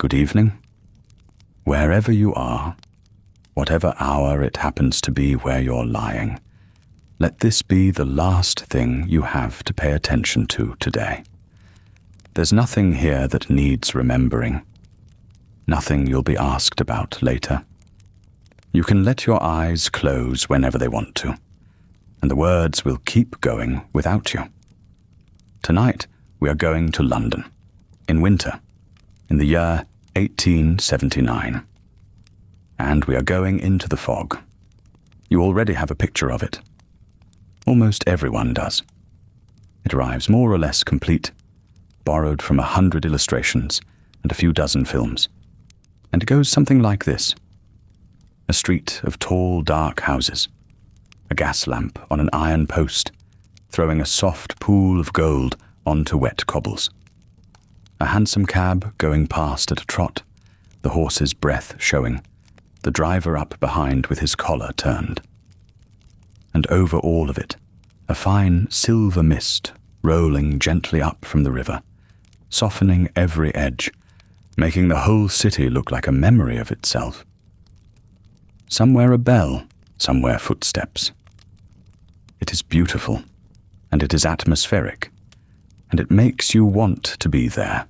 good evening. Wherever you are, whatever hour it happens to be where you're lying, let this be the last thing you have to pay attention to today. There's nothing here that needs remembering, nothing you'll be asked about later. You can let your eyes close whenever they want to, and the words will keep going without you. Tonight, we are going to London, in winter, in the year 1879. And we are going into the fog. You already have a picture of it. Almost everyone does. It arrives more or less complete, borrowed from 100 illustrations and a few dozen films. And it goes something like this. A street of tall, dark houses. A gas lamp on an iron post, throwing a soft pool of gold onto wet cobbles. A hansom cab going past at a trot, the horse's breath showing, the driver up behind with his collar turned. And over all of it, a fine silver mist rolling gently up from the river, softening every edge, making the whole city look like a memory of itself. Somewhere a bell, somewhere footsteps. It is beautiful, and it is atmospheric, and it makes you want to be there.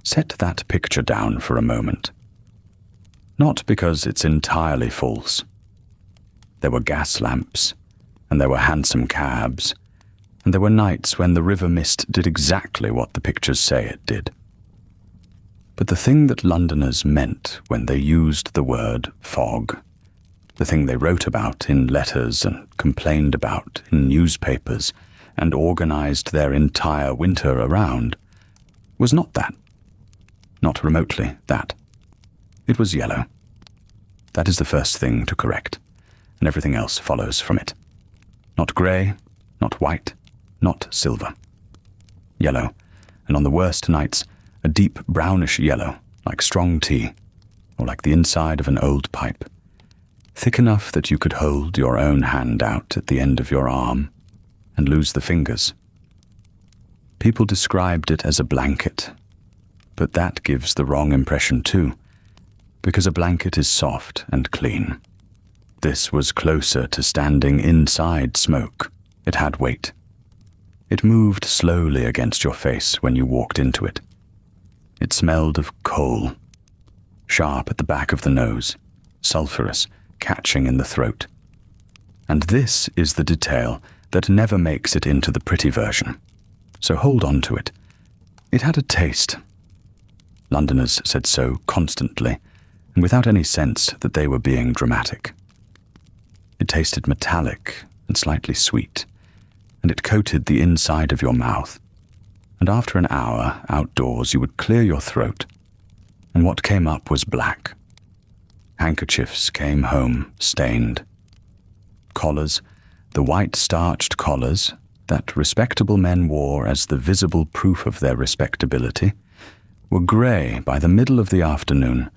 Set that picture down for a moment. Not because it's entirely false. There were gas lamps, and there were hansom cabs, and there were nights when the river mist did exactly what the pictures say it did. But the thing that Londoners meant when they used the word fog, the thing they wrote about in letters and complained about in newspapers and organized their entire winter around, was not that. Not remotely that. It was yellow. That is the first thing to correct, and everything else follows from it. Not grey, not white, not silver. Yellow, and on the worst nights, a deep brownish yellow, like strong tea, or like the inside of an old pipe, thick enough that you could hold your own hand out at the end of your arm and lose the fingers. People described it as a blanket, but that gives the wrong impression too, because a blanket is soft and clean. This was closer to standing inside smoke. It had weight. It moved slowly against your face when you walked into it. It smelled of coal, sharp at the back of the nose, sulphurous, catching in the throat. And this is the detail that never makes it into the pretty version. So hold on to it. It had a taste. Londoners said so constantly, and without any sense that they were being dramatic. It tasted metallic and slightly sweet, and it coated the inside of your mouth. And after an hour outdoors, you would clear your throat, and what came up was black. Handkerchiefs came home stained. Collars, the white starched collars that respectable men wore as the visible proof of their respectability, were grey by the middle of the afternoon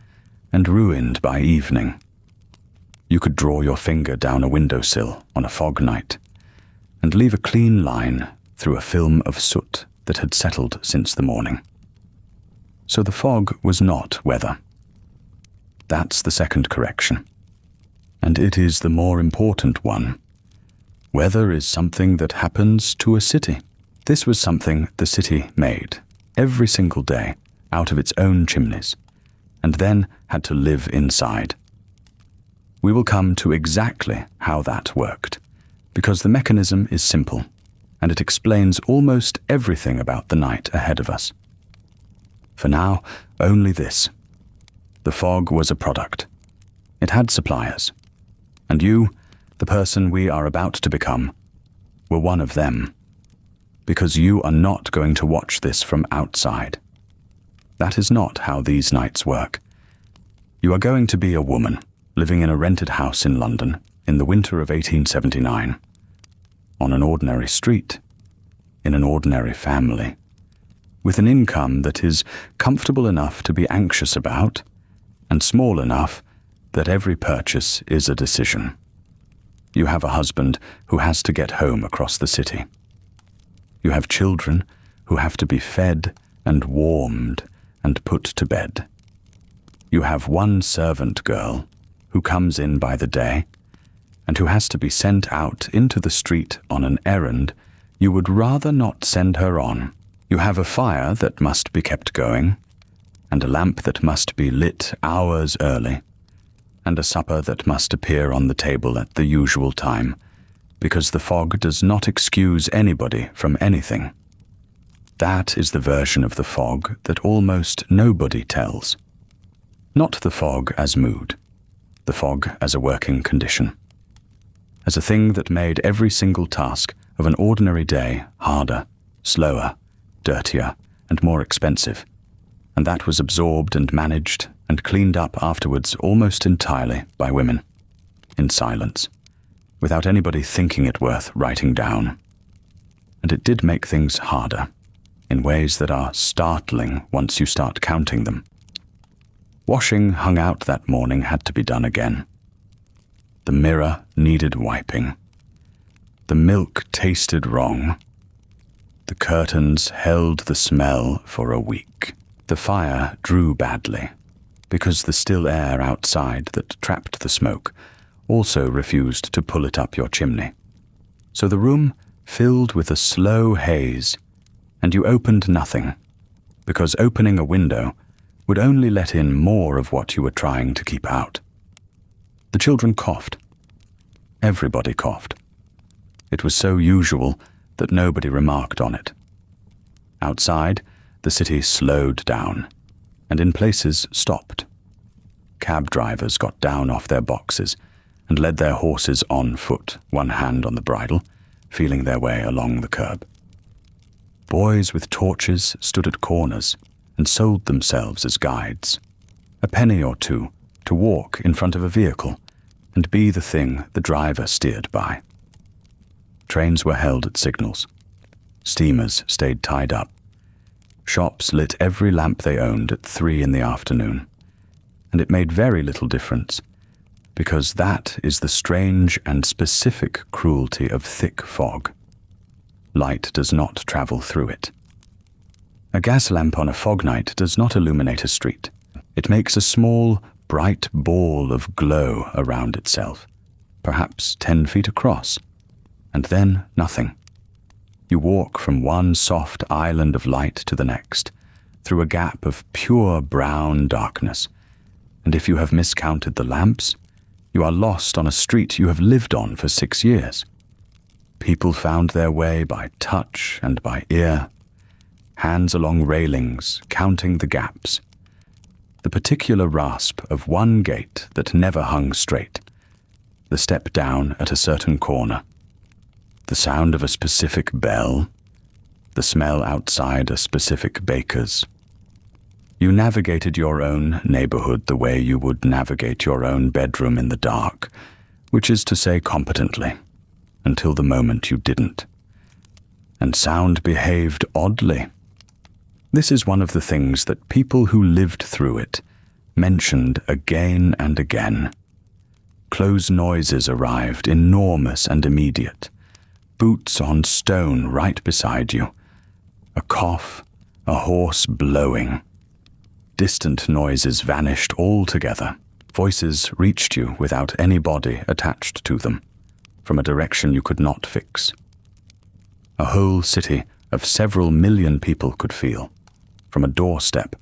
and ruined by evening. You could draw your finger down a windowsill on a fog night and leave a clean line through a film of soot that had settled since the morning. So the fog was not weather. That's the second correction. And it is the more important one. Weather is something that happens to a city. This was something the city made, every single day, out of its own chimneys, and then had to live inside. We will come to exactly how that worked, because the mechanism is simple, and it explains almost everything about the night ahead of us. For now, only this. The fog was a product. It had suppliers. And you, the person we are about to become, were one of them. Because you are not going to watch this from outside. That is not how these nights work. You are going to be a woman living in a rented house in London in the winter of 1879. On an ordinary street, in an ordinary family, with an income that is comfortable enough to be anxious about, and small enough that every purchase is a decision. You have a husband who has to get home across the city. You have children who have to be fed and warmed and put to bed. You have one servant girl who comes in by the day and who has to be sent out into the street on an errand you would rather not send her on. You have a fire that must be kept going, and a lamp that must be lit hours early, and a supper that must appear on the table at the usual time, because the fog does not excuse anybody from anything. That is the version of the fog that almost nobody tells. Not the fog as mood, the fog as a working condition, as a thing that made every single task of an ordinary day harder, slower, dirtier, and more expensive, and that was absorbed and managed and cleaned up afterwards almost entirely by women, in silence, without anybody thinking it worth writing down. And it did make things harder, in ways that are startling once you start counting them. Washing hung out that morning had to be done again. The mirror needed wiping. The milk tasted wrong. The curtains held the smell for a week. The fire drew badly, because the still air outside that trapped the smoke also refused to pull it up your chimney. So the room filled with a slow haze, and you opened nothing, because opening a window would only let in more of what you were trying to keep out. The children coughed. Everybody coughed. It was so usual that nobody remarked on it. Outside, the city slowed down, and in places stopped. Cab drivers got down off their boxes and led their horses on foot, one hand on the bridle, feeling their way along the curb. Boys with torches stood at corners and sold themselves as guides, a penny or two to walk in front of a vehicle and be the thing the driver steered by. Trains were held at signals. Steamers stayed tied up. Shops lit every lamp they owned at 3 in the afternoon, and it made very little difference, because that is the strange and specific cruelty of thick fog. Light does not travel through it. A gas lamp on a fog night does not illuminate a street. It makes a small, bright ball of glow around itself, perhaps 10 feet across, and then nothing. You walk from one soft island of light to the next, through a gap of pure brown darkness, and if you have miscounted the lamps, you are lost on a street you have lived on for 6 years. People found their way by touch and by ear, hands along railings, counting the gaps, the particular rasp of one gate that never hung straight, the step down at a certain corner, the sound of a specific bell, the smell outside a specific baker's. You navigated your own neighborhood the way you would navigate your own bedroom in the dark, which is to say competently, until the moment you didn't. And sound behaved oddly. This is one of the things that people who lived through it mentioned again and again. Close noises arrived, enormous and immediate. Boots on stone right beside you. A cough, a horse blowing. Distant noises vanished altogether. Voices reached you without any body attached to them, from a direction you could not fix. A whole city of several million people could feel, from a doorstep,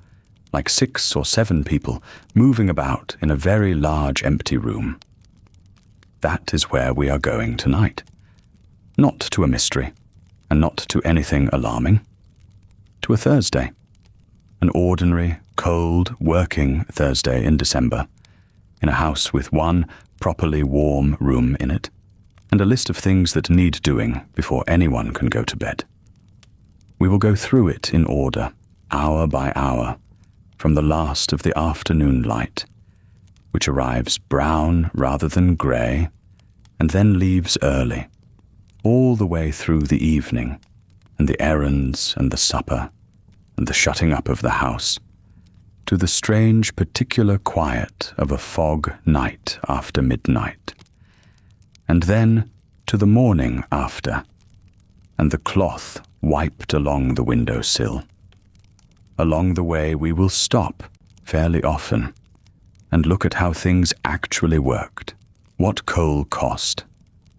like 6 or 7 people moving about in a very large empty room. That is where we are going tonight. Not to a mystery, and not to anything alarming. To a Thursday. An ordinary, cold, working Thursday in December, in a house with one properly warm room in it, and a list of things that need doing before anyone can go to bed. We will go through it in order, hour by hour, from the last of the afternoon light, which arrives brown rather than grey, and then leaves early, all the way through the evening, and the errands and the supper, and the shutting up of the house, to the strange particular quiet of a fog night after midnight, and then to the morning after, and the cloth wiped along the window sill. along the way we will stop fairly often and look at how things actually worked, what coal cost,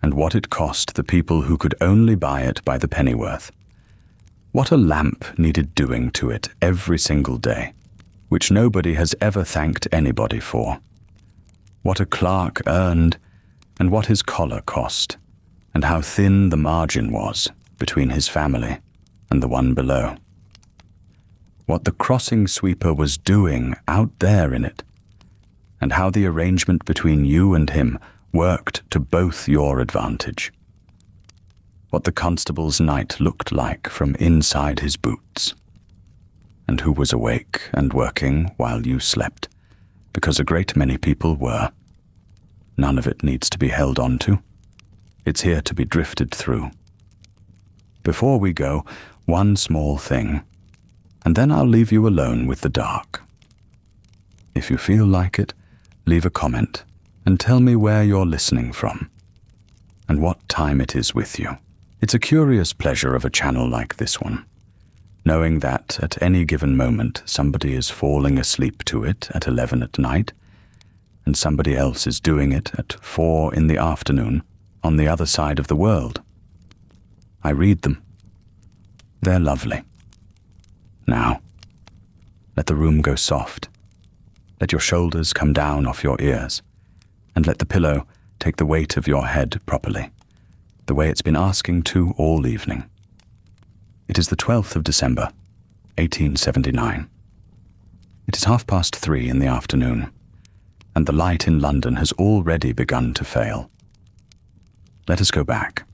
and what it cost the people who could only buy it by the pennyworth. What a lamp needed doing to it every single day, which nobody has ever thanked anybody for. What a clerk earned, and what his collar cost, and how thin the margin was between his family and the one below. What the crossing sweeper was doing out there in it, and how the arrangement between you and him worked to both your advantage. What the constable's night looked like from inside his boots, and who was awake and working while you slept, because a great many people were. None of it needs to be held on to. It's here to be drifted through. Before we go, one small thing, and then I'll leave you alone with the dark. If you feel like it, leave a comment and tell me where you're listening from and what time it is with you. It's a curious pleasure of a channel like this one, knowing that at any given moment somebody is falling asleep to it at 11 at night, and somebody else is doing it at 4 in the afternoon on the other side of the world. I read them. They're lovely. Now, let the room go soft. Let your shoulders come down off your ears, and let the pillow take the weight of your head properly, the way it's been asking to all evening. It is the 12th of December, 1879. It is 3:30 in the afternoon, and the light in London has already begun to fail. Let us go back.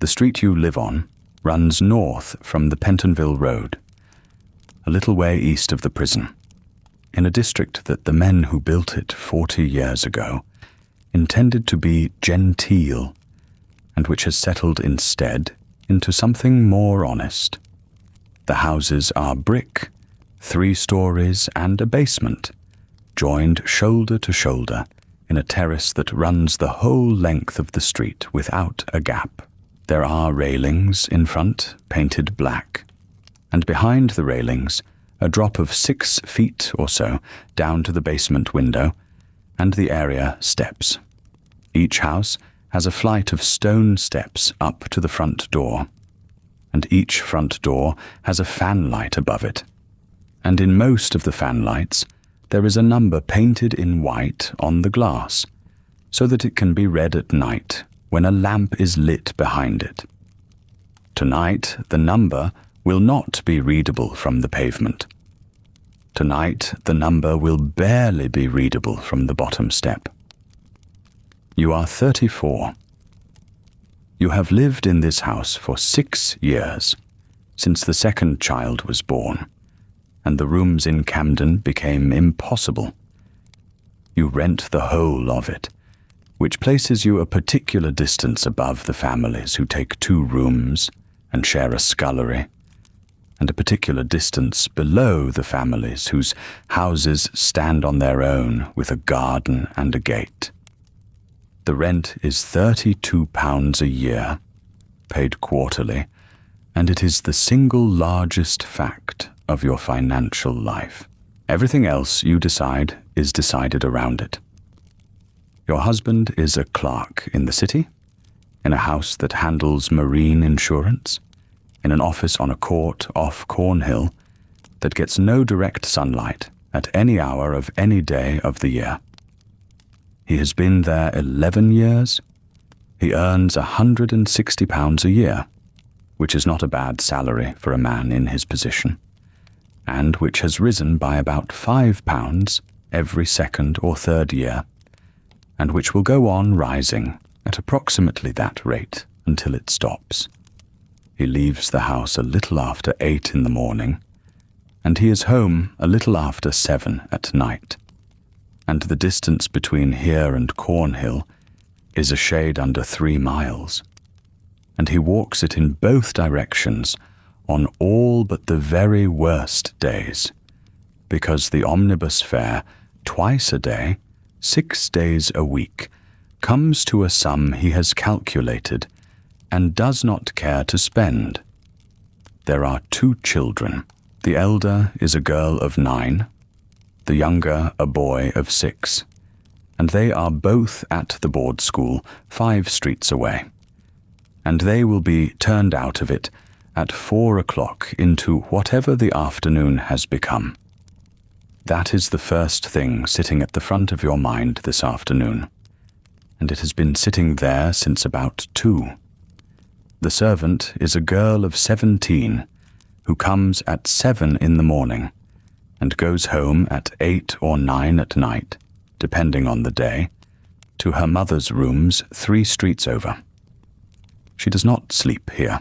The street you live on runs north from the Pentonville Road, a little way east of the prison, in a district that the men who built it 40 years ago intended to be genteel, and which has settled instead into something more honest. The houses are brick, 3 stories and a basement, joined shoulder to shoulder in a terrace that runs the whole length of the street without a gap. There are railings in front, painted black, and behind the railings a drop of 6 feet or so down to the basement window, and the area steps. Each house has a flight of stone steps up to the front door, and each front door has a fan light above it, and in most of the fan lights there is a number painted in white on the glass, so that it can be read at night when a lamp is lit behind it. Tonight the number will not be readable from the pavement. Tonight the number will barely be readable from the bottom step. You are 34. You have lived in this house for 6 years, since the second child was born, and the rooms in Camden became impossible. You rent the whole of it, which places you a particular distance above the families who take 2 rooms and share a scullery, and a particular distance below the families whose houses stand on their own with a garden and a gate. The rent is £32 a year, paid quarterly, and it is the single largest fact of your financial life. Everything else you decide is decided around it. Your husband is a clerk in the city, in a house that handles marine insurance, in an office on a court off Cornhill that gets no direct sunlight at any hour of any day of the year. He has been there 11 years. He earns £160 a year, which is not a bad salary for a man in his position, and which has risen by about £5 every second or third year, and which will go on rising at approximately that rate until it stops. He leaves the house a little after 8 in the morning, and he is home a little after 7 at night, and the distance between here and Cornhill is a shade under 3 miles, and he walks it in both directions on all but the very worst days, because the omnibus fare twice a day, 6 days a week, comes to a sum he has calculated and does not care to spend. There are 2 children, The elder is a girl of 9, the younger a boy of 6, and they are both at the board school 5 streets away, and they will be turned out of it at 4 o'clock into whatever the afternoon has become. That is the first thing sitting at the front of your mind this afternoon, and it has been sitting there since about 2. The servant is a girl of 17 who comes at 7 in the morning and goes home at 8 or 9 at night, depending on the day, to her mother's rooms 3 streets over. She does not sleep here.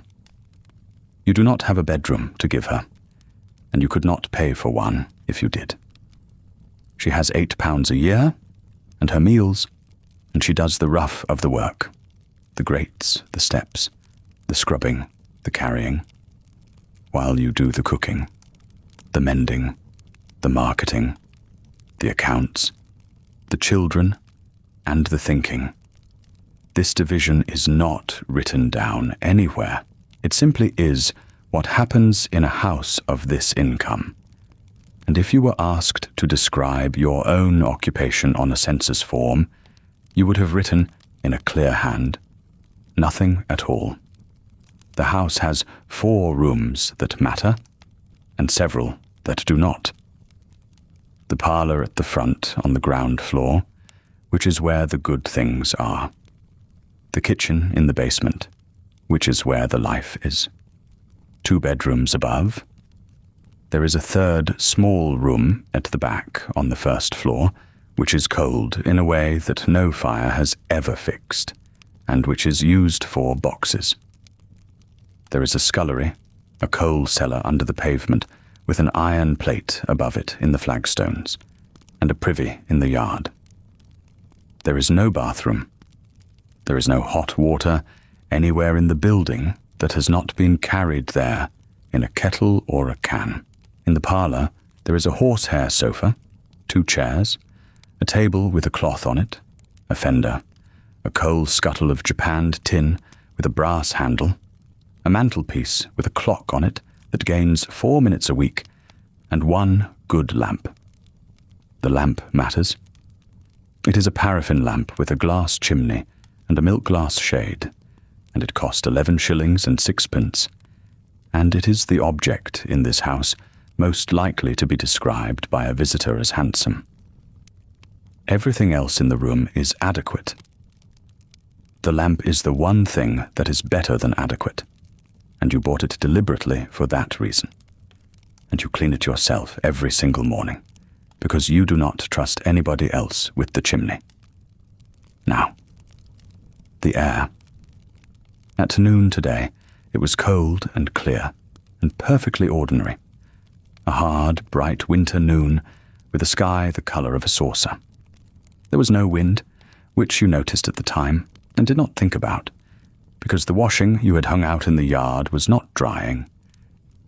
You do not have a bedroom to give her, and you could not pay for one if you did. She has £8 a year, and her meals, and she does the rough of the work, the grates, the steps, the scrubbing, the carrying, while you do the cooking, the mending, the marketing, the accounts, the children, and the thinking. This division is not written down anywhere. It simply is what happens in a house of this income. And if you were asked to describe your own occupation on a census form, you would have written, in a clear hand, nothing at all. The house has 4 rooms that matter, and several that do not. The parlour at the front on the ground floor, which is where the good things are. The kitchen in the basement, which is where the life is. 2 bedrooms above. There is a 3rd small room at the back on the 1st floor, which is cold in a way that no fire has ever fixed, and which is used for boxes. There is a scullery, a coal cellar under the pavement, with an iron plate above it in the flagstones, and a privy in the yard. There is no bathroom. There is no hot water anywhere in the building that has not been carried there in a kettle or a can. In the parlour, there is a horsehair sofa, 2 chairs, a table with a cloth on it, a fender, a coal scuttle of japanned tin with a brass handle, a mantelpiece with a clock on it that gains 4 minutes a week, and 1 good lamp. The lamp matters. It is a paraffin lamp with a glass chimney and a milk glass shade, and it cost 11 shillings and 6pence, and it is the object in this house most likely to be described by a visitor as handsome. Everything else in the room is adequate. The lamp is the one thing that is better than adequate, and you bought it deliberately for that reason. And you clean it yourself every single morning, because you do not trust anybody else with the chimney. Now, the air. At noon today, it was cold and clear, and perfectly ordinary. A hard, bright winter noon, with a sky the colour of a saucer. There was no wind, which you noticed at the time, and did not think about, because the washing you had hung out in the yard was not drying,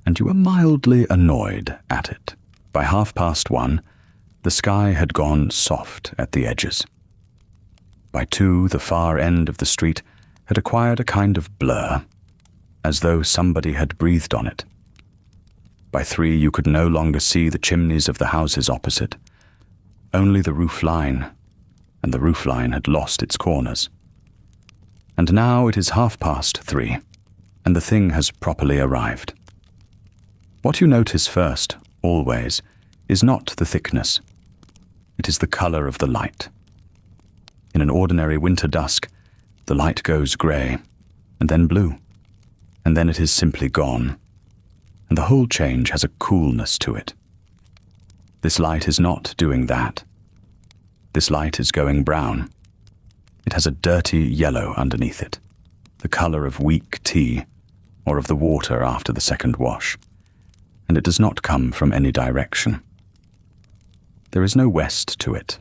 and you were mildly annoyed at it. By 1:30, the sky had gone soft at the edges. By 2, the far end of the street had acquired a kind of blur, as though somebody had breathed on it. By 3, you could no longer see the chimneys of the houses opposite, only the roof line, and the roof line had lost its corners. And now it is 3:30, and the thing has properly arrived. What you notice first, always, is not the thickness. It is the colour of the light. In an ordinary winter dusk, the light goes grey, and then blue, and then it is simply gone, and the whole change has a coolness to it. This light is not doing that. This light is going brown. It has a dirty yellow underneath it, the colour of weak tea, or of the water after the second wash, and it does not come from any direction. There is no west to it.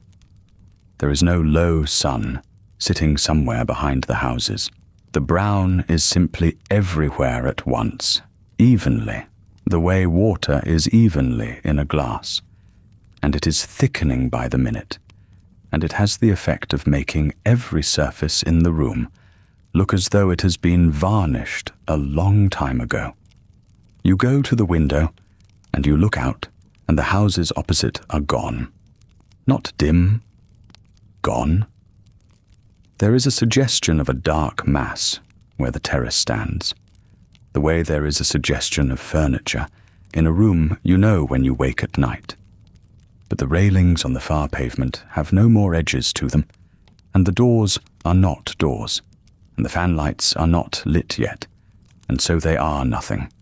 There is no low sun sitting somewhere behind the houses. The brown is simply everywhere at once, evenly, the way water is evenly in a glass, and it is thickening by the minute, and it has the effect of making every surface in the room look as though it has been varnished a long time ago. You go to the window, and you look out, and the houses opposite are gone. Not dim, gone. There is a suggestion of a dark mass where the terrace stands, the way there is a suggestion of furniture in a room you know when you wake at night. But the railings on the far pavement have no more edges to them, and the doors are not doors, and the fan lights are not lit yet, and so they are nothing.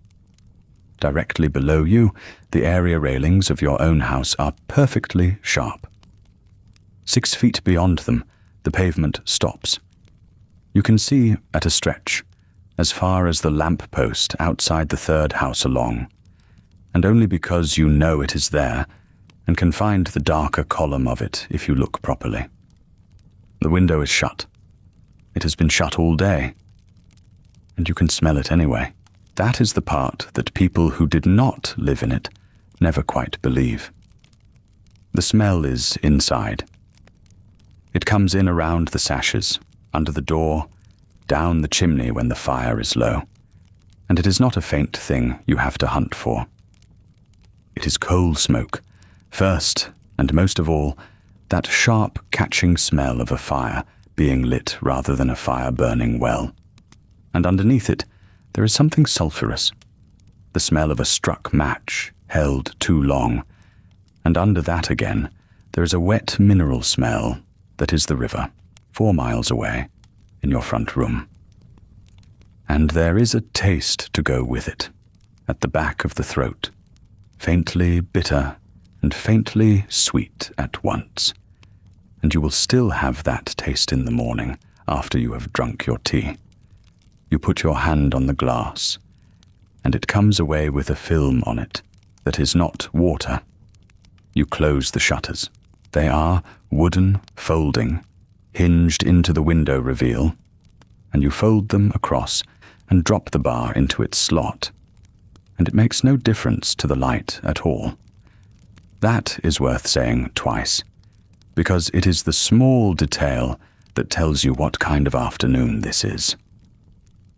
Directly below you, the area railings of your own house are perfectly sharp. 6 feet beyond them, the pavement stops. You can see, at a stretch, as far as the lamp post outside the third house along, and only because you know it is there, and can find the darker column of it if you look properly. The window is shut. It has been shut all day, and you can smell it anyway. That is the part that people who did not live in it never quite believe. The smell is inside. It comes in around the sashes, under the door, down the chimney when the fire is low, and it is not a faint thing you have to hunt for. It is coal smoke, first and most of all, that sharp catching smell of a fire being lit rather than a fire burning well. And underneath it, there is something sulphurous, the smell of a struck match held too long, and under that again, there is a wet mineral smell that is the river, 4 miles away, in your front room. And there is a taste to go with it, at the back of the throat, faintly bitter and faintly sweet at once, and you will still have that taste in the morning after you have drunk your tea. You put your hand on the glass, and it comes away with a film on it that is not water. You close the shutters. They are wooden, folding, hinged into the window reveal, and you fold them across and drop the bar into its slot, and it makes no difference to the light at all. That is worth saying twice, because it is the small detail that tells you what kind of afternoon this is.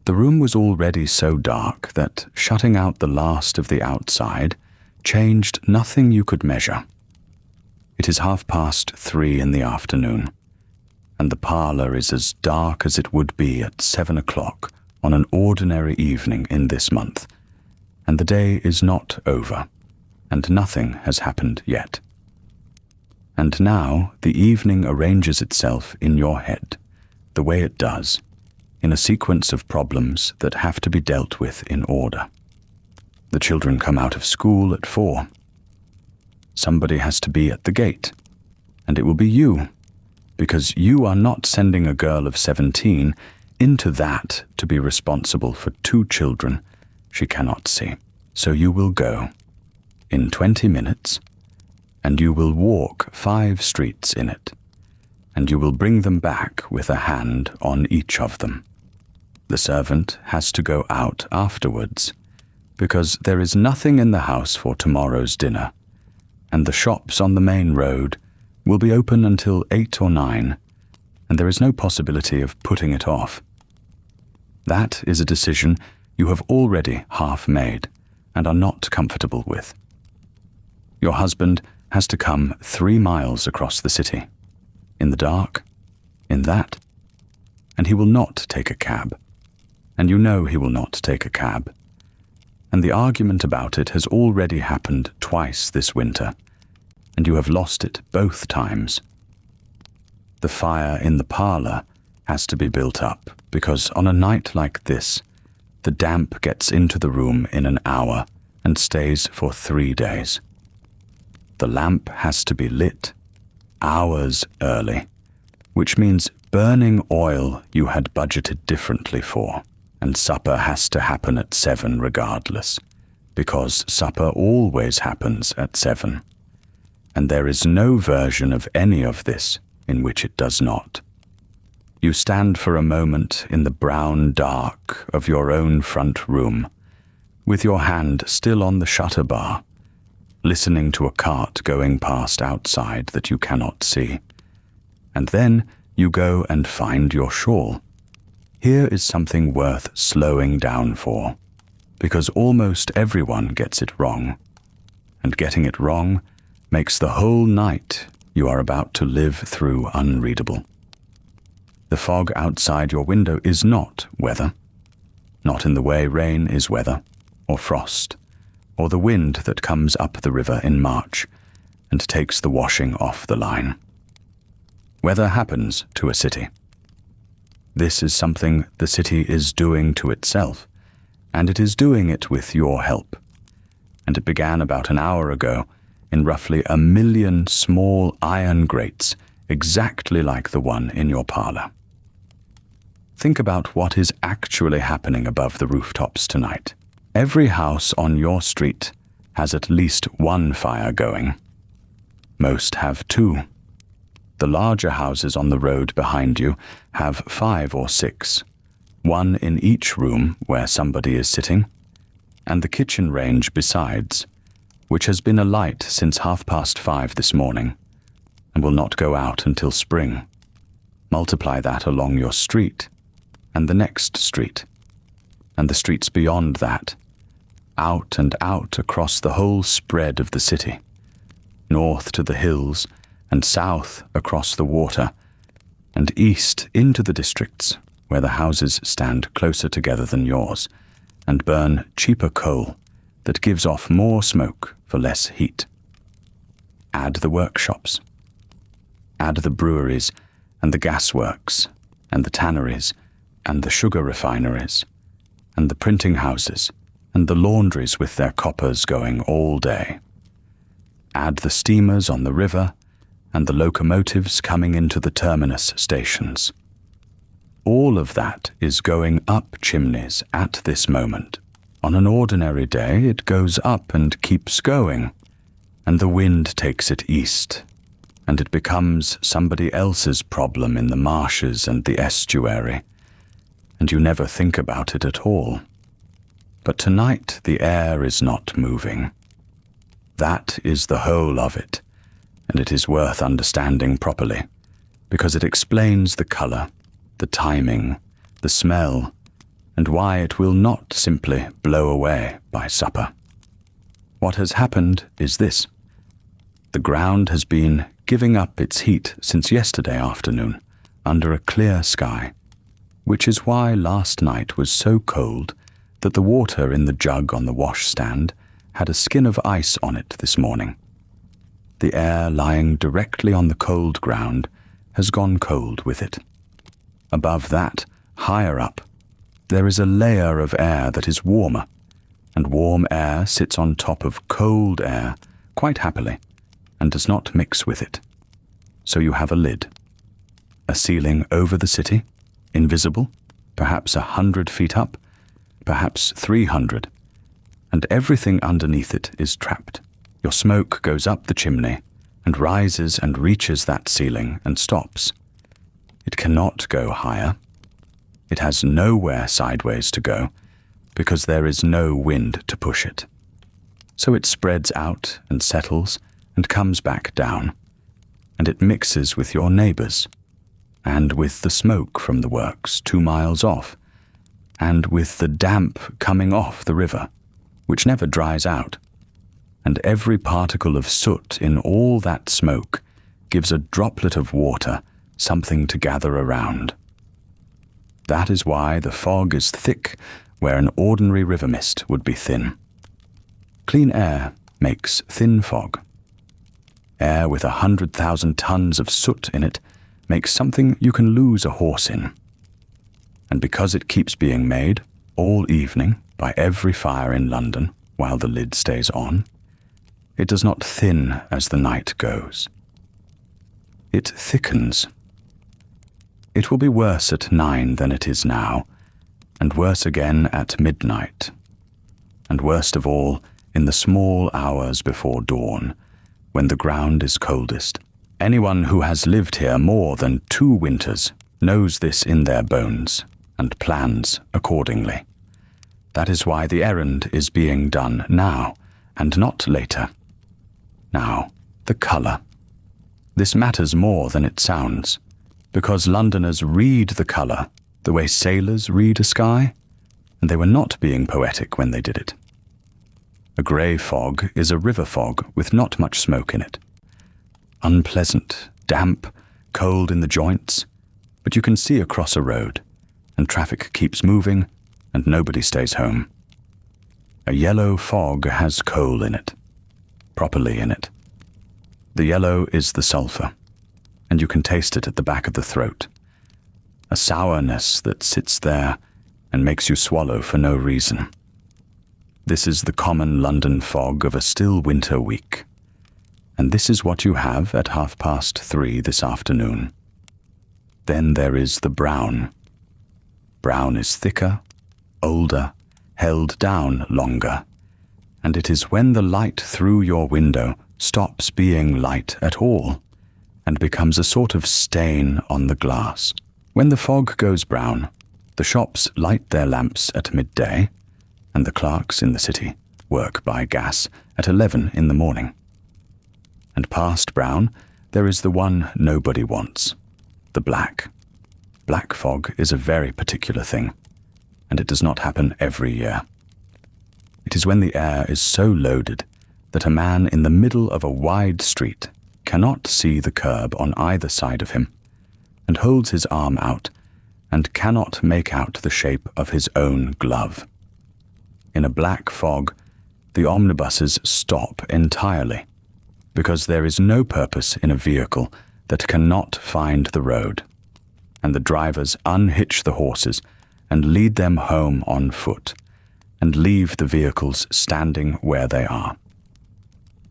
The room was already so dark that shutting out the last of the outside changed nothing you could measure. It is 3:30 in the afternoon, and the parlour is as dark as it would be at 7 o'clock on an ordinary evening in this month, and the day is not over, and nothing has happened yet. And now the evening arranges itself in your head, the way it does, in a sequence of problems that have to be dealt with in order. The children come out of school at 4. Somebody has to be at the gate, and it will be you, because you are not sending a girl of 17 into that to be responsible for 2 children she cannot see. So you will go in 20 minutes, and you will walk 5 streets in it, and you will bring them back with a hand on each of them. The servant has to go out afterwards, because there is nothing in the house for tomorrow's dinner, and the shops on the main road will be open until 8 or 9, and there is no possibility of putting it off. That is a decision you have already half made and are not comfortable with. Your husband has to come 3 miles across the city, in the dark, in that, and he will not take a cab, and you know he will not take a cab, and the argument about it has already happened twice this winter, and you have lost it both times. The fire in the parlour has to be built up, because on a night like this, the damp gets into the room in an hour and stays for 3 days. The lamp has to be lit hours early, which means burning oil you had budgeted differently for, and supper has to happen at 7 regardless, because supper always happens at 7, and there is no version of any of this in which it does not. You stand for a moment in the brown dark of your own front room, with your hand still on the shutter bar, listening to a cart going past outside that you cannot see. And then you go and find your shawl. Here is something worth slowing down for, because almost everyone gets it wrong. and getting it wrong makes the whole night you are about to live through unreadable. The fog outside your window is not weather, not in the way rain is weather, or frost, or the wind that comes up the river in March and takes the washing off the line. Weather happens to a city. This is something the city is doing to itself, and it is doing it with your help. And it began about an hour ago in roughly 1 million small iron grates, exactly like the one in your parlor. Think about what is actually happening above the rooftops tonight. Every house on your street has at least one fire going. Most have 2. The larger houses on the road behind you have 5 or 6, one in each room where somebody is sitting, and the kitchen range besides, which has been alight since 5:30 this morning and will not go out until spring. Multiply that along your street, and the next street, and the streets beyond that, out and out across the whole spread of the city, north to the hills and south across the water, and east into the districts where the houses stand closer together than yours and burn cheaper coal that gives off more smoke for less heat. Add the workshops. Add the breweries and the gasworks and the tanneries and the sugar refineries and the printing houses and the laundries with their coppers going all day. Add the steamers on the river and the locomotives coming into the terminus stations. All of that is going up chimneys at this moment. On an ordinary day, it goes up and keeps going, and the wind takes it east, and it becomes somebody else's problem in the marshes and the estuary, and you never think about it at all. But tonight the air is not moving. That is the whole of it, and it is worth understanding properly, because it explains the color, the timing, the smell, and why it will not simply blow away by supper. What has happened is this. The ground has been giving up its heat since yesterday afternoon under a clear sky, which is why last night was so cold that the water in the jug on the washstand had a skin of ice on it this morning. The air lying directly on the cold ground has gone cold with it. Above that, higher up, there is a layer of air that is warmer, and warm air sits on top of cold air quite happily and does not mix with it. So you have a lid, a ceiling over the city, invisible, perhaps 100 feet up, perhaps 300, and everything underneath it is trapped. Your smoke goes up the chimney and rises and reaches that ceiling and stops. It cannot go higher. It has nowhere sideways to go because there is no wind to push it. So it spreads out and settles and comes back down, and it mixes with your neighbors, and with the smoke from the works 2 miles off, and with the damp coming off the river, which never dries out, and every particle of soot in all that smoke gives a droplet of water something to gather around. That is why the fog is thick where an ordinary river mist would be thin. Clean air makes thin fog. Air with 100,000 tons of soot in it makes something you can lose a horse in. And because it keeps being made all evening by every fire in London while the lid stays on, it does not thin as the night goes. It thickens. It will be worse at 9 than it is now, and worse again at midnight, and worst of all in the small hours before dawn, when the ground is coldest. Anyone who has lived here more than 2 winters knows this in their bones, and plans accordingly. That is why the errand is being done now, and not later. Now, the colour. This matters more than it sounds, because Londoners read the colour the way sailors read a sky, and they were not being poetic when they did it. A grey fog is a river fog with not much smoke in it. Unpleasant, damp, cold in the joints, but you can see across a road, and traffic keeps moving, and nobody stays home. A yellow fog has coal in it, properly in it. The yellow is the sulphur, and you can taste it at the back of the throat. A sourness that sits there and makes you swallow for no reason. This is the common London fog of a still winter week. And this is what you have at 3:30 this afternoon. Then there is the brown. Brown is thicker, older, held down longer, and it is when the light through your window stops being light at all and becomes a sort of stain on the glass. When the fog goes brown, the shops light their lamps at midday, and the clerks in the city work by gas at 11 in the morning. And past brown, there is the one nobody wants, the black. Black fog is a very particular thing, and it does not happen every year. It is when the air is so loaded that a man in the middle of a wide street cannot see the curb on either side of him, and holds his arm out and cannot make out the shape of his own glove. In a black fog, the omnibuses stop entirely, because there is no purpose in a vehicle that cannot find the road, and the drivers unhitch the horses and lead them home on foot, and leave the vehicles standing where they are.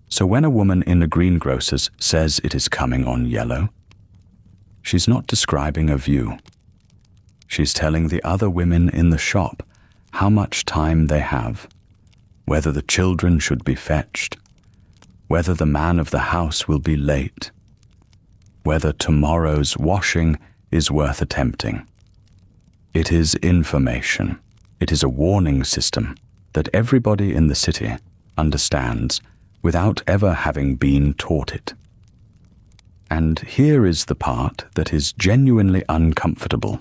So when a woman in a greengrocer's says it is coming on yellow, she's not describing a view. She's telling the other women in the shop how much time they have, whether the children should be fetched, whether the man of the house will be late, whether tomorrow's washing is worth attempting. It is information. It is a warning system that everybody in the city understands without ever having been taught it. And here is the part that is genuinely uncomfortable,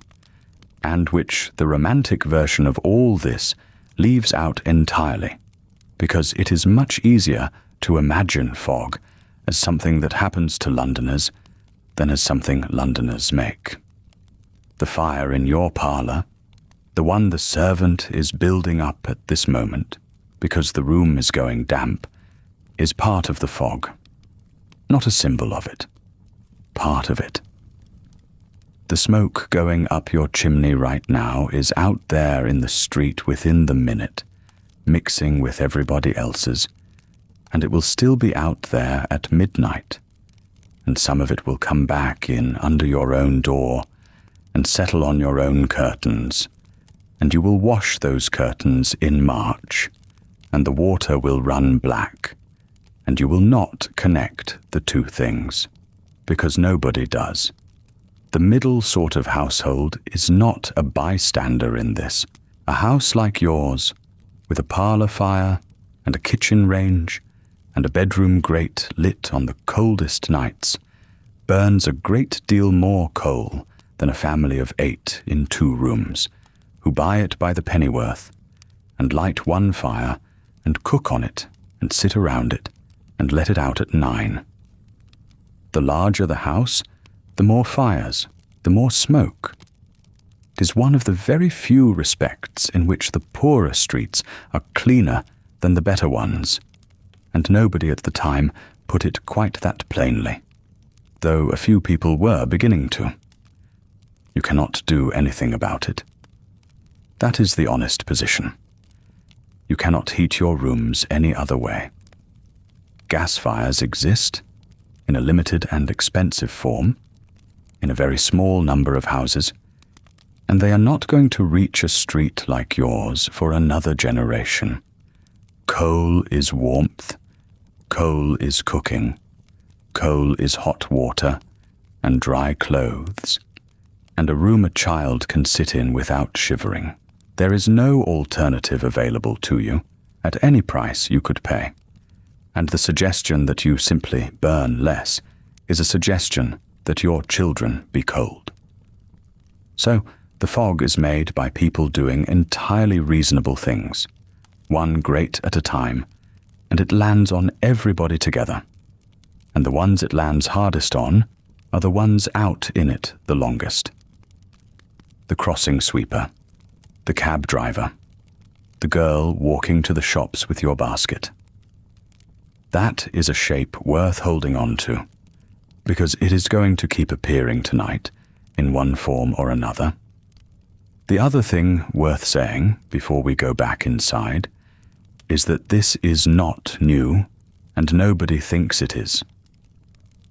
and which the romantic version of all this leaves out entirely, because it is much easier to imagine fog as something that happens to Londoners than as something Londoners make. The fire in your parlour, the one the servant is building up at this moment, because the room is going damp, is part of the fog. Not a symbol of it. Part of it. The smoke going up your chimney right now is out there in the street within the minute, mixing with everybody else's, and it will still be out there at midnight, and some of it will come back in under your own door and settle on your own curtains, and you will wash those curtains in March, and the water will run black, and you will not connect the two things, because nobody does. The middle sort of household is not a bystander in this. A house like yours, with a parlour fire and a kitchen range and a bedroom grate lit on the coldest nights, burns a great deal more coal than a family of 8 in 2 rooms, who buy it by the pennyworth, and light one fire, and cook on it, and sit around it, and let it out at 9. The larger the house, the more fires, the more smoke. It is one of the very few respects in which the poorer streets are cleaner than the better ones, and nobody at the time put it quite that plainly, though a few people were beginning to. You cannot do anything about it. That is the honest position. You cannot heat your rooms any other way. Gas fires exist, in a limited and expensive form, in a very small number of houses, and they are not going to reach a street like yours for another generation. Coal is warmth, coal is cooking, coal is hot water and dry clothes, and a room a child can sit in without shivering. There is no alternative available to you at any price you could pay, and the suggestion that you simply burn less is a suggestion that your children be cold. So, the fog is made by people doing entirely reasonable things, one grate at a time, and it lands on everybody together. And the ones it lands hardest on are the ones out in it the longest. The crossing sweeper, the cab driver, the girl walking to the shops with your basket. That is a shape worth holding on to, because it is going to keep appearing tonight in one form or another. The other thing worth saying before we go back inside is that this is not new, and nobody thinks it is.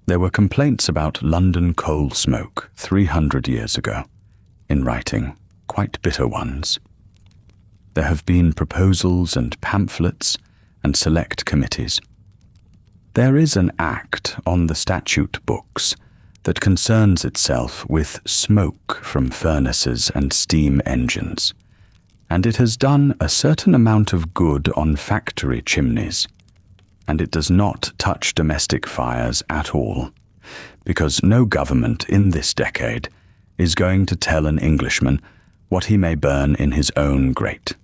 There were complaints about London coal smoke 300 years ago, in writing, quite bitter ones. There have been proposals and pamphlets and select committees. There is an act on the statute books that concerns itself with smoke from furnaces and steam engines, and it has done a certain amount of good on factory chimneys, and it does not touch domestic fires at all, because no government in this decade is going to tell an Englishman what he may burn in his own grate.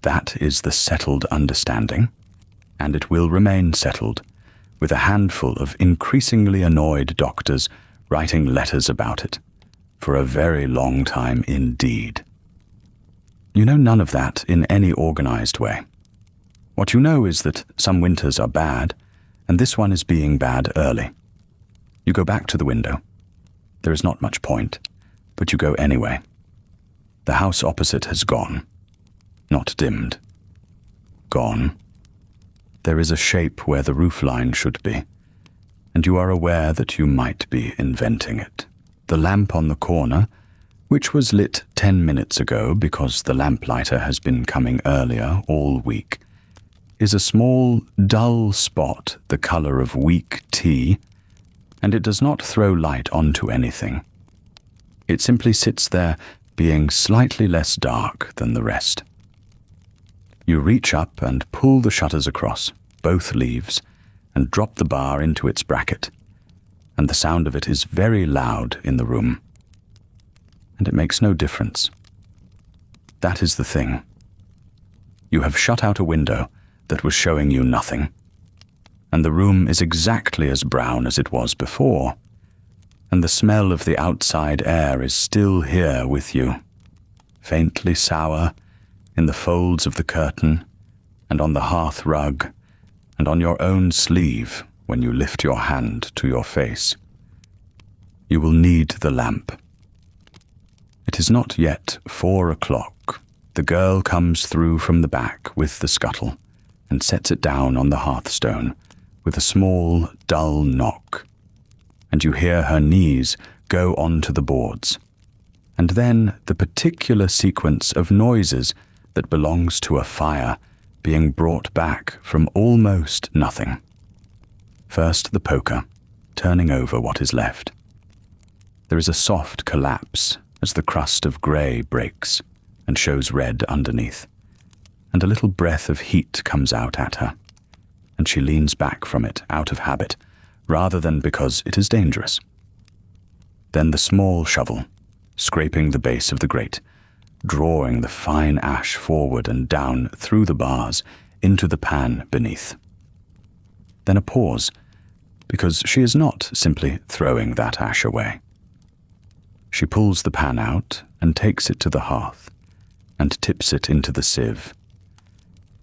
That is the settled understanding, and it will remain settled, with a handful of increasingly annoyed doctors writing letters about it, for a very long time indeed. You know none of that in any organized way. What you know is that some winters are bad, and this one is being bad early. You go back to the window. There is not much point, but you go anyway. The house opposite has gone. Not dimmed. Gone. There is a shape where the roofline should be, and you are aware that you might be inventing it. The lamp on the corner, which was lit 10 minutes ago because the lamplighter has been coming earlier all week, is a small, dull spot the color of weak tea, and it does not throw light onto anything. It simply sits there, being slightly less dark than the rest. You reach up and pull the shutters across, both leaves, and drop the bar into its bracket, and the sound of it is very loud in the room. And it makes no difference. That is the thing. You have shut out a window that was showing you nothing, and the room is exactly as brown as it was before, and the smell of the outside air is still here with you, faintly sour, in the folds of the curtain, and on the hearth rug, and on your own sleeve when you lift your hand to your face. You will need the lamp. It is not yet 4 o'clock. The girl comes through from the back with the scuttle and sets it down on the hearthstone with a small, dull knock, and you hear her knees go onto the boards, and then the particular sequence of noises that belongs to a fire being brought back from almost nothing. First the poker, turning over what is left. There is a soft collapse as the crust of grey breaks and shows red underneath, and a little breath of heat comes out at her, and she leans back from it out of habit, rather than because it is dangerous. Then the small shovel, scraping the base of the grate, drawing the fine ash forward and down through the bars into the pan beneath. Then a pause, because she is not simply throwing that ash away. She pulls the pan out and takes it to the hearth and tips it into the sieve.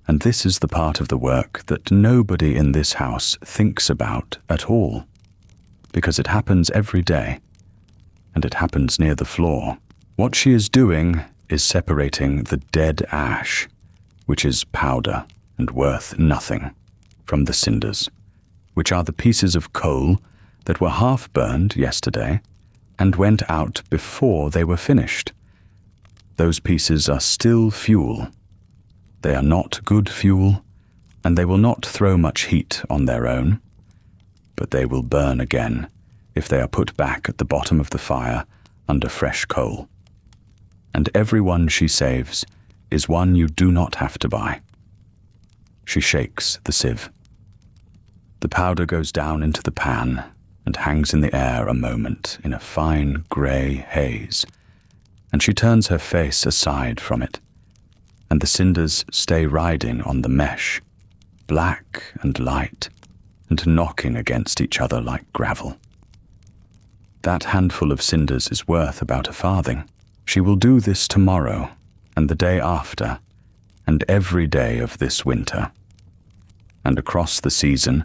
And this is the part of the work that nobody in this house thinks about at all, because it happens every day, and it happens near the floor. What she is doing is separating the dead ash, which is powder and worth nothing, from the cinders, which are the pieces of coal that were half burned yesterday and went out before they were finished. Those pieces are still fuel. They are not good fuel, and they will not throw much heat on their own, but they will burn again if they are put back at the bottom of the fire under fresh coal. And every one she saves is one you do not have to buy. She shakes the sieve. The powder goes down into the pan and hangs in the air a moment in a fine grey haze, and she turns her face aside from it, and the cinders stay riding on the mesh, black and light and knocking against each other like gravel. That handful of cinders is worth about a farthing. She will do this tomorrow, and the day after, and every day of this winter. And across the season,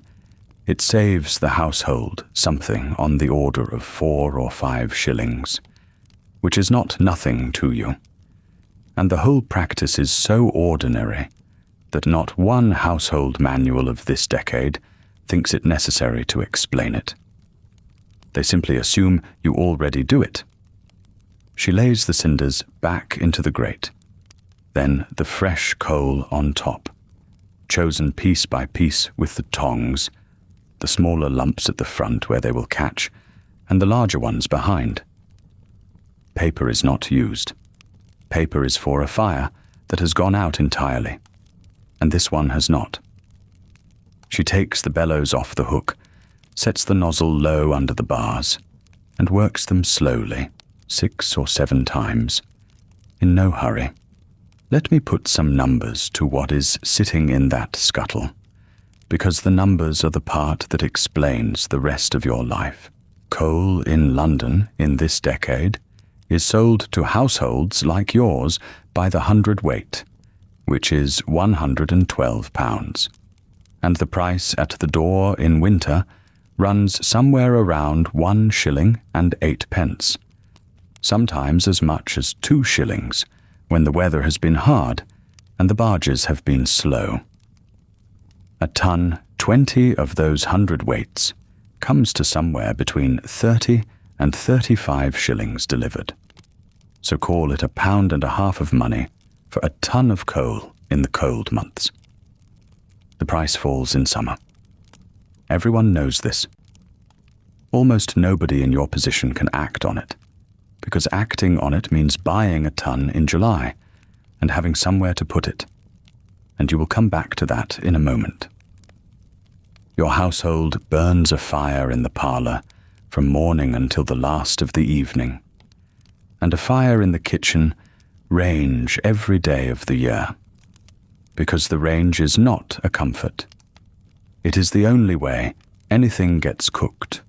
it saves the household something on the order of 4 or 5 shillings, which is not nothing to you. And the whole practice is so ordinary that not one household manual of this decade thinks it necessary to explain it. They simply assume you already do it. She lays the cinders back into the grate, then the fresh coal on top, chosen piece by piece with the tongs, the smaller lumps at the front where they will catch, and the larger ones behind. Paper is not used. Paper is for a fire that has gone out entirely, and this one has not. She takes the bellows off the hook, sets the nozzle low under the bars, and works them slowly, 6 or 7 times, in no hurry. Let me put some numbers to what is sitting in that scuttle, because the numbers are the part that explains the rest of your life. Coal in London in this decade is sold to households like yours by the hundredweight, which is £112, and the price at the door in winter runs somewhere around 1 shilling and 8 pence, sometimes as much as 2 shillings when the weather has been hard and the barges have been slow. A ton 20 of those hundredweights comes to somewhere between 30 and 35 shillings delivered. So call it £1.50 of money for a ton of coal in the cold months. The price falls in summer. Everyone knows this. Almost nobody in your position can act on it, because acting on it means buying a ton in July and having somewhere to put it, and you will come back to that in a moment. Your household burns a fire in the parlour from morning until the last of the evening, and a fire in the kitchen range every day of the year, because the range is not a comfort. It is the only way anything gets cooked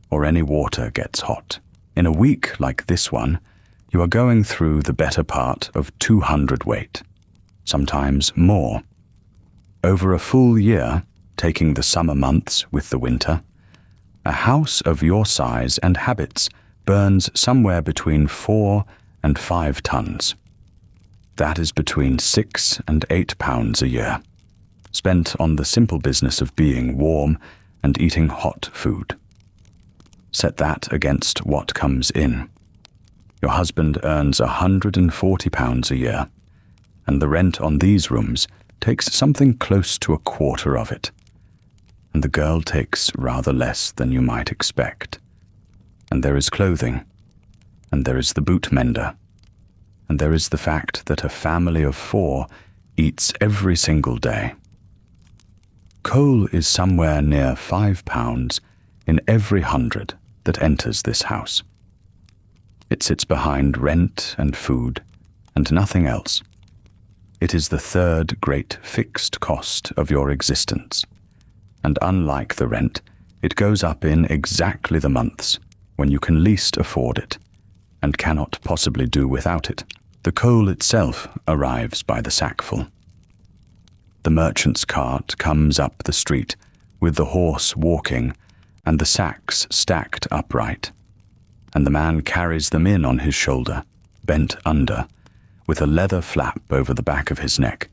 or any water gets hot. In a week like this one, you are going through the better part of 200 weight, sometimes more. Over a full year, taking the summer months with the winter, a house of your size and habits burns somewhere between 4 and 5 tons. That is between 6 and 8 pounds a year, spent on the simple business of being warm and eating hot food. Set that against what comes in. Your husband earns £140 a year, and the rent on these rooms takes something close to a quarter of it, and the girl takes rather less than you might expect. And there is clothing, and there is the boot mender, and there is the fact that a family of 4 eats every single day. Coal is somewhere near £5 in every 100 that enters this house. It sits behind rent and food and nothing else. It is the third great fixed cost of your existence, and unlike the rent, it goes up in exactly the months when you can least afford it and cannot possibly do without it. The coal itself arrives by the sackful. The merchant's cart comes up the street with the horse walking and the sacks stacked upright, and the man carries them in on his shoulder, bent under, with a leather flap over the back of his neck,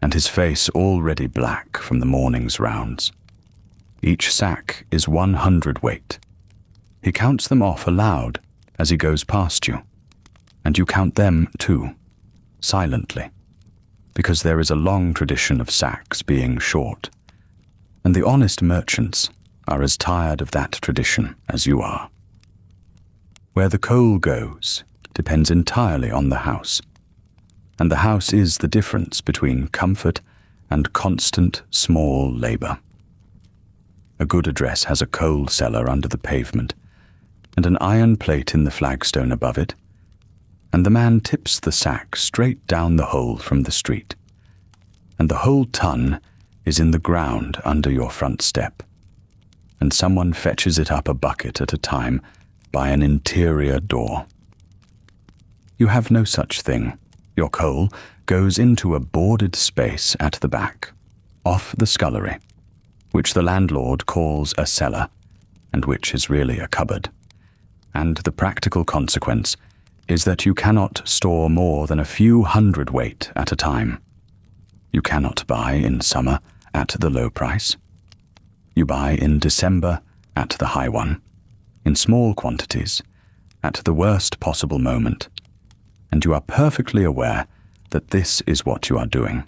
and his face already black from the morning's rounds. Each sack is 100 weight. He counts them off aloud as he goes past you, and you count them too, silently, because there is a long tradition of sacks being short, and the honest merchants are as tired of that tradition as you are. Where the coal goes depends entirely on the house, and the house is the difference between comfort and constant small labour. A good address has a coal cellar under the pavement, and an iron plate in the flagstone above it, and the man tips the sack straight down the hole from the street, and the whole ton is in the ground under your front step, and someone fetches it up a bucket at a time by an interior door. You have no such thing. Your coal goes into a boarded space at the back, off the scullery, which the landlord calls a cellar, and which is really a cupboard. And the practical consequence is that you cannot store more than a few hundredweight at a time. You cannot buy in summer at the low price. You buy in December at the high one, in small quantities, at the worst possible moment, and you are perfectly aware that this is what you are doing.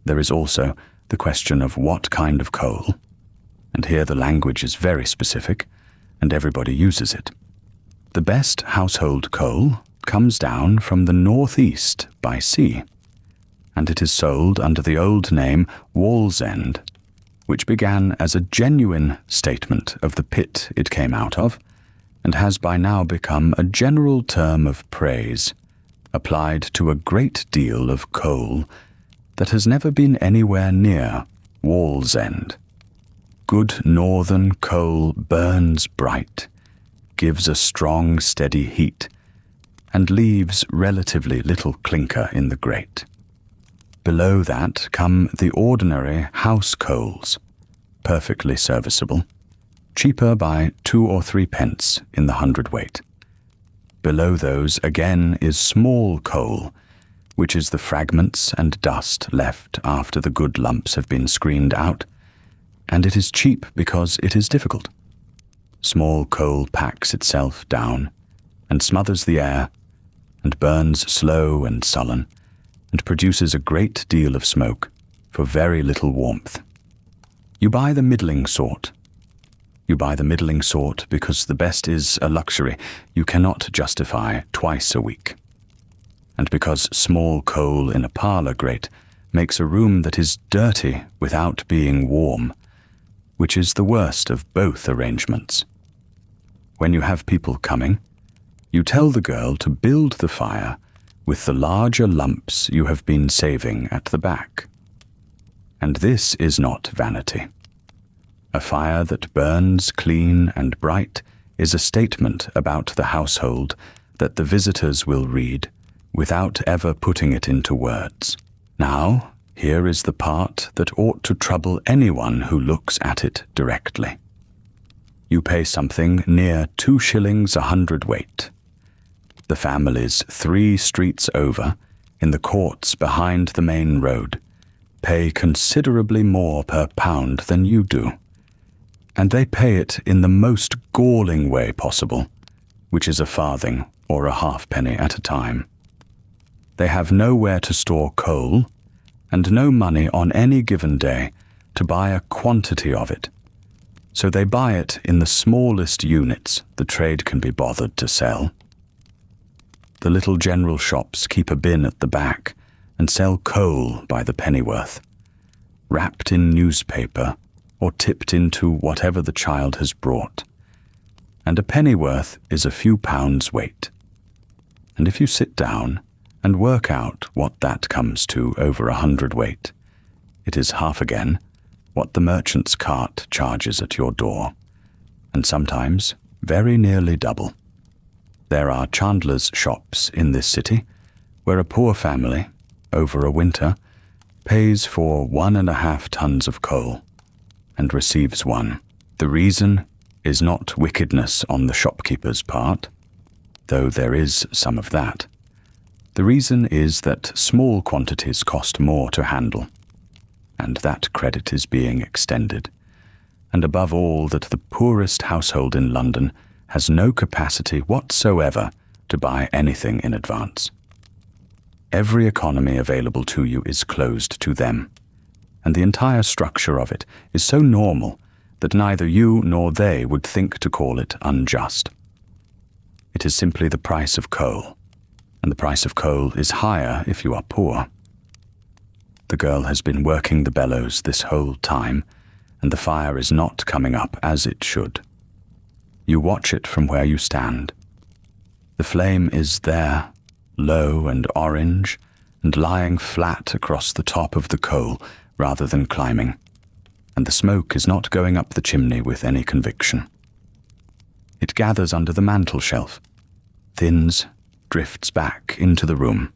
There is also the question of what kind of coal, and here the language is very specific, and everybody uses it. The best household coal comes down from the northeast by sea, and it is sold under the old name Wallsend, which began as a genuine statement of the pit it came out of, and has by now become a general term of praise, applied to a great deal of coal that has never been anywhere near Wallsend. Good northern coal burns bright, gives a strong, steady heat, and leaves relatively little clinker in the grate. Below that come the ordinary house coals, perfectly serviceable, cheaper by 2 or 3 pence in the hundredweight. Below those again is small coal, which is the fragments and dust left after the good lumps have been screened out, and it is cheap because it is difficult. Small coal packs itself down and smothers the air and burns slow and sullen and produces a great deal of smoke for very little warmth. You buy the middling sort. You buy the middling sort because the best is a luxury you cannot justify twice a week, and because small coal in a parlour grate makes a room that is dirty without being warm, which is the worst of both arrangements. When you have people coming, you tell the girl to build the fire with the larger lumps you have been saving at the back. And this is not vanity. A fire that burns clean and bright is a statement about the household that the visitors will read without ever putting it into words. Now, here is the part that ought to trouble anyone who looks at it directly. You pay something near 2 shillings a hundredweight. The families 3 streets over, in the courts behind the main road, pay considerably more per pound than you do, and they pay it in the most galling way possible, which is a farthing or a halfpenny at a time. They have nowhere to store coal, and no money on any given day to buy a quantity of it, so they buy it in the smallest units the trade can be bothered to sell. The little general shops keep a bin at the back and sell coal by the pennyworth, wrapped in newspaper or tipped into whatever the child has brought, and a pennyworth is a few pounds weight. And if you sit down and work out what that comes to over 100 weight, it is half again what the merchant's cart charges at your door, and sometimes very nearly double. There are chandlers' shops in this city where a poor family, over a winter, pays for 1.5 tons of coal and receives 1. The reason is not wickedness on the shopkeeper's part, though there is some of that. The reason is that small quantities cost more to handle, and that credit is being extended, and above all that the poorest household in London has no capacity whatsoever to buy anything in advance. Every economy available to you is closed to them, and the entire structure of it is so normal that neither you nor they would think to call it unjust. It is simply the price of coal, and the price of coal is higher if you are poor. The girl has been working the bellows this whole time, and the fire is not coming up as it should. You watch it from where you stand. The flame is there, low and orange, and lying flat across the top of the coal, rather than climbing, and the smoke is not going up the chimney with any conviction. It gathers under the mantel shelf, thins, drifts back into the room.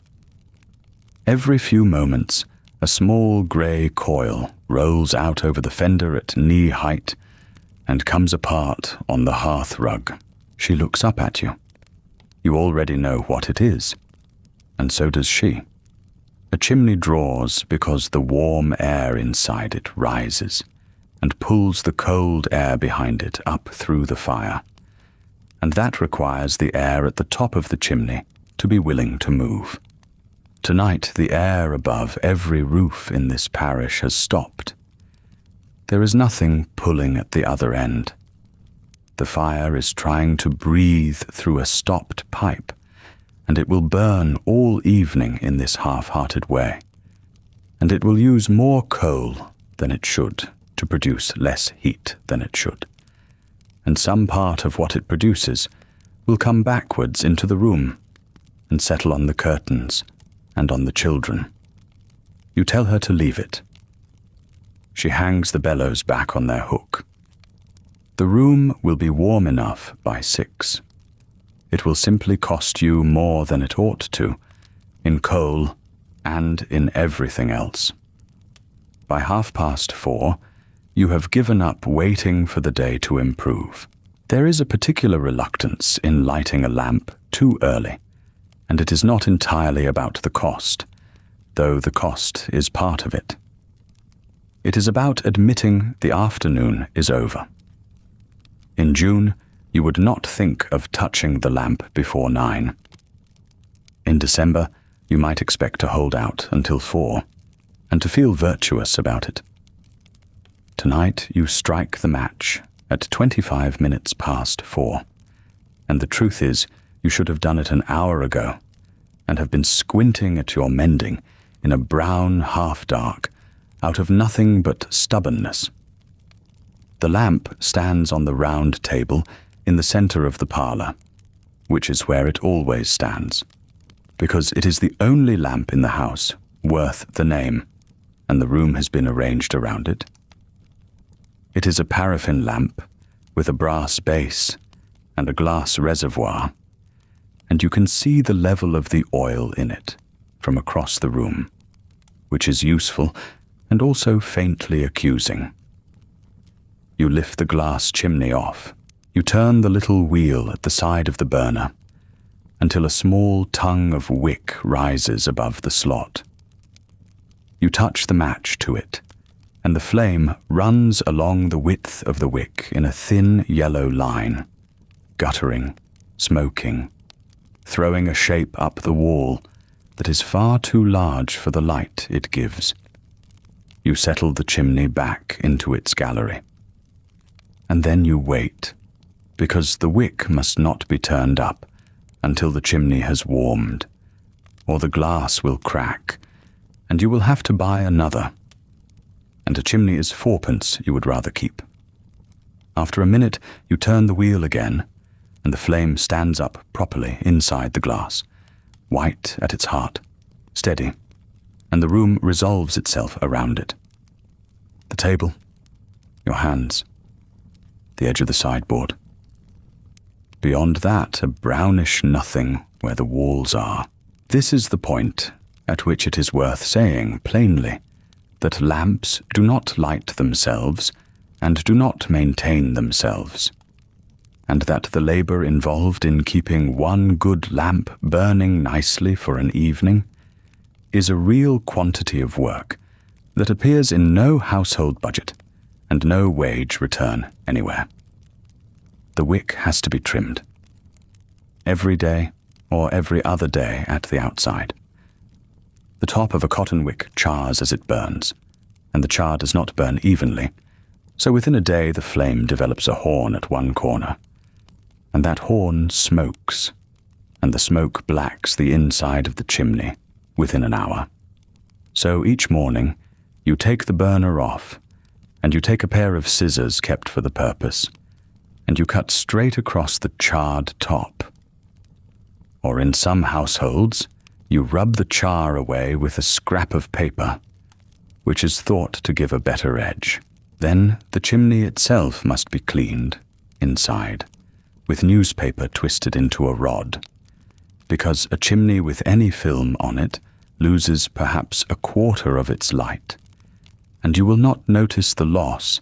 Every few moments, a small grey coil rolls out over the fender at knee height and comes apart on the hearth rug. She looks up at you. You already know what it is, and so does she. A chimney draws because the warm air inside it rises and pulls the cold air behind it up through the fire, and that requires the air at the top of the chimney to be willing to move. Tonight, the air above every roof in this parish has stopped. There is nothing pulling at the other end. The fire is trying to breathe through a stopped pipe, and it will burn all evening in this half-hearted way, and it will use more coal than it should to produce less heat than it should, and some part of what it produces will come backwards into the room and settle on the curtains and on the children. You tell her to leave it. She hangs the bellows back on their hook. The room will be warm enough by 6. It will simply cost you more than it ought to, in coal and in everything else. By 4:30, you have given up waiting for the day to improve. There is a particular reluctance in lighting a lamp too early, and it is not entirely about the cost, though the cost is part of it. It is about admitting the afternoon is over. In June, you would not think of touching the lamp before 9. In December, you might expect to hold out until 4, and to feel virtuous about it. Tonight, you strike the match at 25 minutes past 4, and the truth is, you should have done it an hour ago, and have been squinting at your mending in a brown half-dark, out of nothing but stubbornness. The lamp stands on the round table in the center of the parlor, which is where it always stands, because it is the only lamp in the house worth the name, and the room has been arranged around it. It is a paraffin lamp with a brass base and a glass reservoir, and you can see the level of the oil in it from across the room, which is useful and also faintly accusing. You lift the glass chimney off. You turn the little wheel at the side of the burner until a small tongue of wick rises above the slot. You touch the match to it, and the flame runs along the width of the wick in a thin yellow line, guttering, smoking, throwing a shape up the wall that is far too large for the light it gives. You settle the chimney back into its gallery. And then you wait, because the wick must not be turned up until the chimney has warmed, or the glass will crack, and you will have to buy another. And a chimney is 4p you would rather keep. After a minute, you turn the wheel again, and the flame stands up properly inside the glass, white at its heart, steady, and the room resolves itself around it. The table, your hands, the edge of the sideboard. Beyond that, a brownish nothing where the walls are. This is the point at which it is worth saying plainly that lamps do not light themselves and do not maintain themselves, and that the labor involved in keeping one good lamp burning nicely for an evening is a real quantity of work that appears in no household budget and no wage return anywhere. The wick has to be trimmed. Every day or every other day at the outside. The top of a cotton wick chars as it burns, and the char does not burn evenly, so within a day the flame develops a horn at one corner, and that horn smokes, and the smoke blacks the inside of the chimney within an hour. So each morning you take the burner off, and you take a pair of scissors kept for the purpose, and you cut straight across the charred top. Or in some households, you rub the char away with a scrap of paper, which is thought to give a better edge. Then the chimney itself must be cleaned, inside, with newspaper twisted into a rod, because a chimney with any film on it loses perhaps a quarter of its light, and you will not notice the loss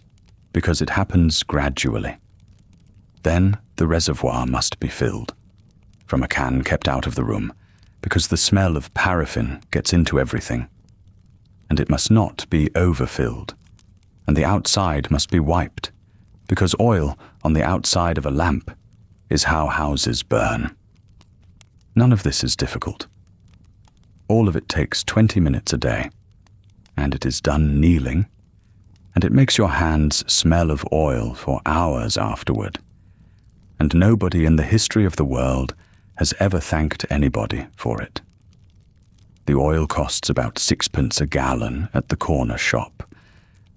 because it happens gradually. Then the reservoir must be filled, from a can kept out of the room, because the smell of paraffin gets into everything, and it must not be overfilled, and the outside must be wiped, because oil on the outside of a lamp is how houses burn. None of this is difficult. All of it takes 20 minutes a day, and it is done kneeling, and it makes your hands smell of oil for hours afterward, and nobody in the history of the world has ever thanked anybody for it. The oil costs about 6p a gallon at the corner shop,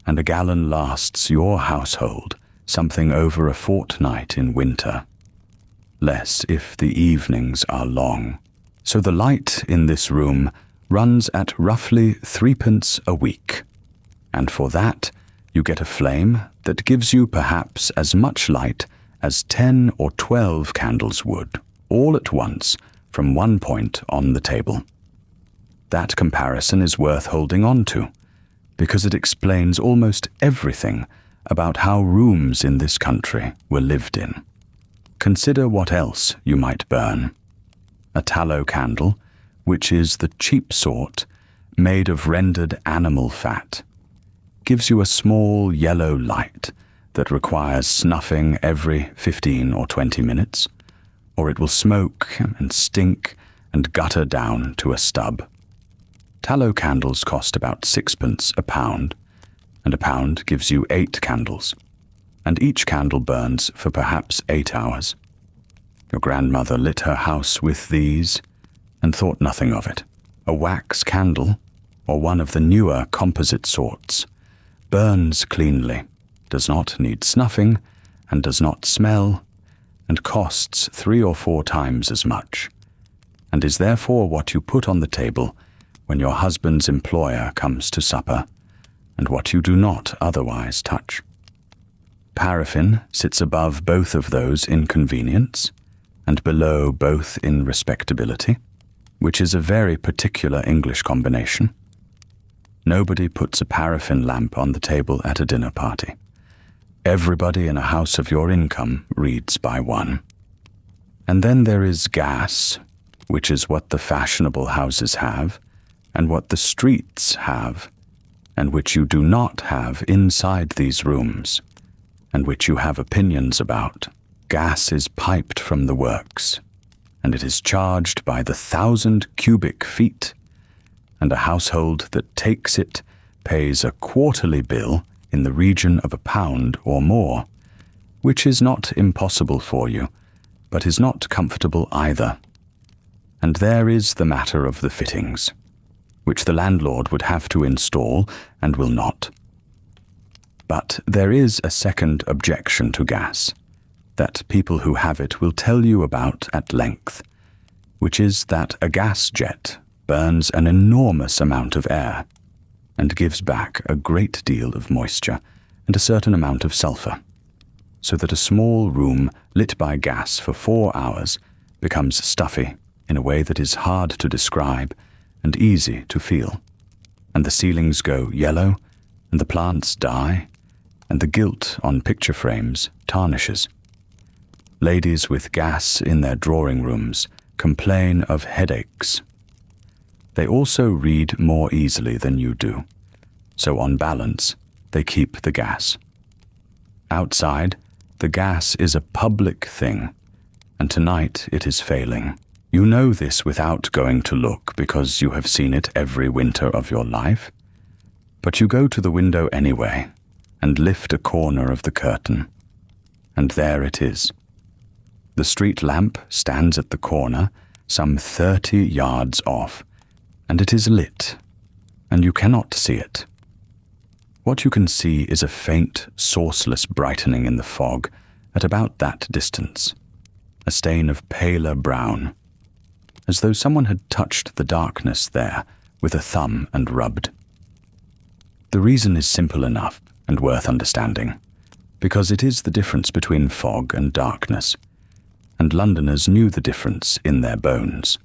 and a gallon lasts your household something over a fortnight in winter, less if the evenings are long. So the light in this room runs at roughly 3p a week, and for that you get a flame that gives you perhaps as much light as 10 or 12 candles would, all at once from one point on the table. That comparison is worth holding on to, because it explains almost everything about how rooms in this country were lived in. Consider what else you might burn. A tallow candle, which is the cheap sort, made of rendered animal fat, gives you a small yellow light that requires snuffing every 15 or 20 minutes, or it will smoke and stink and gutter down to a stub. Tallow candles cost about 6p a pound, and a pound gives you 8 candles, and each candle burns for perhaps 8 hours. Your grandmother lit her house with these and thought nothing of it. A wax candle, or one of the newer composite sorts, burns cleanly, does not need snuffing, and does not smell, and costs 3 or 4 times as much, and is therefore what you put on the table when your husband's employer comes to supper, and what you do not otherwise touch. Paraffin sits above both of those in convenience, and below both in respectability, which is a very particular English combination. Nobody puts a paraffin lamp on the table at a dinner party. Everybody in a house of your income reads by one. And then there is gas, which is what the fashionable houses have, and what the streets have, and which you do not have inside these rooms, and which you have opinions about. Gas is piped from the works, and it is charged by the 1,000 cubic feet, and a household that takes it pays a quarterly bill in the region of £1 or more, which is not impossible for you, but is not comfortable either. And there is the matter of the fittings, which the landlord would have to install and will not. But there is a second objection to gas, that people who have it will tell you about at length, which is that a gas jet burns an enormous amount of air, and gives back a great deal of moisture and a certain amount of sulfur, so that a small room lit by gas for 4 hours becomes stuffy in a way that is hard to describe and easy to feel, and the ceilings go yellow, and the plants die, and the gilt on picture frames tarnishes. Ladies with gas in their drawing rooms complain of headaches. They also read more easily than you do, so on balance, they keep the gas. Outside, the gas is a public thing, and tonight it is failing. You know this without going to look because you have seen it every winter of your life, but you go to the window anyway and lift a corner of the curtain, and there it is. The street lamp stands at the corner, some 30 yards off, and it is lit, and you cannot see it. What you can see is a faint, sourceless brightening in the fog at about that distance, a stain of paler brown, as though someone had touched the darkness there with a thumb and rubbed. The reason is simple enough and worth understanding, because it is the difference between fog and darkness, and Londoners knew the difference in their bones.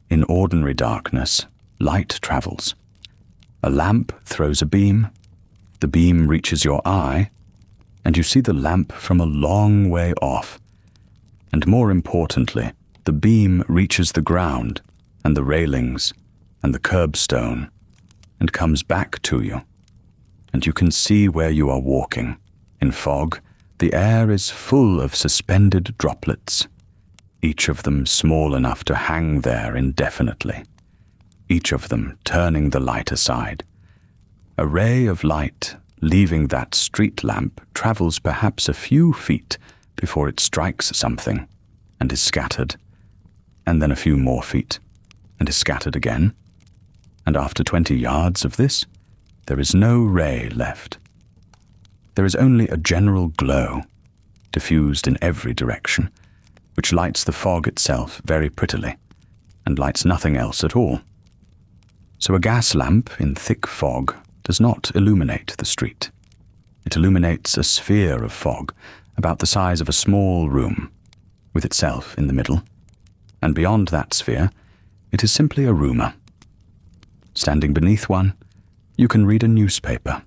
In ordinary darkness, light travels. A lamp throws a beam, the beam reaches your eye, and you see the lamp from a long way off. And more importantly, the beam reaches the ground and the railings and the curbstone and comes back to you, and you can see where you are walking. In fog, the air is full of suspended droplets, each of them small enough to hang there indefinitely, each of them turning the light aside. A ray of light leaving that street lamp travels perhaps a few feet before it strikes something and is scattered, and then a few more feet and is scattered again, and after 20 yards of this, there is no ray left. There is only a general glow, diffused in every direction, which lights the fog itself very prettily, and lights nothing else at all. So a gas lamp in thick fog does not illuminate the street. It illuminates a sphere of fog about the size of a small room, with itself in the middle, and beyond that sphere, it is simply a rumour. Standing beneath one, you can read a newspaper.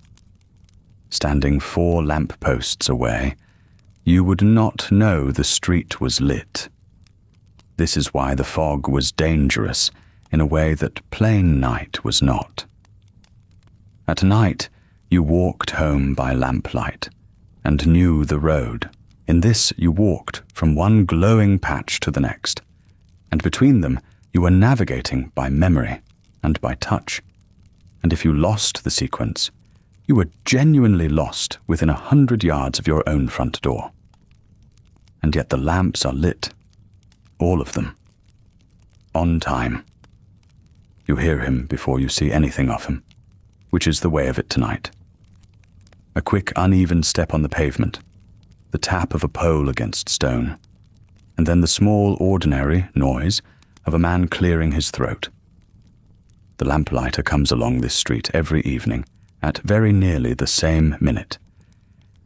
Standing 4 lamp posts away, you would not know the street was lit. This is why the fog was dangerous in a way that plain night was not. At night, you walked home by lamplight and knew the road. In this, you walked from one glowing patch to the next, and between them, you were navigating by memory and by touch. And if you lost the sequence, you were genuinely lost within 100 yards of your own front door. And yet the lamps are lit, all of them, on time. You hear him before you see anything of him, which is the way of it tonight. A quick, uneven step on the pavement, the tap of a pole against stone, and then the small, ordinary noise of a man clearing his throat. The lamplighter comes along this street every evening at very nearly the same minute,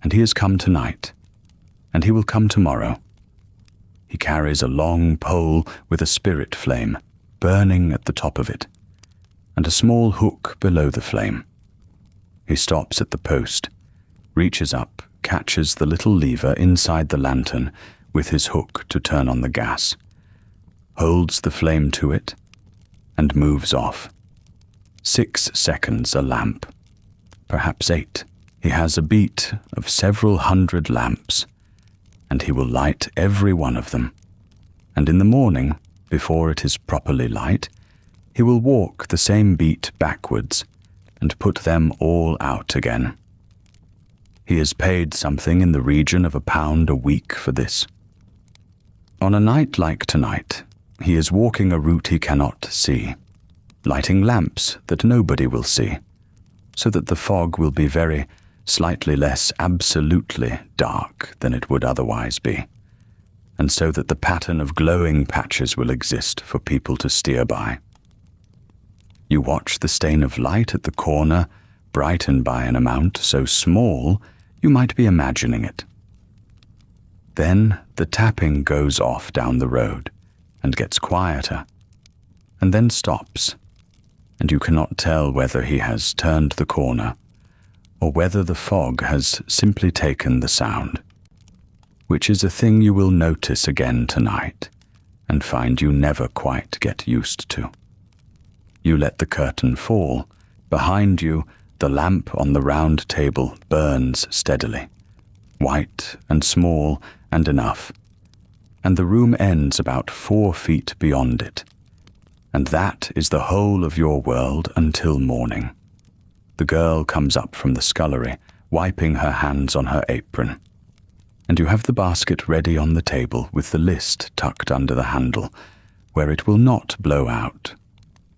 and he has come tonight, and he will come tomorrow. He carries a long pole with a spirit flame burning at the top of it, and a small hook below the flame. He stops at the post, reaches up, catches the little lever inside the lantern with his hook to turn on the gas, holds the flame to it, and moves off. 6 seconds a lamp, perhaps 8. He has a beat of several hundred lamps, and he will light every one of them. And in the morning, before it is properly light, he will walk the same beat backwards and put them all out again. He is paid something in the region of £1 a week for this. On a night like tonight, he is walking a route he cannot see, lighting lamps that nobody will see, so that the fog will be very slightly less absolutely dark than it would otherwise be, and so that the pattern of glowing patches will exist for people to steer by. You watch the stain of light at the corner brighten by an amount so small you might be imagining it. Then the tapping goes off down the road and gets quieter, and then stops, and you cannot tell whether he has turned the corner or whether the fog has simply taken the sound, which is a thing you will notice again tonight and find you never quite get used to. You let the curtain fall. Behind you, the lamp on the round table burns steadily, white and small and enough, and the room ends about 4 feet beyond it, and that is the whole of your world until morning. The girl comes up from the scullery, wiping her hands on her apron, and you have the basket ready on the table with the list tucked under the handle, where it will not blow out,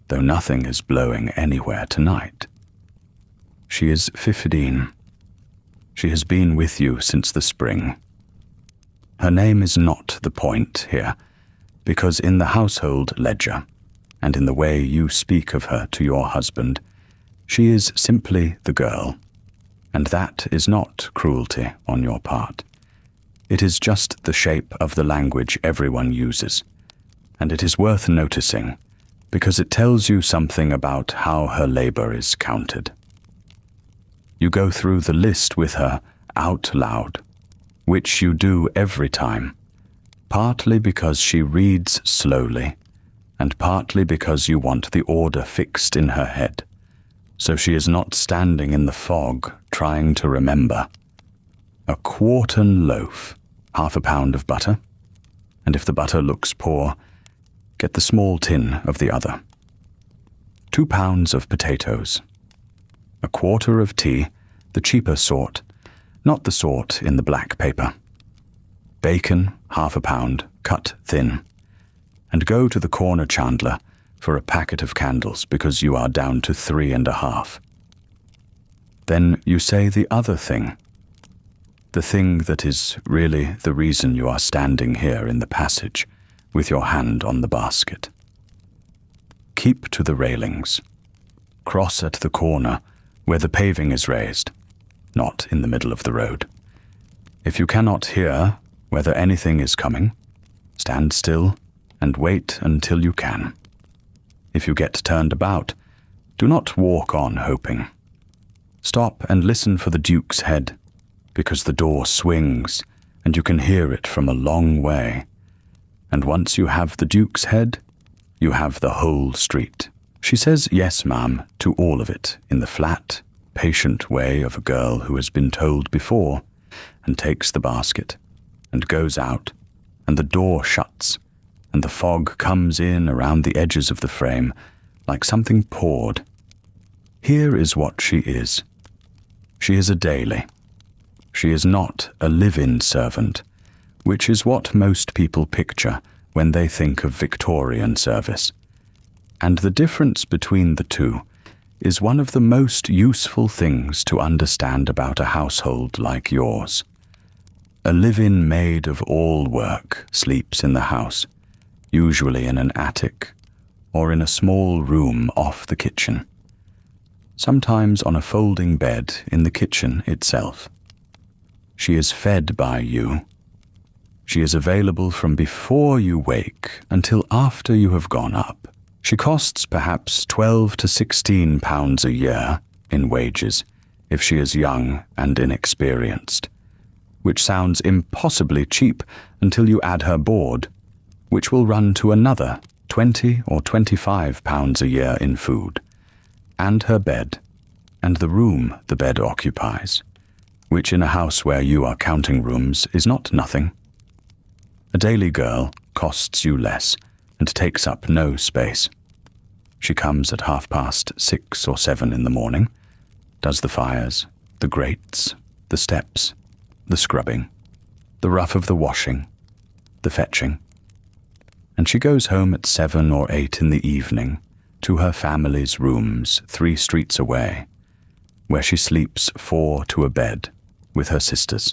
though nothing is blowing anywhere tonight. She is 15. She has been with you since the spring. Her name is not the point here, because in the household ledger, and in the way you speak of her to your husband, She is simply the girl, and that is not cruelty on your part. It is just the shape of the language everyone uses, and it is worth noticing because it tells you something about how her labor is counted. You go through the list with her out loud, which you do every time, partly because she reads slowly, and partly because you want the order fixed in her head, so she is not standing in the fog trying to remember. A quartern loaf, half a pound of butter, and if the butter looks poor, get the small tin of the other. 2 pounds of potatoes. A quarter of tea, the cheaper sort, not the sort in the black paper. Bacon, half a pound, cut thin. And go to the corner chandler for a packet of candles because you are down to 3.5. Then you say the other thing. The thing that is really the reason you are standing here in the passage with your hand on the basket. Keep to the railings. Cross at the corner where the paving is raised, not in the middle of the road. If you cannot hear whether anything is coming, stand still and wait until you can. If you get turned about, do not walk on hoping. Stop and listen for the Duke's head, because the door swings and you can hear it from a long way. And once you have the Duke's head, you have the whole street. She says yes, ma'am, to all of it in the flat, patient way of a girl who has been told before, and takes the basket and goes out, and the door shuts, and the fog comes in around the edges of the frame like something poured. Here is what she is. She is a daily. She is not a live-in servant, which is what most people picture when they think of Victorian service. And the difference between the two is one of the most useful things to understand about a household like yours. A live-in maid of all work sleeps in the house, usually in an attic or in a small room off the kitchen, sometimes on a folding bed in the kitchen itself. She is fed by you. She is available from before you wake until after you have gone up. She costs perhaps 12 to 16 pounds a year in wages if she is young and inexperienced, which sounds impossibly cheap until you add her board, which will run to another 20 or 25 pounds a year in food, and her bed, and the room the bed occupies, which in a house where you are counting rooms is not nothing. A daily girl costs you less and takes up no space. She comes at 6:30 or 7 in the morning, does the fires, the grates, the steps, the scrubbing, the rough of the washing, the fetching, and she goes home at 7 or 8 in the evening to her family's rooms 3 streets away, where she sleeps 4 to a bed with her sisters.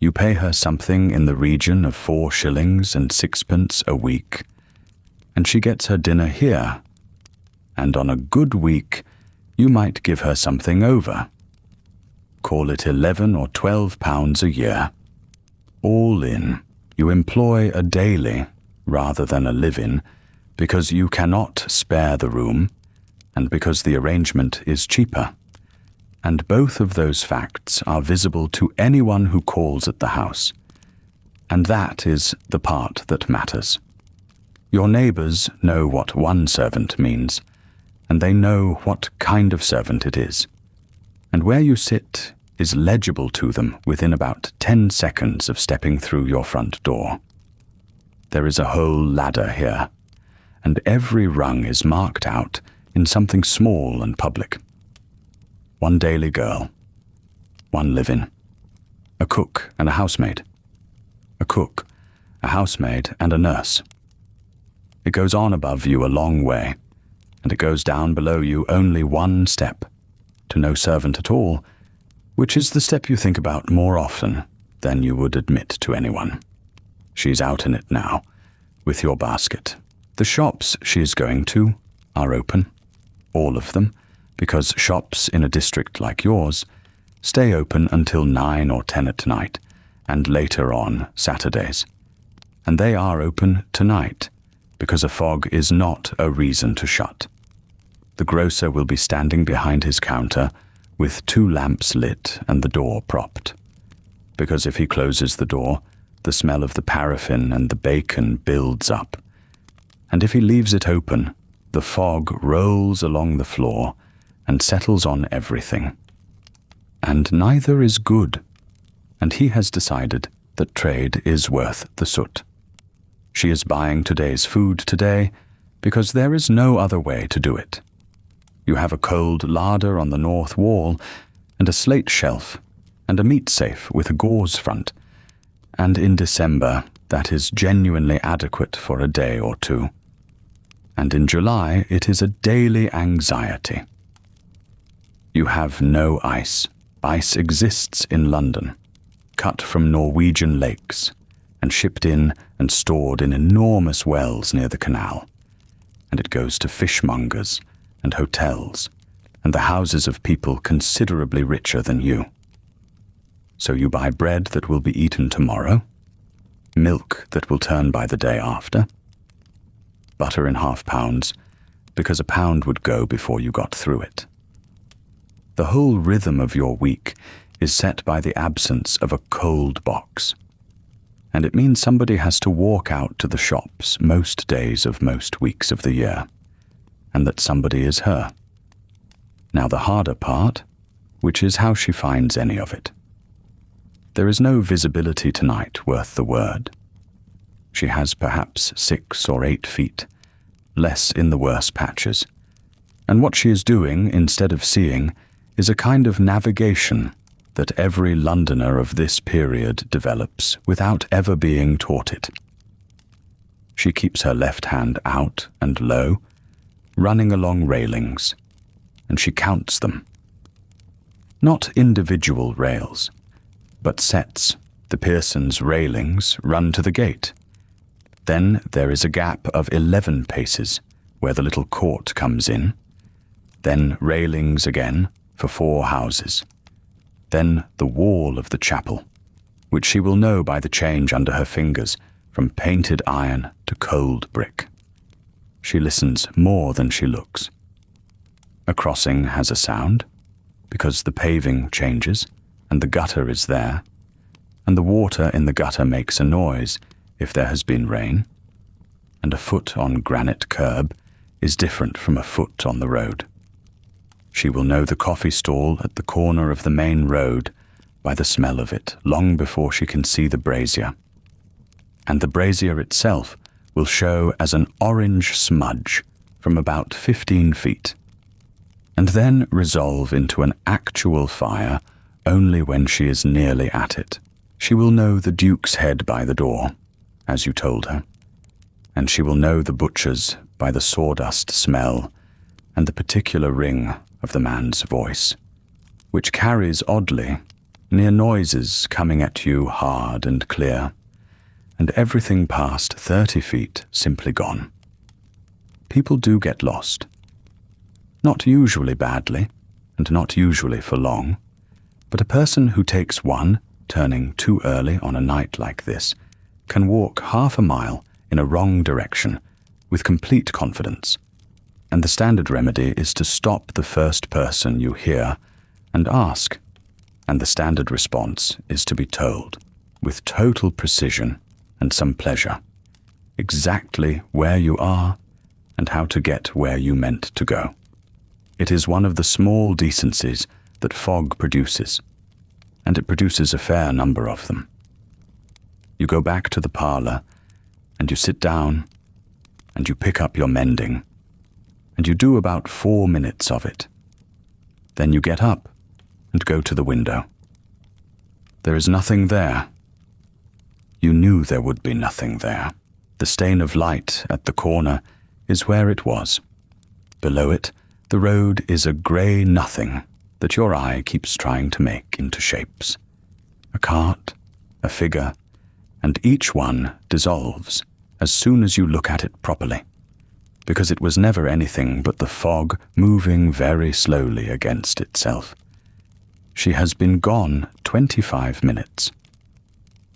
You pay her something in the region of 4 shillings and 6pence a week, and she gets her dinner here, and on a good week you might give her something over. Call it 11 or 12 pounds a year. All in, you employ a daily rather than a live-in because you cannot spare the room and because the arrangement is cheaper. And both of those facts are visible to anyone who calls at the house. And that is the part that matters. Your neighbours know what one servant means, and they know what kind of servant it is. And where you sit is legible to them within about 10 seconds of stepping through your front door. There is a whole ladder here, and every rung is marked out in something small and public. 1 daily girl, 1 live-in, a cook and a housemaid, a cook, a housemaid and a nurse. It goes on above you a long way, and it goes down below you only 1 step, to no servant at all, which is the step you think about more often than you would admit to anyone. She's out in it now, with your basket. The shops she is going to are open, all of them, because shops in a district like yours stay open until 9 or 10 at night, and later on Saturdays. And they are open tonight, because a fog is not a reason to shut. The grocer will be standing behind his counter with 2 lamps lit and the door propped, because if he closes the door, the smell of the paraffin and the bacon builds up. And if he leaves it open, the fog rolls along the floor and settles on everything. And neither is good, and he has decided that trade is worth the soot. She is buying today's food today because there is no other way to do it. You have a cold larder on the north wall and a slate shelf and a meat safe with a gauze front, and in December that is genuinely adequate for a day or 2. And in July it is a daily anxiety. You have no ice. Ice exists in London, cut from Norwegian lakes and shipped in and stored in enormous wells near the canal. And it goes to fishmongers and hotels and the houses of people considerably richer than you. So you buy bread that will be eaten tomorrow, milk that will turn by the day after, butter in half pounds, because a pound would go before you got through it. The whole rhythm of your week is set by the absence of a cold box, and it means somebody has to walk out to the shops most days of most weeks of the year, and that somebody is her. Now the harder part, which is how she finds any of it. There is no visibility tonight worth the word. She has perhaps 6 or 8 feet, less in the worse patches, and what she is doing instead of seeing is a kind of navigation that every Londoner of this period develops without ever being taught it. She keeps her left hand out and low, running along railings, and she counts them. Not individual rails, but sets. The Pearsons' railings run to the gate. Then there is a gap of 11 paces where the little court comes in. Then railings again for 4 houses. Then the wall of the chapel, which she will know by the change under her fingers from painted iron to cold brick. She listens more than she looks. A crossing has a sound, because the paving changes and the gutter is there, and the water in the gutter makes a noise if there has been rain, and a foot on granite curb is different from a foot on the road. She will know the coffee stall at the corner of the main road by the smell of it long before she can see the brazier. And the brazier itself will show as an orange smudge from about 15 feet, and then resolve into an actual fire only when she is nearly at it. She will know the Duke's head by the door, as you told her, and she will know the butcher's by the sawdust smell and the particular ring of the man's voice, which carries oddly near noises coming at you hard and clear, and everything past 30 feet simply gone. People do get lost. Not usually badly, and not usually for long, but a person who takes one, turning too early on a night like this, can walk half a mile in a wrong direction with complete confidence. And the standard remedy is to stop the first person you hear and ask, and the standard response is to be told, with total precision and some pleasure, exactly where you are and how to get where you meant to go. It is one of the small decencies that fog produces, and it produces a fair number of them. You go back to the parlour, and you sit down, and you pick up your mending, and you do about 4 minutes of it. Then you get up and go to the window. There is nothing there. You knew there would be nothing there. The stain of light at the corner is where it was. Below it, the road is a grey nothing that your eye keeps trying to make into shapes. A cart, a figure, and each one dissolves as soon as you look at it properly. because it was never anything but the fog moving very slowly against itself. She has been gone 25 minutes.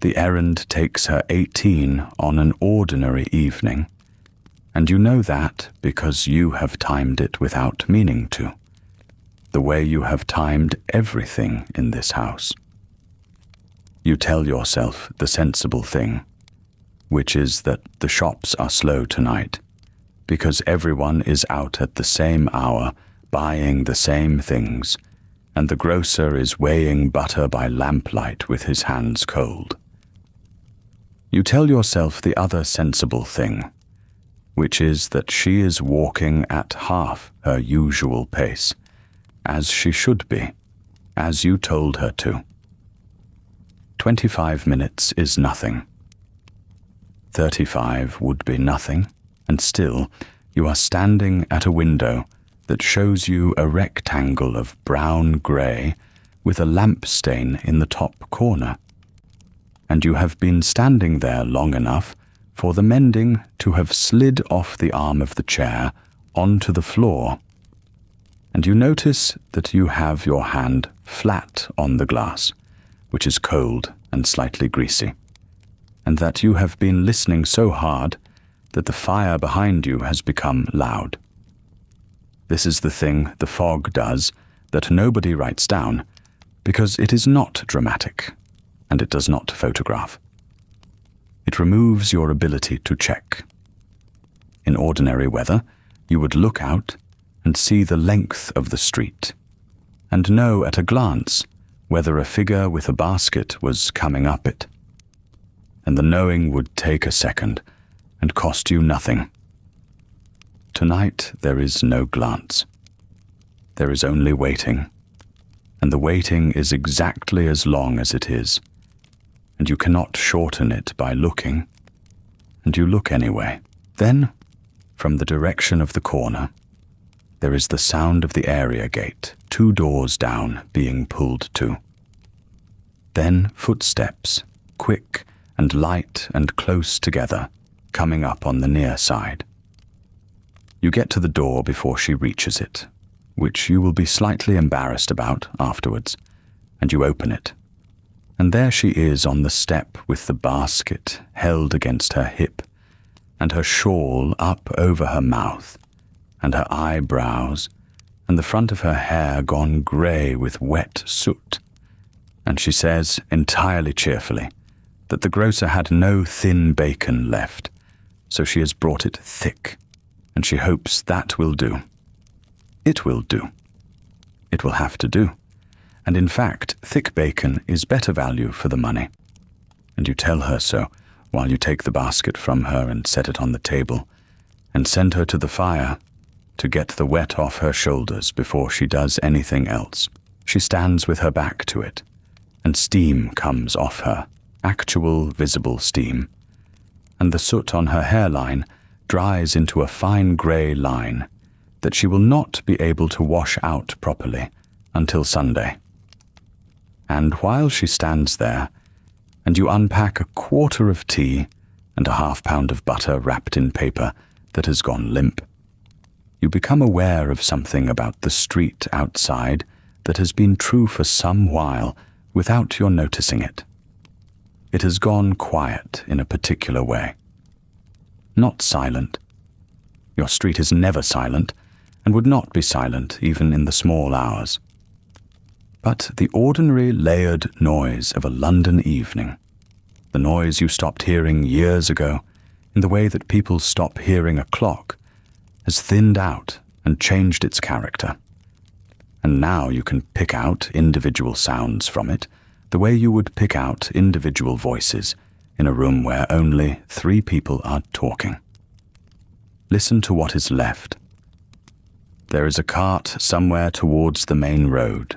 The errand takes her 18 on an ordinary evening, and you know that because you have timed it without meaning to, the way you have timed everything in this house. You tell yourself the sensible thing, which is that the shops are slow tonight, because everyone is out at the same hour buying the same things, and the grocer is weighing butter by lamplight with his hands cold. You tell yourself the other sensible thing, which is that she is walking at half her usual pace, as she should be, as you told her to. 25 minutes is nothing. 35 would be nothing, and still you are standing at a window that shows you a rectangle of brown-grey with a lamp stain in the top corner. And you have been standing there long enough for the mending to have slid off the arm of the chair onto the floor. And you notice that you have your hand flat on the glass, which is cold and slightly greasy, and that you have been listening so hard that the fire behind you has become loud. This is the thing the fog does that nobody writes down, because it is not dramatic, and it does not photograph. It removes your ability to check. In ordinary weather, you would look out and see the length of the street, and know at a glance whether a figure with a basket was coming up it. And the knowing would take a second and cost you nothing. Tonight there is no glance. There is only waiting, and the waiting is exactly as long as it is, and you cannot shorten it by looking, and you look anyway. Then, from the direction of the corner, there is the sound of the area gate, 2 doors down, being pulled to. Then footsteps, quick and light and close together, coming up on the near side. You get to the door before she reaches it, which you will be slightly embarrassed about afterwards, and you open it. And there she is on the step with the basket held against her hip, and her shawl up over her mouth, and her eyebrows, and the front of her hair gone grey with wet soot. And she says, entirely cheerfully, that the grocer had no thin bacon left, so she has brought it thick, and she hopes that will do. It will do. It will have to do. And in fact, thick bacon is better value for the money. And you tell her so, while you take the basket from her and set it on the table, and send her to the fire to get the wet off her shoulders before she does anything else. She stands with her back to it, and steam comes off her, actual visible steam, and the soot on her hairline dries into a fine grey line that she will not be able to wash out properly until Sunday. And while she stands there, and you unpack a quarter of tea and a half-pound of butter wrapped in paper that has gone limp, you become aware of something about the street outside that has been true for some while without your noticing it. It has gone quiet in a particular way. Not silent. Your street is never silent, and would not be silent even in the small hours. But the ordinary layered noise of a London evening, the noise you stopped hearing years ago, in the way that people stop hearing a clock, has thinned out and changed its character. And now you can pick out individual sounds from it, the way you would pick out individual voices in a room where only 3 people are talking. Listen to what is left. There is a cart somewhere towards the main road,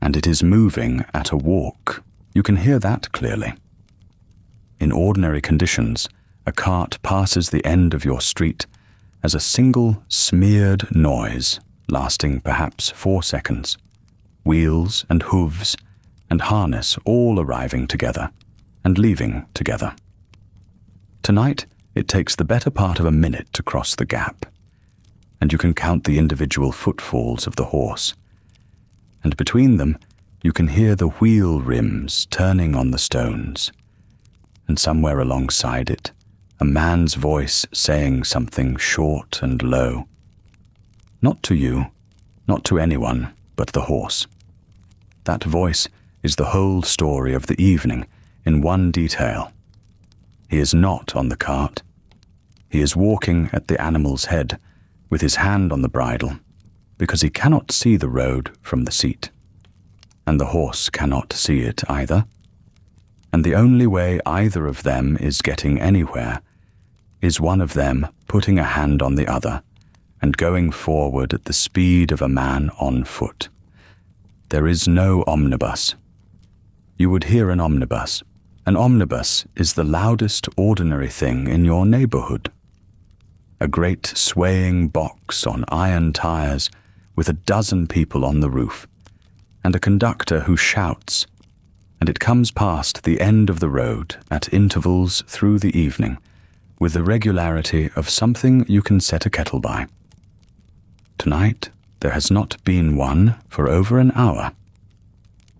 and it is moving at a walk. You can hear that clearly. In ordinary conditions, a cart passes the end of your street as a single smeared noise lasting perhaps 4 seconds, wheels and hooves and harness all arriving together and leaving together. Tonight, It takes the better part of a minute to cross the gap, and you can count the individual footfalls of the horse. And between them, you can hear the wheel rims turning on the stones, and somewhere alongside it, a man's voice saying something short and low. Not to you, not to anyone but the horse. That voice is the whole story of the evening in one detail. He is not on the cart. He is walking at the animal's head with his hand on the bridle, because he cannot see the road from the seat, and the horse cannot see it either. And the only way either of them is getting anywhere is one of them putting a hand on the other and going forward at the speed of a man on foot. There is no omnibus. You would hear an omnibus. An omnibus is the loudest ordinary thing in your neighborhood. A great swaying box on iron tires with a dozen people on the roof, and a conductor who shouts, and it comes past the end of the road at intervals through the evening with the regularity of something you can set a kettle by. Tonight, there has not been one for over an hour.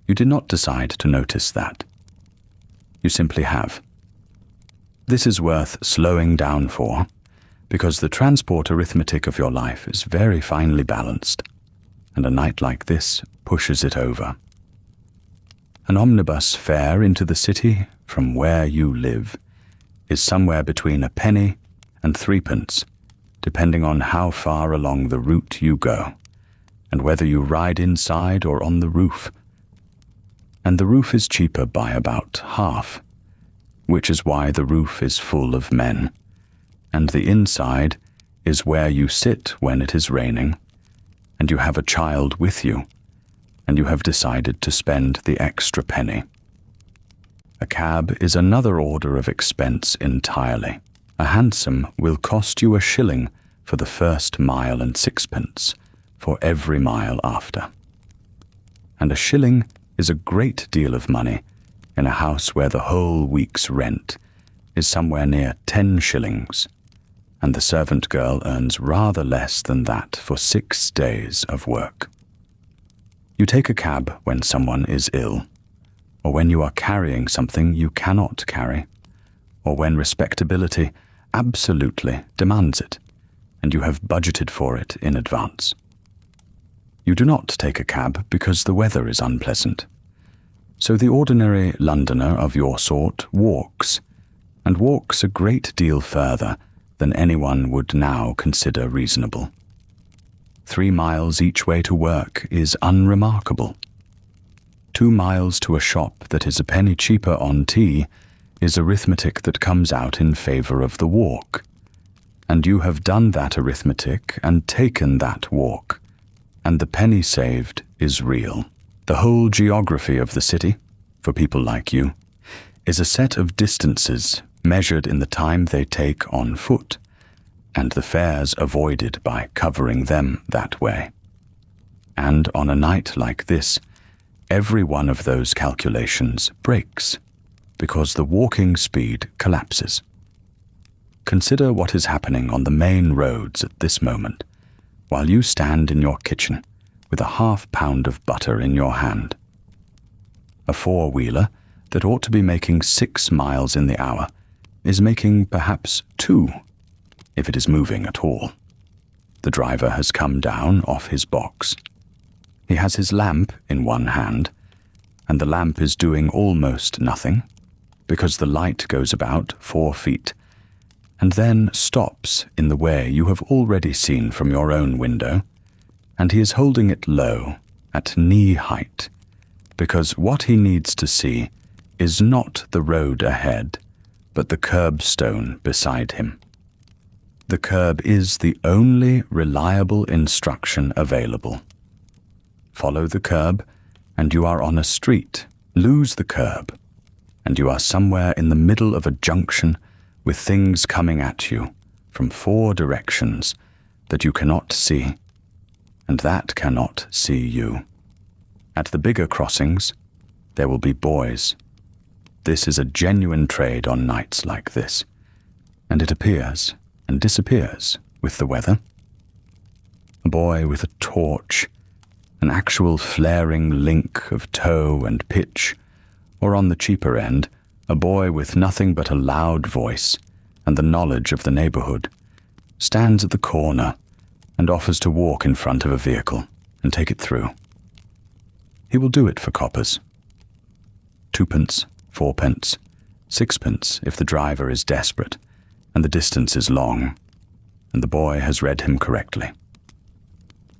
You did not decide to notice that. You simply have. This is worth slowing down for, because the transport arithmetic of your life is very finely balanced, and a night like this pushes it over. An omnibus fare into the city from where you live is somewhere between a penny and threepence, depending on how far along the route you go, and whether you ride inside or on the roof. And the roof is cheaper by about half, which is why the roof is full of men, and the inside is where you sit when it is raining, and you have a child with you, and you have decided to spend the extra penny. A cab is another order of expense entirely. A hansom will cost you a shilling for the first mile and sixpence for every mile after. And a shilling is a great deal of money in a house where the whole week's rent is somewhere near 10 shillings, and the servant girl earns rather less than that for 6 days of work. You take a cab when someone is ill, or when you are carrying something you cannot carry, or when respectability absolutely demands it, and you have budgeted for it in advance. You do not take a cab because the weather is unpleasant. So the ordinary Londoner of your sort walks, and walks a great deal further than anyone would now consider reasonable. 3 miles each way to work is unremarkable. 2 miles to a shop that is a penny cheaper on tea is arithmetic that comes out in favor of the walk. And you have done that arithmetic and taken that walk, and the penny saved is real. The whole geography of the city, for people like you, is a set of distances measured in the time they take on foot, and the fares avoided by covering them that way. And on a night like this, every one of those calculations breaks, because the walking speed collapses. Consider what is happening on the main roads at this moment, while you stand in your kitchen with a half-pound of butter in your hand. A four-wheeler that ought to be making 6 miles in the hour is making perhaps 2, if it is moving at all. The driver has come down off his box. He has his lamp in one hand, and the lamp is doing almost nothing, because the light goes about 4 feet, and then stops in the way you have already seen from your own window, and he is holding it low, at knee height, because what he needs to see is not the road ahead, but the curbstone beside him. The curb is the only reliable instruction available. Follow the curb, and you are on a street. Lose the curb, and you are somewhere in the middle of a junction with things coming at you from 4 directions that you cannot see, and that cannot see you. At the bigger crossings, there will be boys. This is a genuine trade on nights like this, and it appears and disappears with the weather. A boy with a torch, an actual flaring link of tow and pitch, or on the cheaper end, a boy with nothing but a loud voice and the knowledge of the neighborhood, stands at the corner and offers to walk in front of a vehicle and take it through. He will do it for coppers. 2p, 4p, 6p if the driver is desperate and the distance is long, and the boy has read him correctly.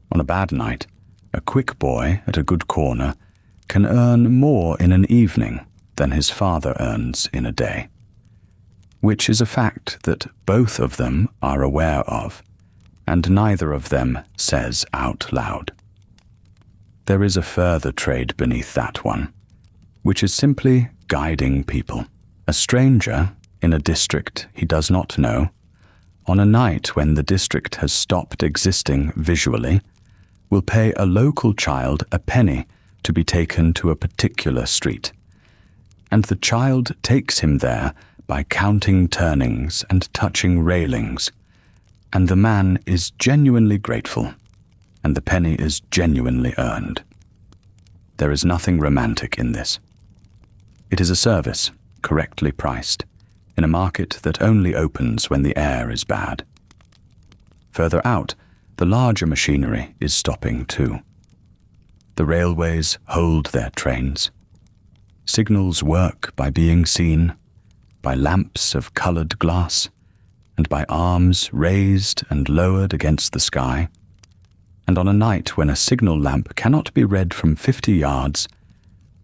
On a bad night, a quick boy at a good corner can earn more in an evening than his father earns in a day, which is a fact that both of them are aware of, and neither of them says out loud. There is a further trade beneath that one, which is simply guiding people. A stranger in a district he does not know, on a night when the district has stopped existing visually, will pay a local child a penny to be taken to a particular street, and the child takes him there by counting turnings and touching railings, and the man is genuinely grateful, and the penny is genuinely earned. There is nothing romantic in this. It is a service, correctly priced, in a market that only opens when the air is bad. Further out, the larger machinery is stopping too. The railways hold their trains. Signals work by being seen, by lamps of coloured glass, and by arms raised and lowered against the sky. And on a night when a signal lamp cannot be read from 50 yards,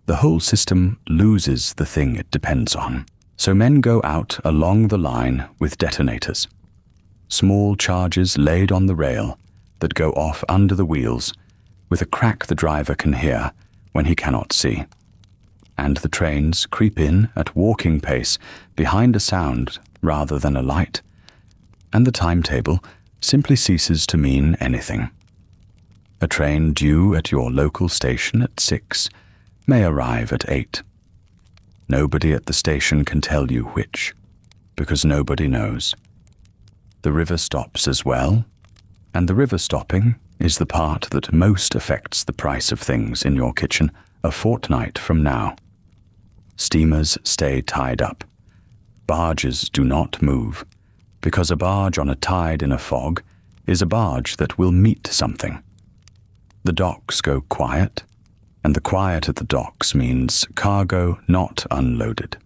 the whole system loses the thing it depends on. So men go out along the line with detonators, small charges laid on the rail that go off under the wheels with a crack the driver can hear when he cannot see. And the trains creep in at walking pace behind a sound rather than a light, and the timetable simply ceases to mean anything. A train due at your local station at 6 may arrive at 8. Nobody at the station can tell you which, because nobody knows. The river stops as well, and the river stopping is the part that most affects the price of things in your kitchen a fortnight from now. Steamers stay tied up. Barges do not move, because a barge on a tide in a fog is a barge that will meet something. The docks go quiet, and the quiet at the docks means cargo not unloaded,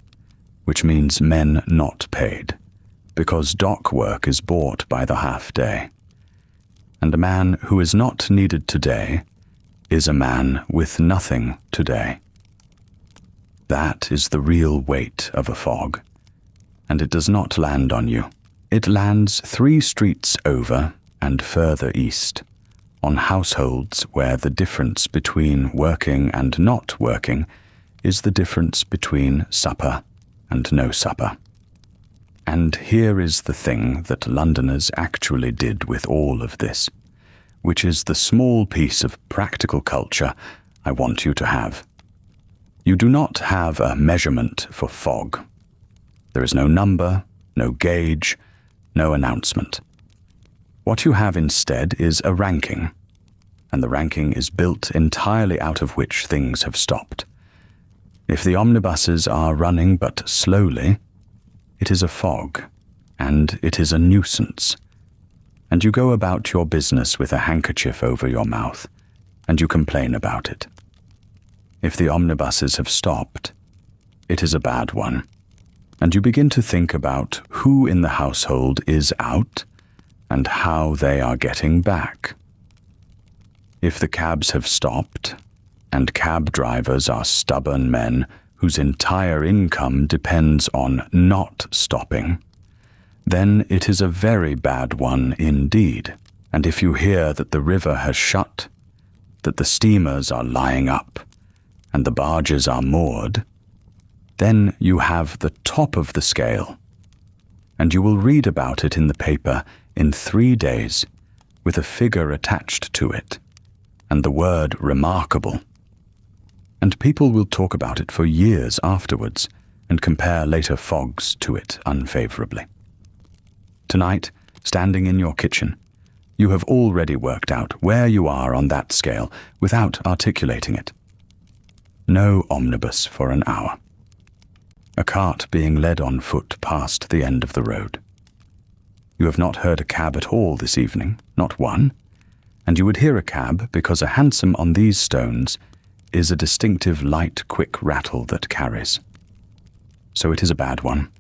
which means men not paid, because dock work is bought by the half day. And a man who is not needed today is a man with nothing today. That is the real weight of a fog, and it does not land on you. It lands 3 streets over and further east, on households where the difference between working and not working is the difference between supper and no supper. And here is the thing that Londoners actually did with all of this, which is the small piece of practical culture I want you to have. You do not have a measurement for fog. There is no number, no gauge, no announcement. What you have instead is a ranking, and the ranking is built entirely out of which things have stopped. If the omnibuses are running but slowly, it is a fog, and it is a nuisance. And you go about your business with a handkerchief over your mouth, and you complain about it. If the omnibuses have stopped, it is a bad one, and you begin to think about who in the household is out and how they are getting back. If the cabs have stopped, and cab drivers are stubborn men whose entire income depends on not stopping, then it is a very bad one indeed. And if you hear that the river has shut, that the steamers are lying up, and the barges are moored, then you have the top of the scale, and you will read about it in the paper in 3 days, with a figure attached to it, and the word remarkable. And people will talk about it for years afterwards, and compare later fogs to it unfavorably. Tonight, standing in your kitchen, you have already worked out where you are on that scale without articulating it. No omnibus for an hour. A cart being led on foot past the end of the road. You have not heard a cab at all this evening, not one, and you would hear a cab because a hansom on these stones is a distinctive light, quick rattle that carries. So it is a bad one.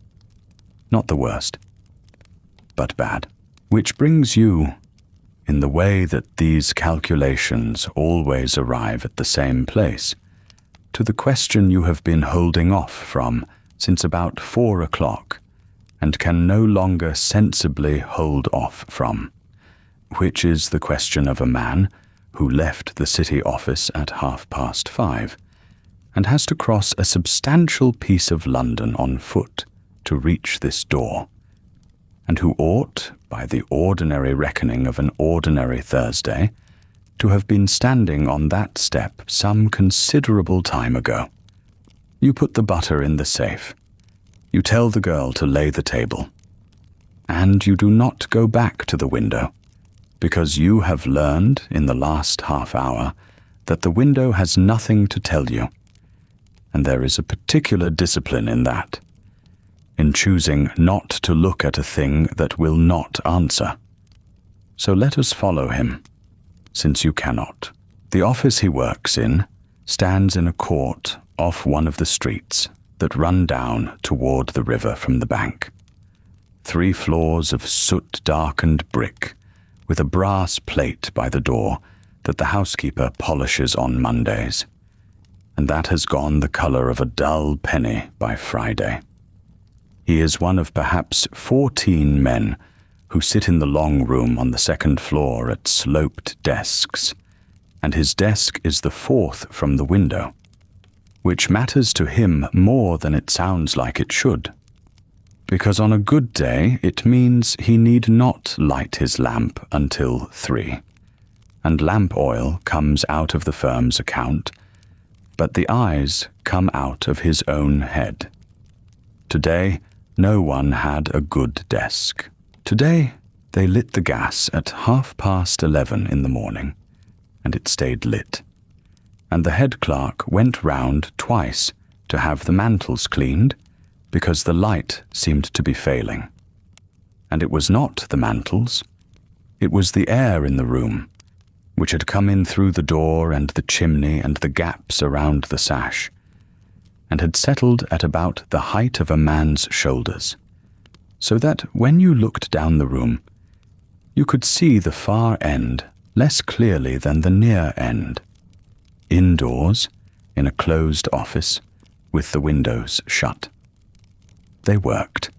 Not the worst, but bad. Which brings you, in the way that these calculations always arrive at the same place, to the question you have been holding off from since about 4 o'clock, and can no longer sensibly hold off from, which is the question of a man who left the city office at 5:30, and has to cross a substantial piece of London on foot to reach this door, and who ought, by the ordinary reckoning of an ordinary Thursday, to have been standing on that step some considerable time ago. You put the butter in the safe. You tell the girl to lay the table. And you do not go back to the window, because you have learned in the last half hour that the window has nothing to tell you, and there is a particular discipline in that, in choosing not to look at a thing that will not answer. So let us follow him, since you cannot. The office he works in stands in a court off one of the streets that run down toward the river from the bank. 3 floors of soot-darkened brick, with a brass plate by the door that the housekeeper polishes on Mondays, and that has gone the color of a dull penny by Friday. He is one of perhaps 14 men who sit in the long room on the 2nd floor at sloped desks, and his desk is the 4th from the window, which matters to him more than it sounds like it should, because on a good day it means he need not light his lamp until 3, and lamp oil comes out of the firm's account, but the eyes come out of his own head. Today, no one had a good desk. Today, they lit the gas at 11:30 in the morning, and it stayed lit. And the head clerk went round twice to have the mantles cleaned, because the light seemed to be failing. And it was not the mantles, it was the air in the room, which had come in through the door and the chimney and the gaps around the sash, and had settled at about the height of a man's shoulders, so that when you looked down the room, you could see the far end less clearly than the near end. Indoors, in a closed office, with the windows shut. They worked.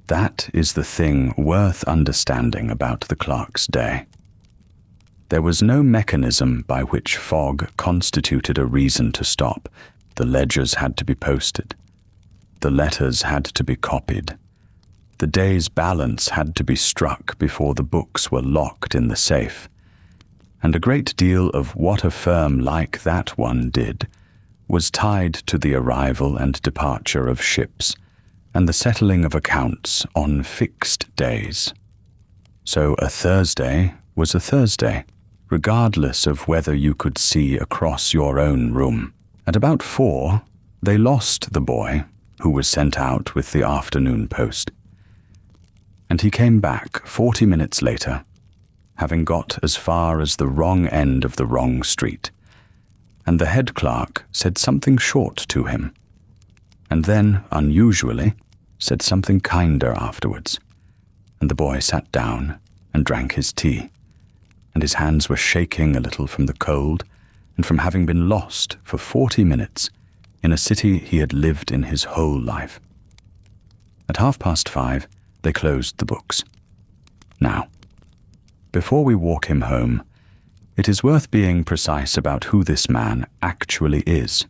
That is the thing worth understanding about the clerk's day. There was no mechanism by which fog constituted a reason to stop. The ledgers had to be posted. The letters had to be copied. The day's balance had to be struck before the books were locked in the safe. And a great deal of what a firm like that one did was tied to the arrival and departure of ships and the settling of accounts on fixed days. So a Thursday was a Thursday, regardless of whether you could see across your own room. At about 4, they lost the boy who was sent out with the afternoon post, and he came back 40 minutes later, having got as far as the wrong end of the wrong street, and the head clerk said something short to him, and then, unusually, said something kinder afterwards, and the boy sat down and drank his tea, and his hands were shaking a little from the cold and from having been lost for 40 minutes in a city he had lived in his whole life. At 5:30, they closed the books. Now, before we walk him home, it is worth being precise about who this man actually is,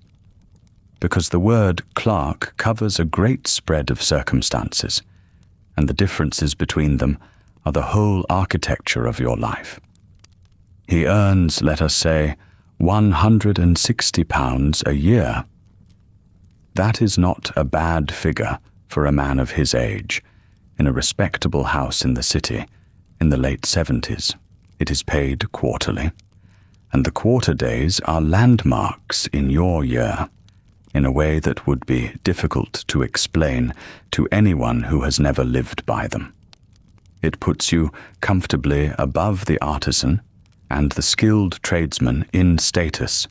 because the word clerk covers a great spread of circumstances, and the differences between them are the whole architecture of your life. He earns, let us say, £160 a year. That is not a bad figure for a man of his age, in a respectable house in the city in the late 70s. It is paid quarterly, and the quarter days are landmarks in your year in a way that would be difficult to explain to anyone who has never lived by them. It puts you comfortably above the artisan and the skilled tradesman in status,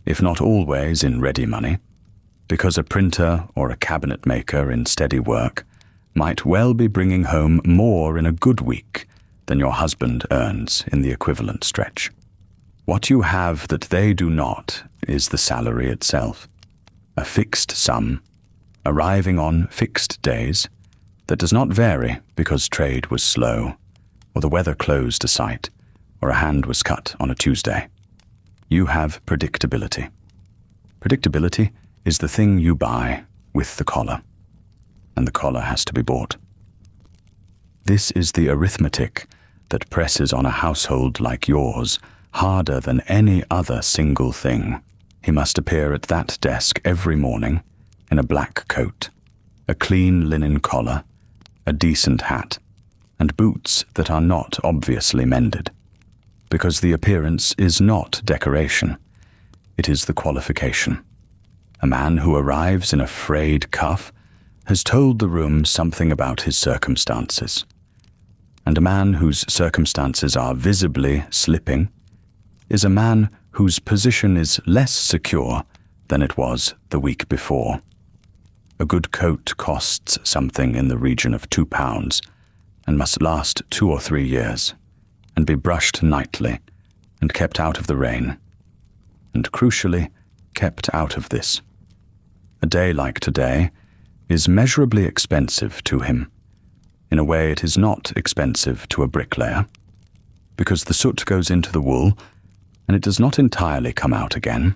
if not always in ready money, because a printer or a cabinet maker in steady work might well be bringing home more in a good week than your husband earns in the equivalent stretch. What you have that they do not is the salary itself, a fixed sum, arriving on fixed days, that does not vary because trade was slow, or the weather closed a site, or a hand was cut on a Tuesday. You have predictability. Predictability is the thing you buy with the collar, and the collar has to be bought. This is the arithmetic that presses on a household like yours harder than any other single thing. He must appear at that desk every morning in a black coat, a clean linen collar, a decent hat, and boots that are not obviously mended, because the appearance is not decoration, it is the qualification. A man who arrives in a frayed cuff has told the room something about his circumstances, and a man whose circumstances are visibly slipping is a man whose position is less secure than it was the week before. A good coat costs something in the region of £2 and must last 2 or 3 years and be brushed nightly and kept out of the rain, and crucially kept out of this. A day like today is measurably expensive to him. In a way it is not expensive to a bricklayer, because the soot goes into the wool and it does not entirely come out again.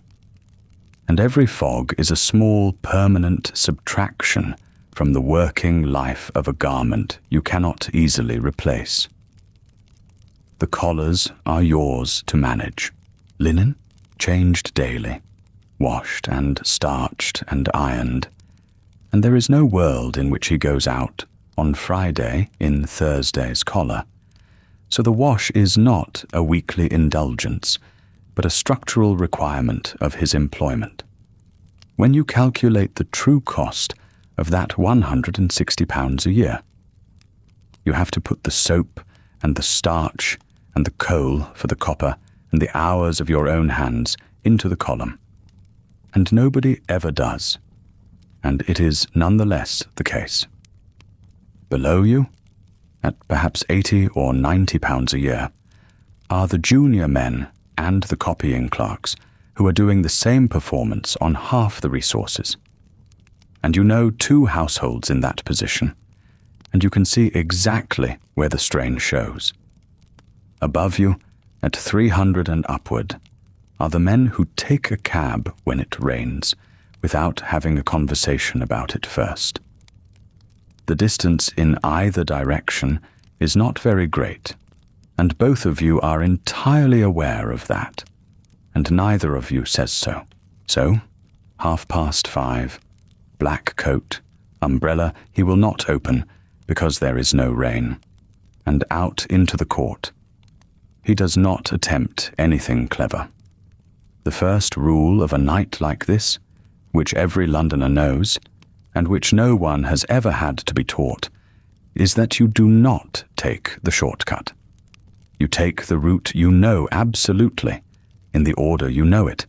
And every fog is a small permanent subtraction from the working life of a garment you cannot easily replace. The collars are yours to manage. Linen, changed daily, washed and starched and ironed, and there is no world in which he goes out on Friday in Thursday's collar. So the wash is not a weekly indulgence, but a structural requirement of his employment. When you calculate the true cost of that £160 a year, you have to put the soap and the starch and the coal for the copper and the hours of your own hands into the column. And nobody ever does, and it is nonetheless the case. Below you, at perhaps £80 or £90 a year, are the junior men and the copying clerks who are doing the same performance on half the resources. And you know 2 households in that position, and you can see exactly where the strain shows. Above you, at 300 and upward, are the men who take a cab when it rains without having a conversation about it first. The distance in either direction is not very great, and both of you are entirely aware of that, and neither of you says so. So, 5:30, black coat, umbrella he will not open because there is no rain, and out into the court. He does not attempt anything clever. The first rule of a night like this, which every Londoner knows, and which no one has ever had to be taught, is that you do not take the shortcut. You take the route you know absolutely, in the order you know it,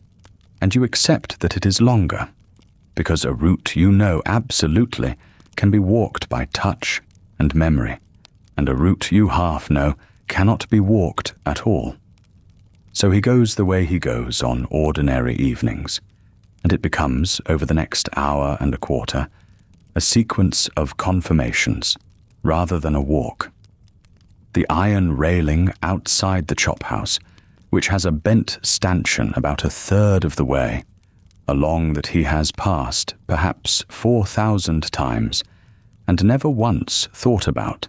and you accept that it is longer, because a route you know absolutely can be walked by touch and memory, and a route you half know cannot be walked at all. So he goes the way he goes on ordinary evenings, and it becomes, over the next hour and a quarter, a sequence of confirmations rather than a walk. The iron railing outside the chop house, which has a bent stanchion about 1/3 of the way, along that he has passed perhaps 4,000 times and never once thought about,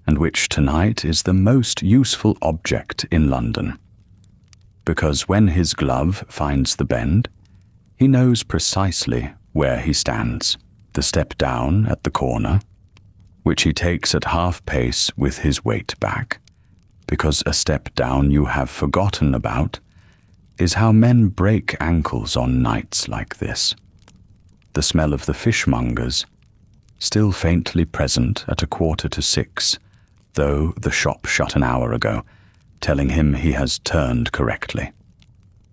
and which tonight is the most useful object in London. Because when his glove finds the bend, he knows precisely where he stands, the step down at the corner, which he takes at half pace with his weight back, because a step down you have forgotten about, is how men break ankles on nights like this. The smell of the fishmongers, still faintly present at 5:45, though the shop shut an hour ago, telling him he has turned correctly.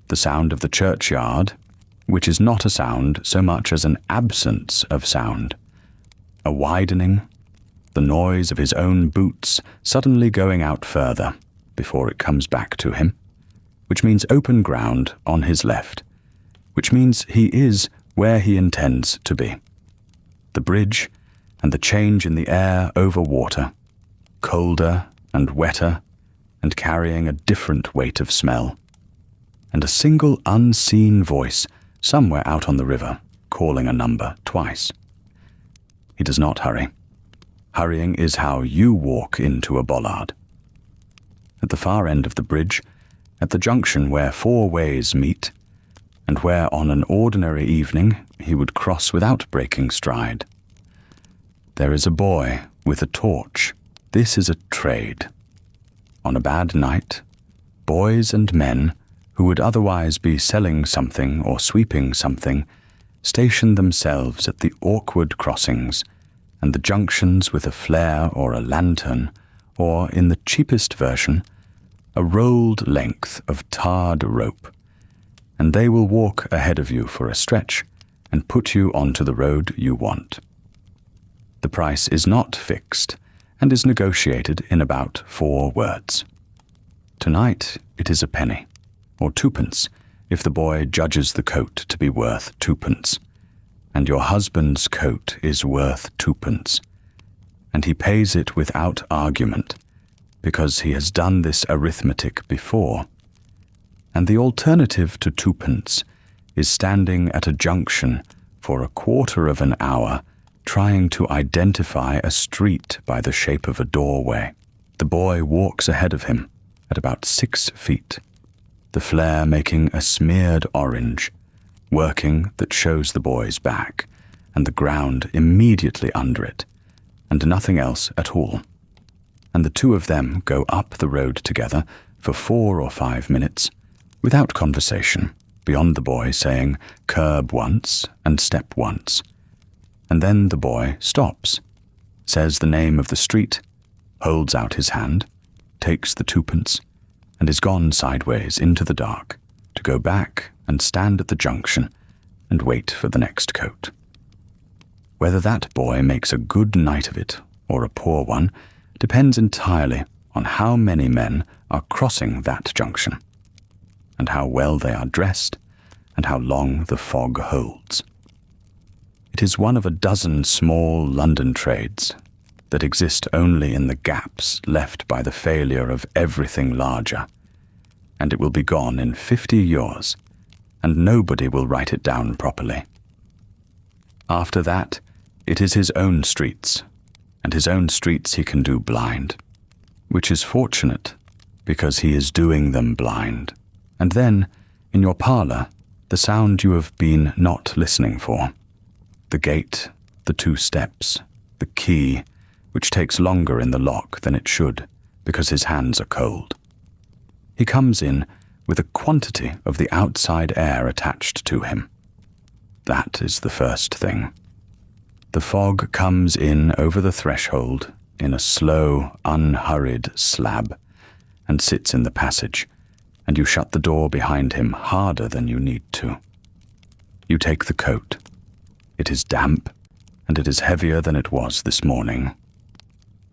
The sound of the churchyard, which is not a sound so much as an absence of sound. A widening, the noise of his own boots suddenly going out further before it comes back to him, which means open ground on his left, which means he is where he intends to be. The bridge and the change in the air over water, colder and wetter, and carrying a different weight of smell, and a single unseen voice somewhere out on the river calling a number twice. He does not hurry. Hurrying is how you walk into a bollard. At the far end of the bridge, at the junction where 4 ways meet, and where on an ordinary evening he would cross without breaking stride, there is a boy with a torch. This is a trade. On a bad night, boys and men who would otherwise be selling something or sweeping something station themselves at the awkward crossings and the junctions with a flare or a lantern, or, in the cheapest version, a rolled length of tarred rope, and they will walk ahead of you for a stretch and put you onto the road you want. The price is not fixed and is negotiated in about 4 words. Tonight it is a penny, or 2p, if the boy judges the coat to be worth 2p, and your husband's coat is worth 2p, and he pays it without argument, because he has done this arithmetic before. And the alternative to 2p is standing at a junction for 1/4 of an hour trying to identify a street by the shape of a doorway. The boy walks ahead of him at about 6 feet, the flare making a smeared orange, working that shows the boy's back, and the ground immediately under it, and nothing else at all. And the 2 of them go up the road together for 4 or 5 minutes, without conversation, beyond the boy saying curb once and step once. And then the boy stops, says the name of the street, holds out his hand, takes the 2p, and is gone sideways into the dark to go back and stand at the junction and wait for the next coat. Whether that boy makes a good night of it or a poor one depends entirely on how many men are crossing that junction, and how well they are dressed, and how long the fog holds. It is one of a dozen small London trades that exist only in the gaps left by the failure of everything larger, and it will be gone in 50 years, and nobody will write it down properly. After that, it is his own streets, and his own streets he can do blind, which is fortunate, because he is doing them blind. And then, in your parlour, the sound you have been not listening for. The gate, the 2 steps, the key, which takes longer in the lock than it should, because his hands are cold. He comes in with a quantity of the outside air attached to him. That is the first thing. The fog comes in over the threshold in a slow, unhurried slab, and sits in the passage, and you shut the door behind him harder than you need to. You take the coat. It is damp, and it is heavier than it was this morning,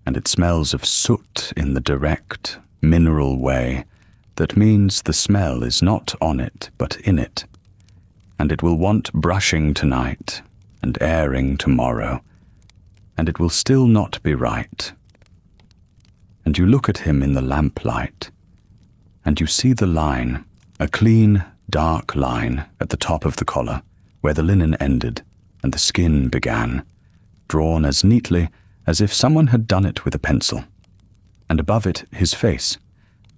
and it smells of soot in the direct, mineral way that means the smell is not on it but in it, and it will want brushing tonight and airing tomorrow, and it will still not be right. And you look at him in the lamplight, and you see the line, a clean, dark line at the top of the collar, where the linen ended and the skin began, drawn as neatly as if someone had done it with a pencil, and above it his face,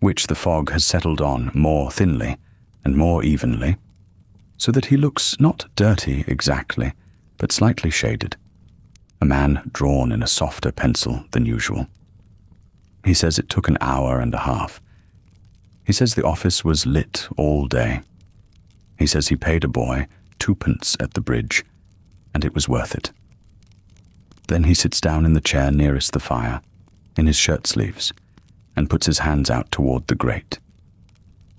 which the fog has settled on more thinly and more evenly, so that he looks not dirty exactly, but slightly shaded. a man drawn in a softer pencil than usual. He says it took an hour and a half. He says the office was lit all day. He says he paid a boy 2p at the bridge, and it was worth it. Then he sits down in the chair nearest the fire, in his shirt sleeves, and puts his hands out toward the grate,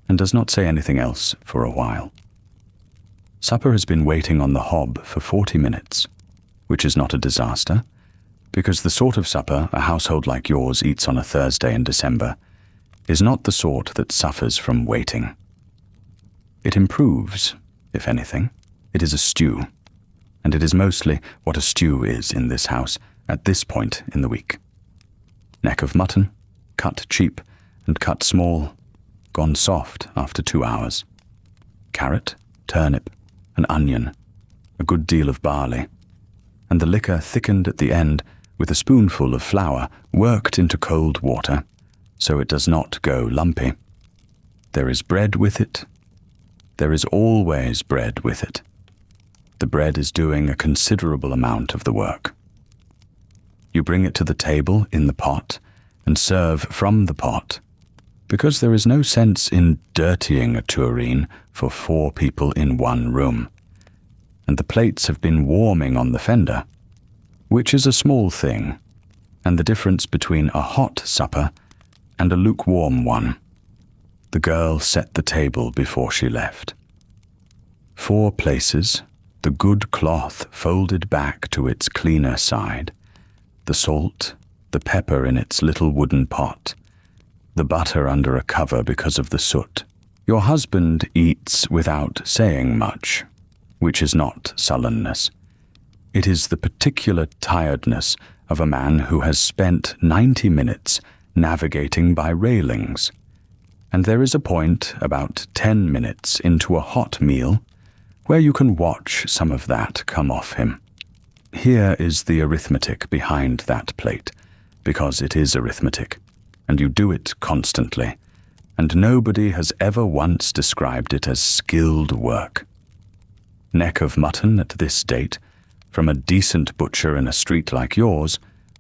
and does not say anything else for a while. Supper has been waiting on the hob for 40 minutes, which is not a disaster, because the sort of supper a household like yours eats on a Thursday in December is not the sort that suffers from waiting. It improves, if anything. It is a stew, and it is mostly what a stew is in this house at this point in the week. Neck of mutton, cut cheap and cut small, gone soft after 2 hours. Carrot, turnip, an onion, a good deal of barley, and the liquor thickened at the end with a spoonful of flour worked into cold water, so it does not go lumpy. There is bread with it. There is always bread with it. The bread is doing a considerable amount of the work. You bring it to the table in the pot and serve from the pot, because there is no sense in dirtying a tureen for 4 people in one room, and the plates have been warming on the fender, which is a small thing, and the difference between a hot supper and a lukewarm one. The girl set the table before she left. 4 places, the good cloth folded back to its cleaner side, the salt, the pepper in its little wooden pot, the butter under a cover because of the soot. Your husband eats without saying much, which is not sullenness. It is the particular tiredness of a man who has spent 90 minutes navigating by railings, and there is a point about 10 minutes into a hot meal where you can watch some of that come off him. Here is the arithmetic behind that plate, because it is arithmetic, and you do it constantly, and nobody has ever once described it as skilled work. Neck of mutton at this date, from a decent butcher in a street like yours,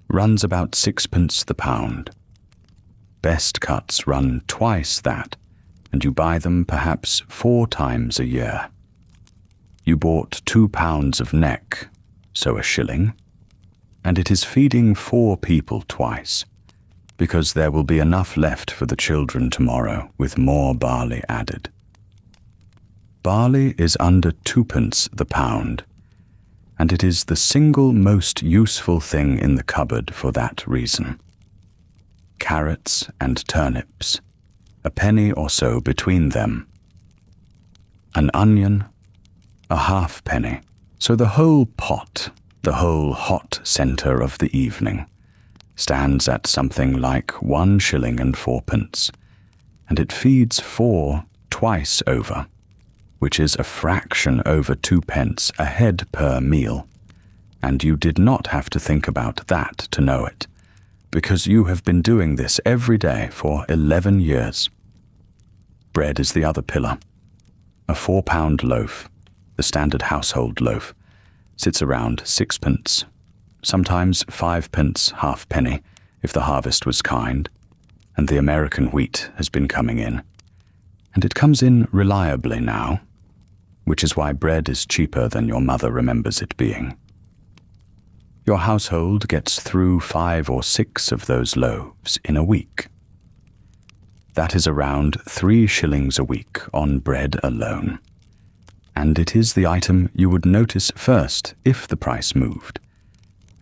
runs about 6p the pound. Best cuts run twice that, and you buy them perhaps 4 times a year. You bought 2 pounds of neck, so a shilling, and it is feeding 4 people twice, because there will be enough left for the children tomorrow with more barley added. Barley is under 2p the pound, and it is the single most useful thing in the cupboard for that reason. Carrots and turnips, a penny or so between them. An onion, a halfpenny. So the whole pot, the whole hot centre of the evening, stands at something like 1 shilling and 4p, and it feeds 4 twice over, which is a fraction over 2p a head per meal, and you did not have to think about that to know it, because you have been doing this every day for 11 years. Bread is the other pillar. A 4-pound loaf, the standard household loaf, sits around 6p, sometimes 5p halfpenny if the harvest was kind, and the American wheat has been coming in. And it comes in reliably now, which is why bread is cheaper than your mother remembers it being. Your household gets through 5 or 6 of those loaves in a week. That is around 3 shillings a week on bread alone. And it is the item you would notice first if the price moved.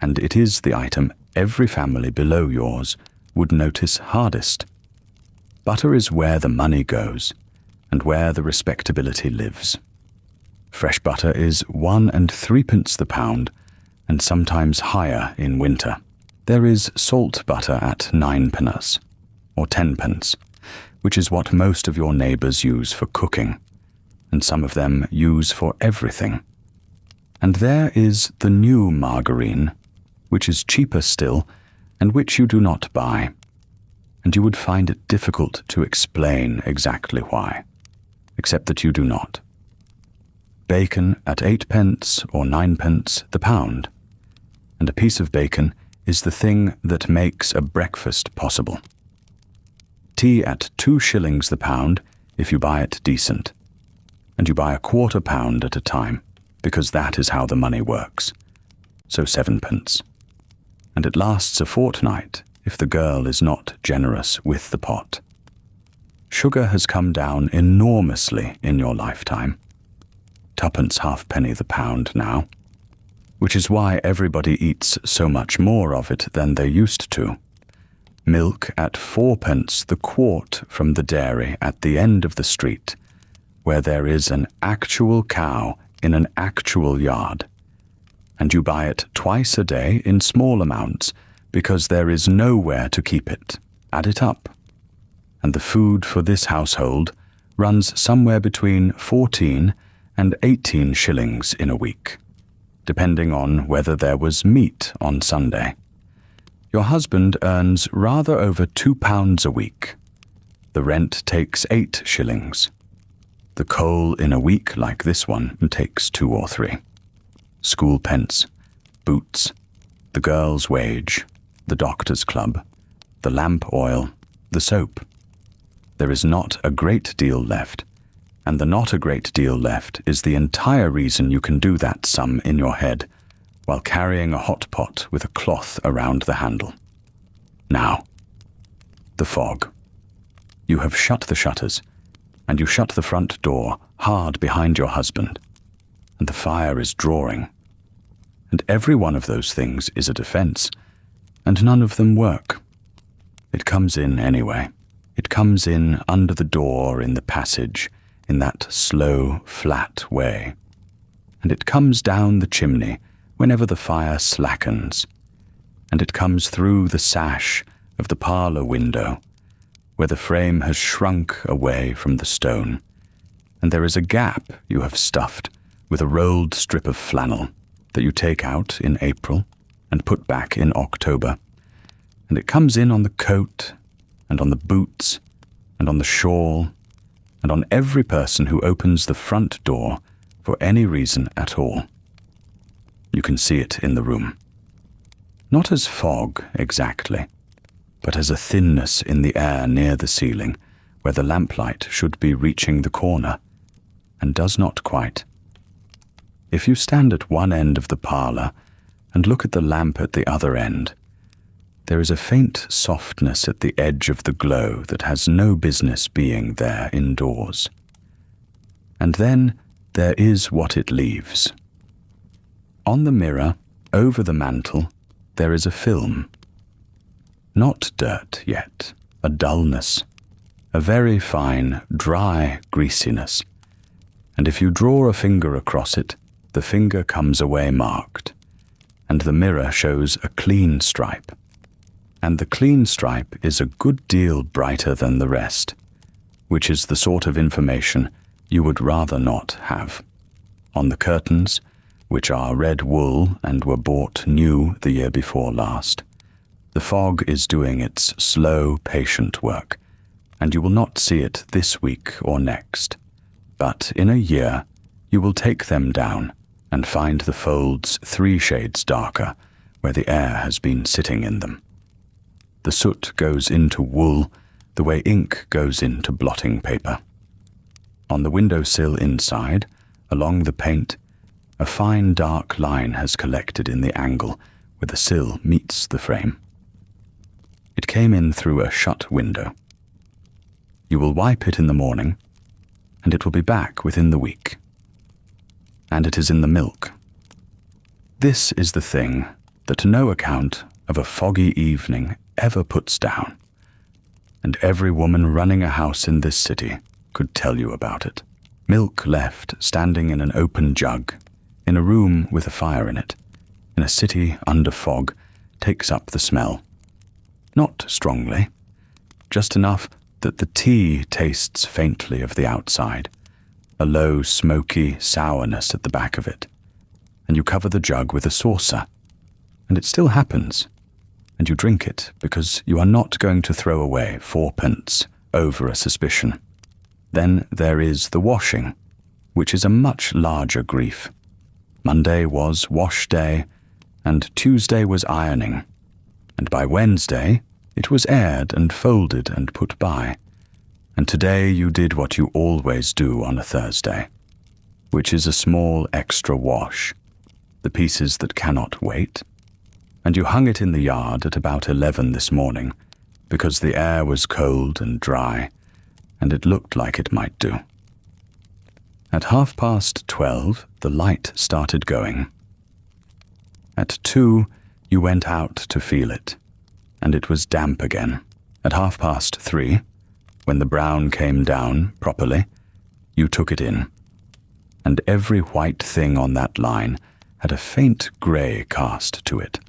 And it is the item every family below yours would notice hardest. Butter is where the money goes, and where the respectability lives. Fresh butter is 1 and 3p the pound, and sometimes higher in winter. There is salt butter at 9p, or 10p, which is what most of your neighbours use for cooking, and some of them use for everything. And there is the new margarine, which is cheaper still, and which you do not buy, and you would find it difficult to explain exactly why, except that you do not. Bacon at 8p or 9p the pound. and a piece of bacon is the thing that makes a breakfast possible. Tea at 2 shillings the pound if you buy it decent, and you buy a quarter pound at a time, because that is how the money works. So 7p. And it lasts a fortnight if the girl is not generous with the pot. Sugar has come down enormously in your lifetime. 2p halfpenny the pound now, which is why everybody eats so much more of it than they used to. Milk at 4p the quart from the dairy at the end of the street, where there is an actual cow in an actual yard, and you buy it twice a day in small amounts because there is nowhere to keep it. Add it up, and the food for this household runs somewhere between 14 and 18 shillings in a week, depending on whether there was meat on Sunday. Your husband earns rather over £2 a week. The rent takes 8 shillings. The coal in a week like this one takes 2 or 3. School pence, boots, the girl's wage, the doctor's club, the lamp oil, the soap. There is not a great deal left, and the not a great deal left is the entire reason you can do that sum in your head while carrying a hot pot with a cloth around the handle. Now, the fog. You have shut the shutters, and you shut the front door hard behind your husband, and the fire is drawing. And every one of those things is a defense, and none of them work. It comes in anyway. It comes in under the door in the passage, in that slow, flat way. And it comes down the chimney whenever the fire slackens, and it comes through the sash of the parlour window, where the frame has shrunk away from the stone, and there is a gap you have stuffed with a rolled strip of flannel that you take out in April and put back in October, and it comes in on the coat and on the boots and on the shawl and on every person who opens the front door for any reason at all. You can see it in the room. Not as fog exactly, but as a thinness in the air near the ceiling, where the lamplight should be reaching the corner, and does not quite. If you stand at one end of the parlour and look at the lamp at the other end, there is a faint softness at the edge of the glow that has no business being there indoors. And then there is what it leaves. On the mirror, over the mantel, there is a film. Not dirt yet, a dullness, a very fine, dry greasiness, and if you draw a finger across it, the finger comes away marked, and the mirror shows a clean stripe. And the clean stripe is a good deal brighter than the rest, which is the sort of information you would rather not have. On the curtains, which are red wool and were bought new the year before last, the fog is doing its slow, patient work, and you will not see it this week or next. But in a year, you will take them down and find the folds 3 shades darker where the air has been sitting in them. The soot goes into wool the way ink goes into blotting paper. On the windowsill inside, along the paint, a fine dark line has collected in the angle where the sill meets the frame. It came in through a shut window. You will wipe it in the morning, and it will be back within the week. And it is in the milk. This is the thing that no account of a foggy evening ever puts down, and every woman running a house in this city could tell you about it. Milk left standing in an open jug, in a room with a fire in it, in a city under fog, takes up the smell. Not strongly, just enough that the tea tastes faintly of the outside, a low, smoky sourness at the back of it, and you cover the jug with a saucer, and it still happens, and you drink it because you are not going to throw away 4p over a suspicion. Then there is the washing, which is a much larger grief. Monday was wash day, and Tuesday was ironing, and by Wednesday it was aired and folded and put by, and today you did what you always do on a Thursday, which is a small extra wash, the pieces that cannot wait, and you hung it in the yard at about 11 this morning, because the air was cold and dry, and it looked like it might do. At 12:30, the light started going. At 2, you went out to feel it, and it was damp again. At 3:30, when the brown came down properly, you took it in, and every white thing on that line had a faint grey cast to it,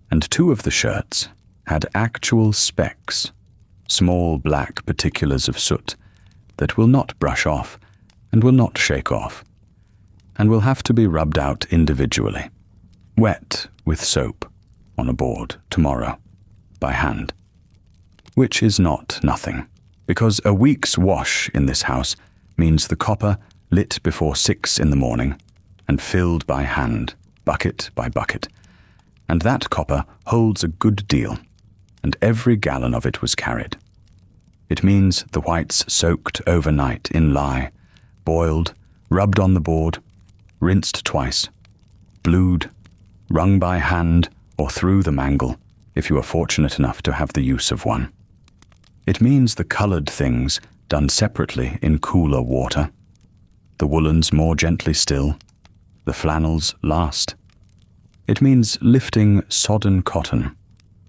and 2 of the shirts had actual specks, small black particulars of soot that will not brush off and will not shake off, and will have to be rubbed out individually, wet with soap, on a board tomorrow, by hand. Which is not nothing, because a week's wash in this house means the copper lit before 6 in the morning and filled by hand, bucket by bucket, and that copper holds a good deal, and every gallon of it was carried. It means the whites soaked overnight in lye, boiled, rubbed on the board, rinsed twice, blued, wrung by hand or through the mangle, if you are fortunate enough to have the use of one. It means the coloured things done separately in cooler water, the woolens more gently still, the flannels last. It means lifting sodden cotton,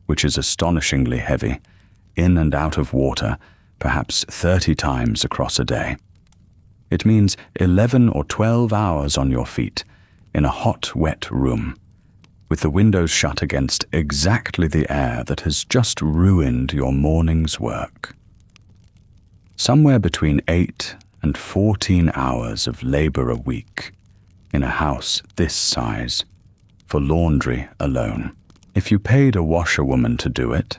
which is astonishingly heavy, in and out of water, perhaps 30 times across a day. It means 11 or 12 hours on your feet, in a hot, wet room, with the windows shut against exactly the air that has just ruined your morning's work. Somewhere between 8 and 14 hours of labour a week, in a house this size, for laundry alone. If you paid a washerwoman to do it,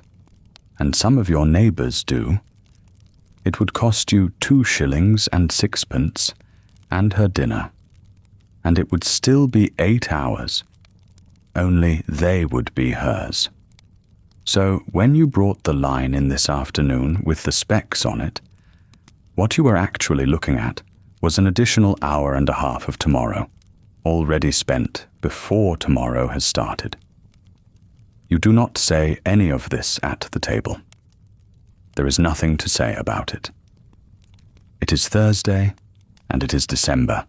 and some of your neighbours do, it would cost you 2 shillings and 6pence and her dinner, and it would still be 8 hours, only they would be hers. So when you brought the line in this afternoon with the specks on it, what you were actually looking at was an additional hour and a half of tomorrow, already spent before tomorrow has started. You do not say any of this at the table. There is nothing to say about it. It is Thursday, and it is December,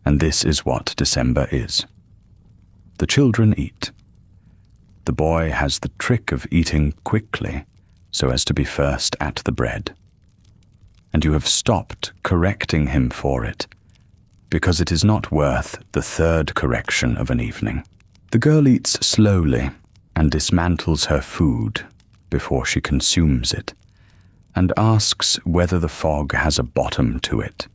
and this is what December is. The children eat. The boy has the trick of eating quickly, so as to be first at the bread. And you have stopped correcting him for it, because it is not worth the 3rd correction of an evening. The girl eats slowly and dismantles her food before she consumes it, and asks whether the fog has a bottom to it,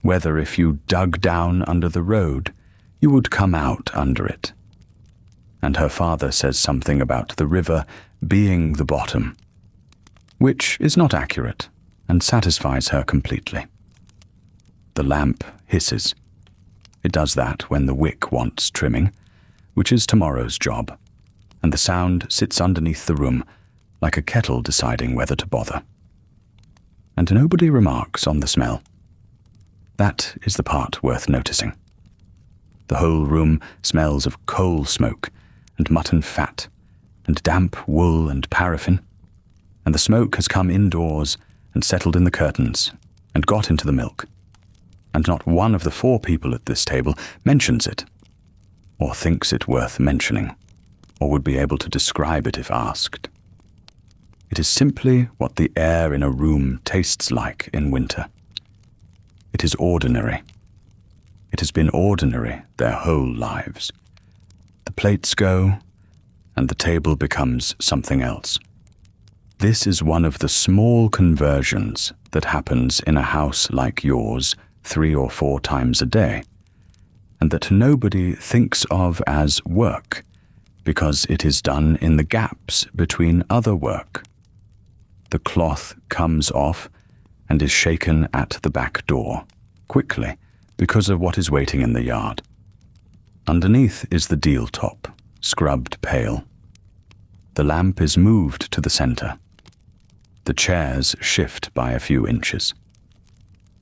whether if you dug down under the road, you would come out under it. And her father says something about the river being the bottom, which is not accurate and satisfies her completely. The lamp hisses. It does that when the wick wants trimming, which is tomorrow's job, and the sound sits underneath the room like a kettle deciding whether to bother. And nobody remarks on the smell. That is the part worth noticing. The whole room smells of coal smoke and mutton fat and damp wool and paraffin, and the smoke has come indoors and settled in the curtains and got into the milk, and not one of the 4 people at this table mentions it, or thinks it worth mentioning, or would be able to describe it if asked. It is simply what the air in a room tastes like in winter. It is ordinary. It has been ordinary their whole lives. The plates go, and the table becomes something else. This is one of the small conversions that happens in a house like yours 3 or 4 times a day, and that nobody thinks of as work, because it is done in the gaps between other work. The cloth comes off and is shaken at the back door, quickly, because of what is waiting in the yard. Underneath is the deal top, scrubbed pale. The lamp is moved to the center. The chairs shift by a few inches.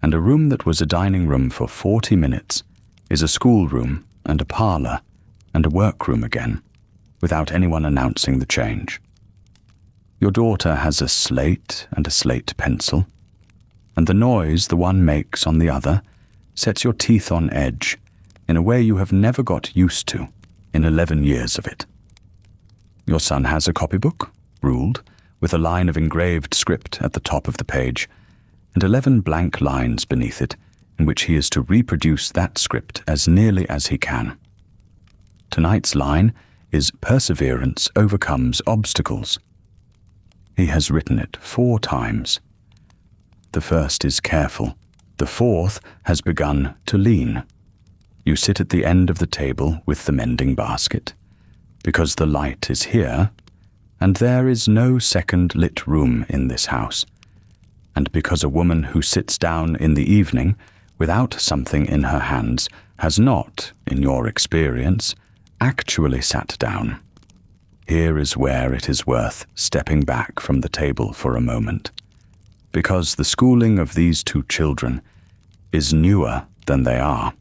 And a room that was a dining room for 40 minutes is a schoolroom and a parlor and a workroom again, without anyone announcing the change. Your daughter has a slate and a slate pencil, and the noise the one makes on the other sets your teeth on edge in a way you have never got used to in 11 years of it. Your son has a copybook, ruled, with a line of engraved script at the top of the page, and 11 blank lines beneath it in which he is to reproduce that script as nearly as he can. Tonight's line is "Perseverance overcomes obstacles." He has written it 4 times. The first is careful. The 4th has begun to lean. You sit at the end of the table with the mending basket, because the light is here, and there is no second lit room in this house, and because a woman who sits down in the evening without something in her hands has not, in your experience, actually sat down. Here is where it is worth stepping back from the table for a moment, because the schooling of these 2 children is newer than they are.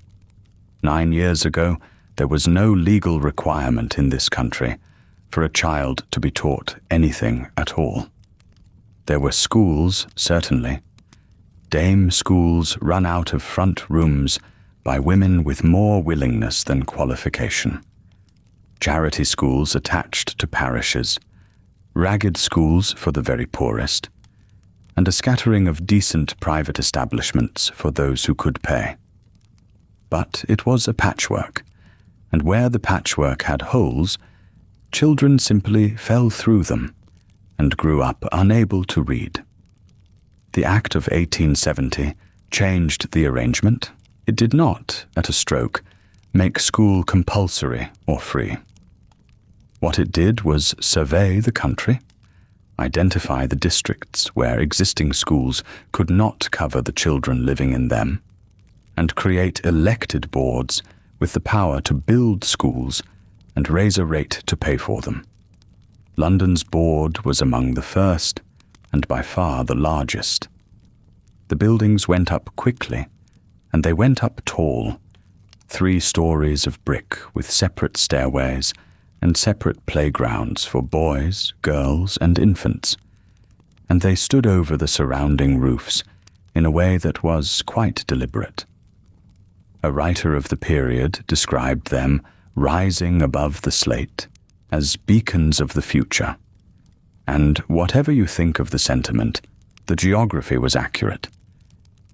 9 years ago, there was no legal requirement in this country for a child to be taught anything at all. There were schools, certainly. Dame schools run out of front rooms by women with more willingness than qualification. Charity schools attached to parishes, ragged schools for the very poorest, and a scattering of decent private establishments for those who could pay. But it was a patchwork, and where the patchwork had holes, children simply fell through them and grew up unable to read. The Act of 1870 changed the arrangement. It did not, at a stroke, make school compulsory or free. What it did was survey the country, identify the districts where existing schools could not cover the children living in them, and create elected boards with the power to build schools and raise a rate to pay for them. London's board was among the first, and by far the largest. The buildings went up quickly, and they went up tall, 3 stories of brick with separate stairways and separate playgrounds for boys, girls, and infants, and they stood over the surrounding roofs in a way that was quite deliberate. A writer of the period described them rising above the slate as beacons of the future, and whatever you think of the sentiment, the geography was accurate.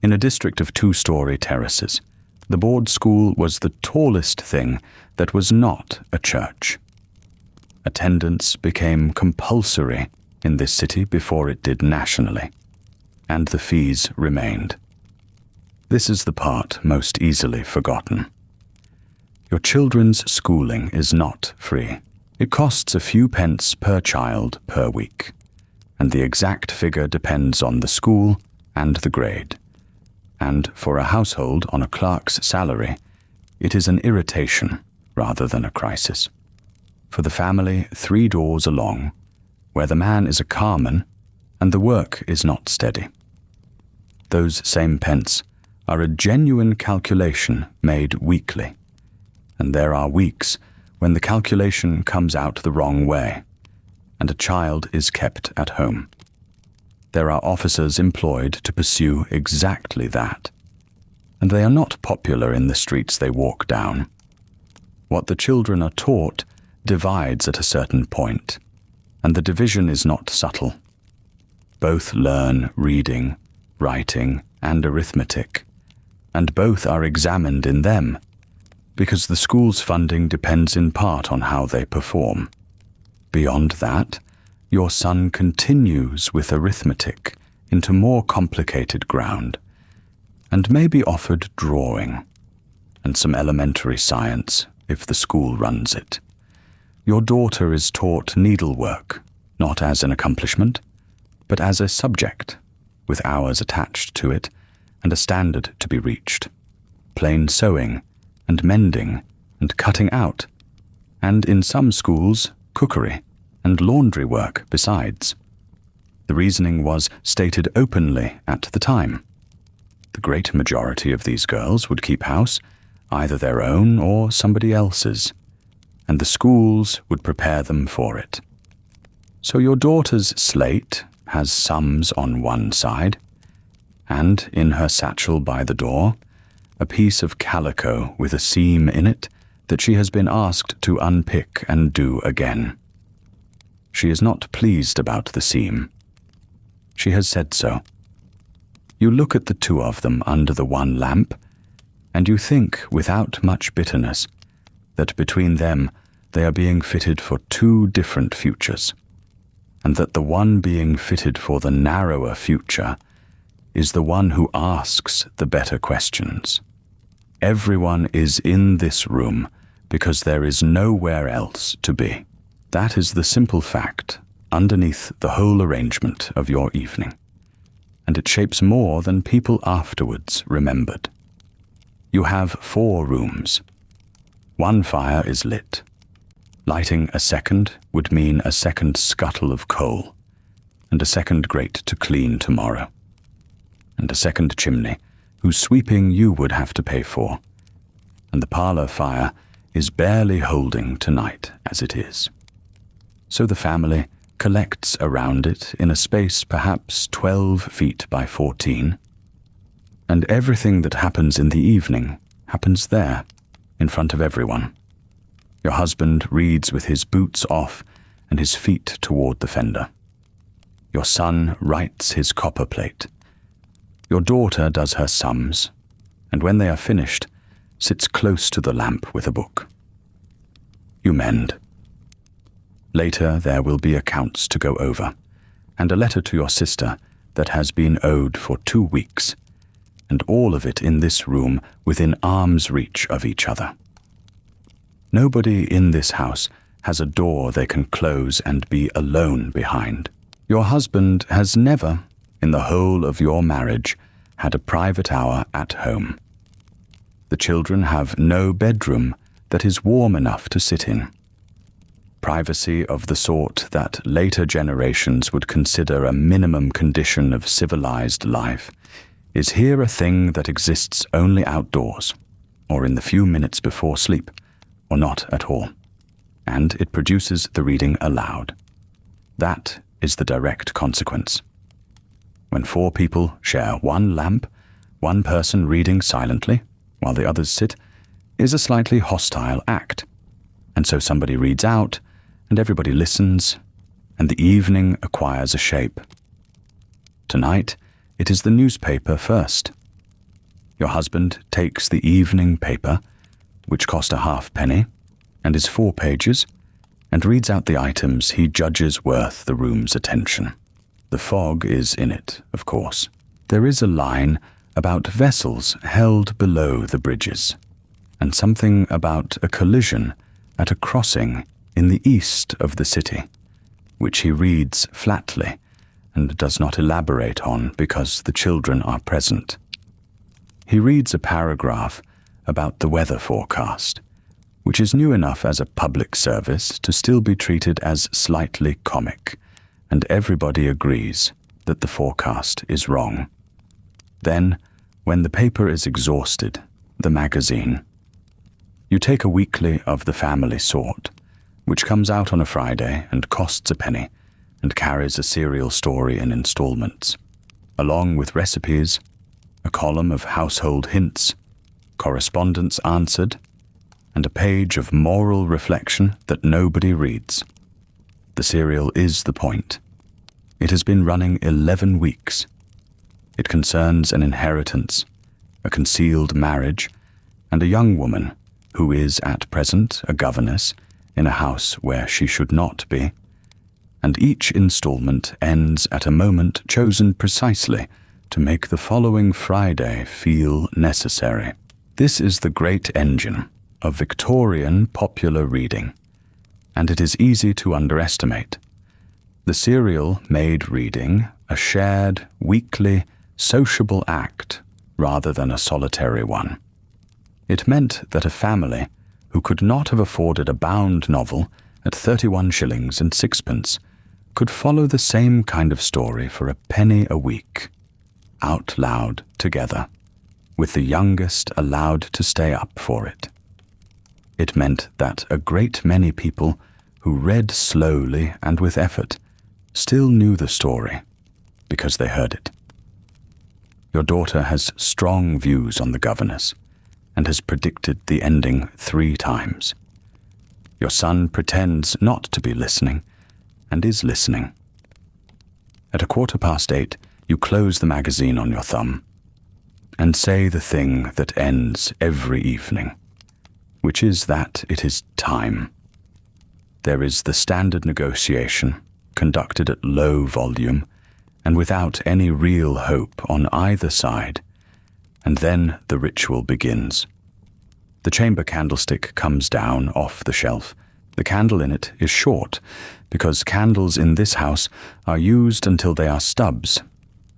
In a district of 2-story terraces, the board school was the tallest thing that was not a church. Attendance became compulsory in this city before it did nationally, and the fees remained. This is the part most easily forgotten. Your children's schooling is not free. It costs a few pence per child per week, and the exact figure depends on the school and the grade. And for a household on a clerk's salary, it is an irritation rather than a crisis. For the family 3 doors along, where the man is a carman and the work is not steady. Those same pence are a genuine calculation made weekly, and there are weeks when the calculation comes out the wrong way, and a child is kept at home. There are officers employed to pursue exactly that, and they are not popular in the streets they walk down. What the children are taught divides at a certain point, and the division is not subtle. Both learn reading, writing, and arithmetic, and both are examined in them, because the school's funding depends in part on how they perform. Beyond that, your son continues with arithmetic into more complicated ground, and may be offered drawing, and some elementary science if the school runs it. Your daughter is taught needlework, not as an accomplishment, but as a subject, with hours attached to it and a standard to be reached. Plain sewing and mending and cutting out, and in some schools, cookery and laundry work besides. The reasoning was stated openly at the time. The great majority of these girls would keep house, either their own or somebody else's, and the schools would prepare them for it. So your daughter's slate has sums on one side, and in her satchel by the door, a piece of calico with a seam in it that she has been asked to unpick and do again. She is not pleased about the seam. She has said so. You look at the two of them under the one lamp, and you think without much bitterness that between them they are being fitted for two different futures, and that the one being fitted for the narrower future is the one who asks the better questions. Everyone is in this room because there is nowhere else to be. That is the simple fact underneath the whole arrangement of your evening, and it shapes more than people afterwards remembered. You have 4 rooms. One fire is lit. Lighting a second would mean a second scuttle of coal, and a second grate to clean tomorrow, and a second chimney whose sweeping you would have to pay for, and the parlor fire is barely holding tonight as it is. So the family collects around it in a space perhaps 12 feet by 14, and everything that happens in the evening happens there, in front of everyone. Your husband reads with his boots off and his feet toward the fender. Your son writes his copper plate. Your daughter does her sums, and when they are finished, sits close to the lamp with a book. You mend. Later there will be accounts to go over, and a letter to your sister that has been owed for 2 weeks, and all of it in this room within arm's reach of each other. Nobody in this house has a door they can close and be alone behind. Your husband has never, in the whole of your marriage, had a private hour at home. The children have no bedroom that is warm enough to sit in. Privacy of the sort that later generations would consider a minimum condition of civilized life is here a thing that exists only outdoors, or in the few minutes before sleep, or not at all, and it produces the reading aloud. That is the direct consequence. When 4 people share one lamp, one person reading silently while the others sit is a slightly hostile act, and so somebody reads out and everybody listens, and the evening acquires a shape. Tonight it is the newspaper first. Your husband takes the evening paper, which cost a halfpenny, and is 4 pages, and reads out the items he judges worth the room's attention. The fog is in it, of course. There is a line about vessels held below the bridges, and something about a collision at a crossing in the east of the city, which he reads flatly and does not elaborate on because the children are present. He reads a paragraph about the weather forecast, which is new enough as a public service to still be treated as slightly comic, and everybody agrees that the forecast is wrong. Then, when the paper is exhausted, the magazine. You take a weekly of the family sort, which comes out on a Friday and costs a penny, and carries a serial story in installments, along with recipes, a column of household hints, correspondence answered, and a page of moral reflection that nobody reads. The serial is the point. It has been running 11 weeks. It concerns an inheritance, a concealed marriage, and a young woman who is at present a governess in a house where she should not be, and each installment ends at a moment chosen precisely to make the following Friday feel necessary. This is the great engine of Victorian popular reading, and it is easy to underestimate. The serial made reading a shared, weekly, sociable act rather than a solitary one. It meant that a family who could not have afforded a bound novel at 31 shillings and sixpence, could follow the same kind of story for a penny a week, out loud together, with the youngest allowed to stay up for it. It meant that a great many people who read slowly and with effort still knew the story because they heard it. Your daughter has strong views on the governess and has predicted the ending 3 times. Your son pretends not to be listening and is listening. At 8:15, you close the magazine on your thumb and say the thing that ends every evening, which is that it is time. There is the standard negotiation, conducted at low volume and without any real hope on either side, and then the ritual begins. The chamber candlestick comes down off the shelf. The candle in it is short, because candles in this house are used until they are stubs,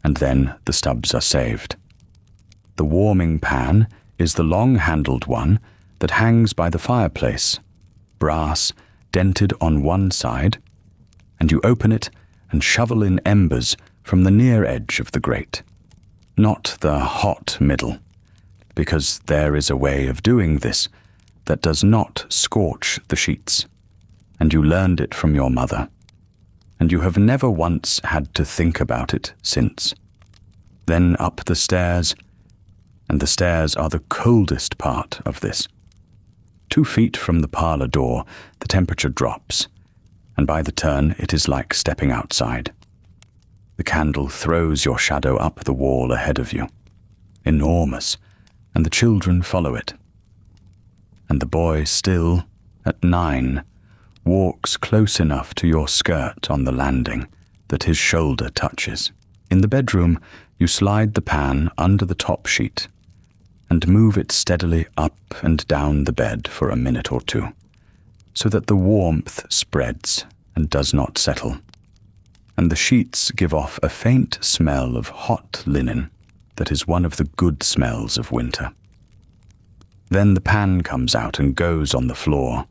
and then the stubs are saved. The warming pan is the long-handled one that hangs by the fireplace, brass, dented on one side, and you open it and shovel in embers from the near edge of the grate, not the hot middle, because there is a way of doing this that does not scorch the sheets, and you learned it from your mother, and you have never once had to think about it since. Then up the stairs, and the stairs are the coldest part of this. 2 feet from the parlour door, the temperature drops, and by the turn it is like stepping outside. The candle throws your shadow up the wall ahead of you, enormous, and the children follow it. And the boy still, at 9, walks close enough to your skirt on the landing that his shoulder touches. In the bedroom, you slide the pan under the top sheet and move it steadily up and down the bed for a minute or 2, so that the warmth spreads and does not settle, and the sheets give off a faint smell of hot linen that is one of the good smells of winter. Then the pan comes out and goes on the floor,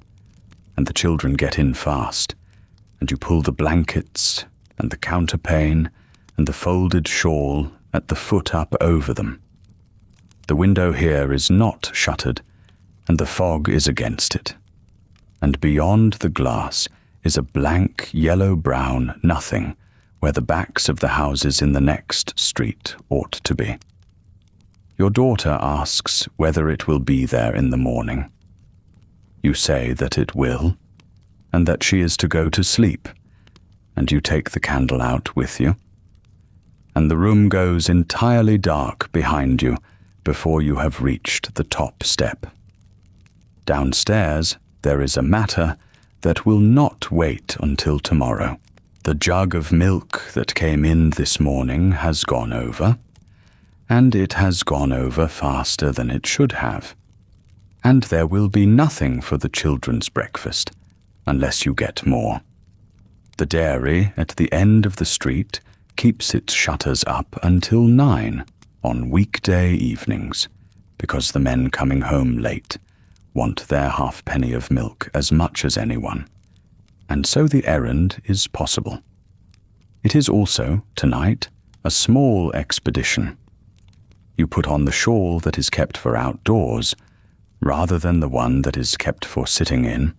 and the children get in fast, and you pull the blankets and the counterpane and the folded shawl at the foot up over them. The window here is not shuttered, and the fog is against it, and beyond the glass is a blank yellow-brown nothing where the backs of the houses in the next street ought to be. Your daughter asks whether it will be there in the morning. You say that it will, and that she is to go to sleep, and you take the candle out with you, and the room goes entirely dark behind you before you have reached the top step. Downstairs there is a matter that will not wait until tomorrow. The jug of milk that came in this morning has gone over, and it has gone over faster than it should have, and there will be nothing for the children's breakfast unless you get more. The dairy at the end of the street keeps its shutters up until 9 on weekday evenings, because the men coming home late want their halfpenny of milk as much as anyone, and so the errand is possible. It is also, tonight, a small expedition. You put on the shawl that is kept for outdoors, rather than the one that is kept for sitting in,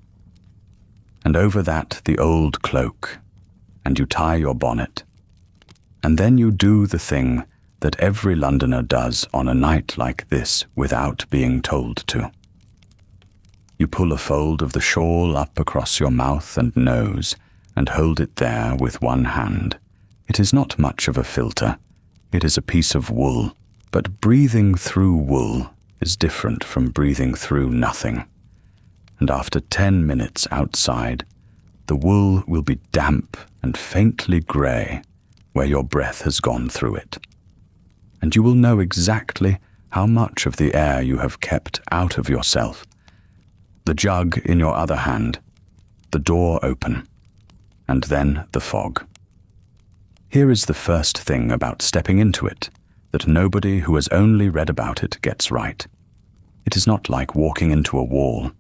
and over that the old cloak, and you tie your bonnet, and then you do the thing that every Londoner does on a night like this without being told to. You pull a fold of the shawl up across your mouth and nose and hold it there with one hand. It is not much of a filter. It is a piece of wool, but breathing through wool is different from breathing through nothing. And after 10 minutes outside, the wool will be damp and faintly grey where your breath has gone through it. And you will know exactly how much of the air you have kept out of yourself. The jug in your other hand, the door open, and then the fog. Here is the first thing about stepping into it that nobody who has only read about it gets right. It is not like walking into a wall.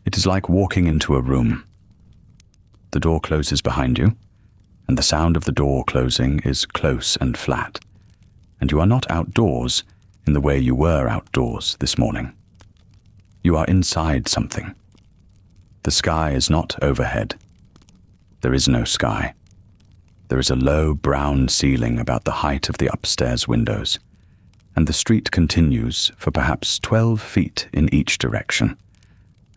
It is like walking into a room. The door closes behind you, and the sound of the door closing is close and flat, and you are not outdoors in the way you were outdoors this morning. You are inside something. The sky is not overhead. There is no sky. There is a low brown ceiling about the height of the upstairs windows, and the street continues for perhaps 12 feet in each direction,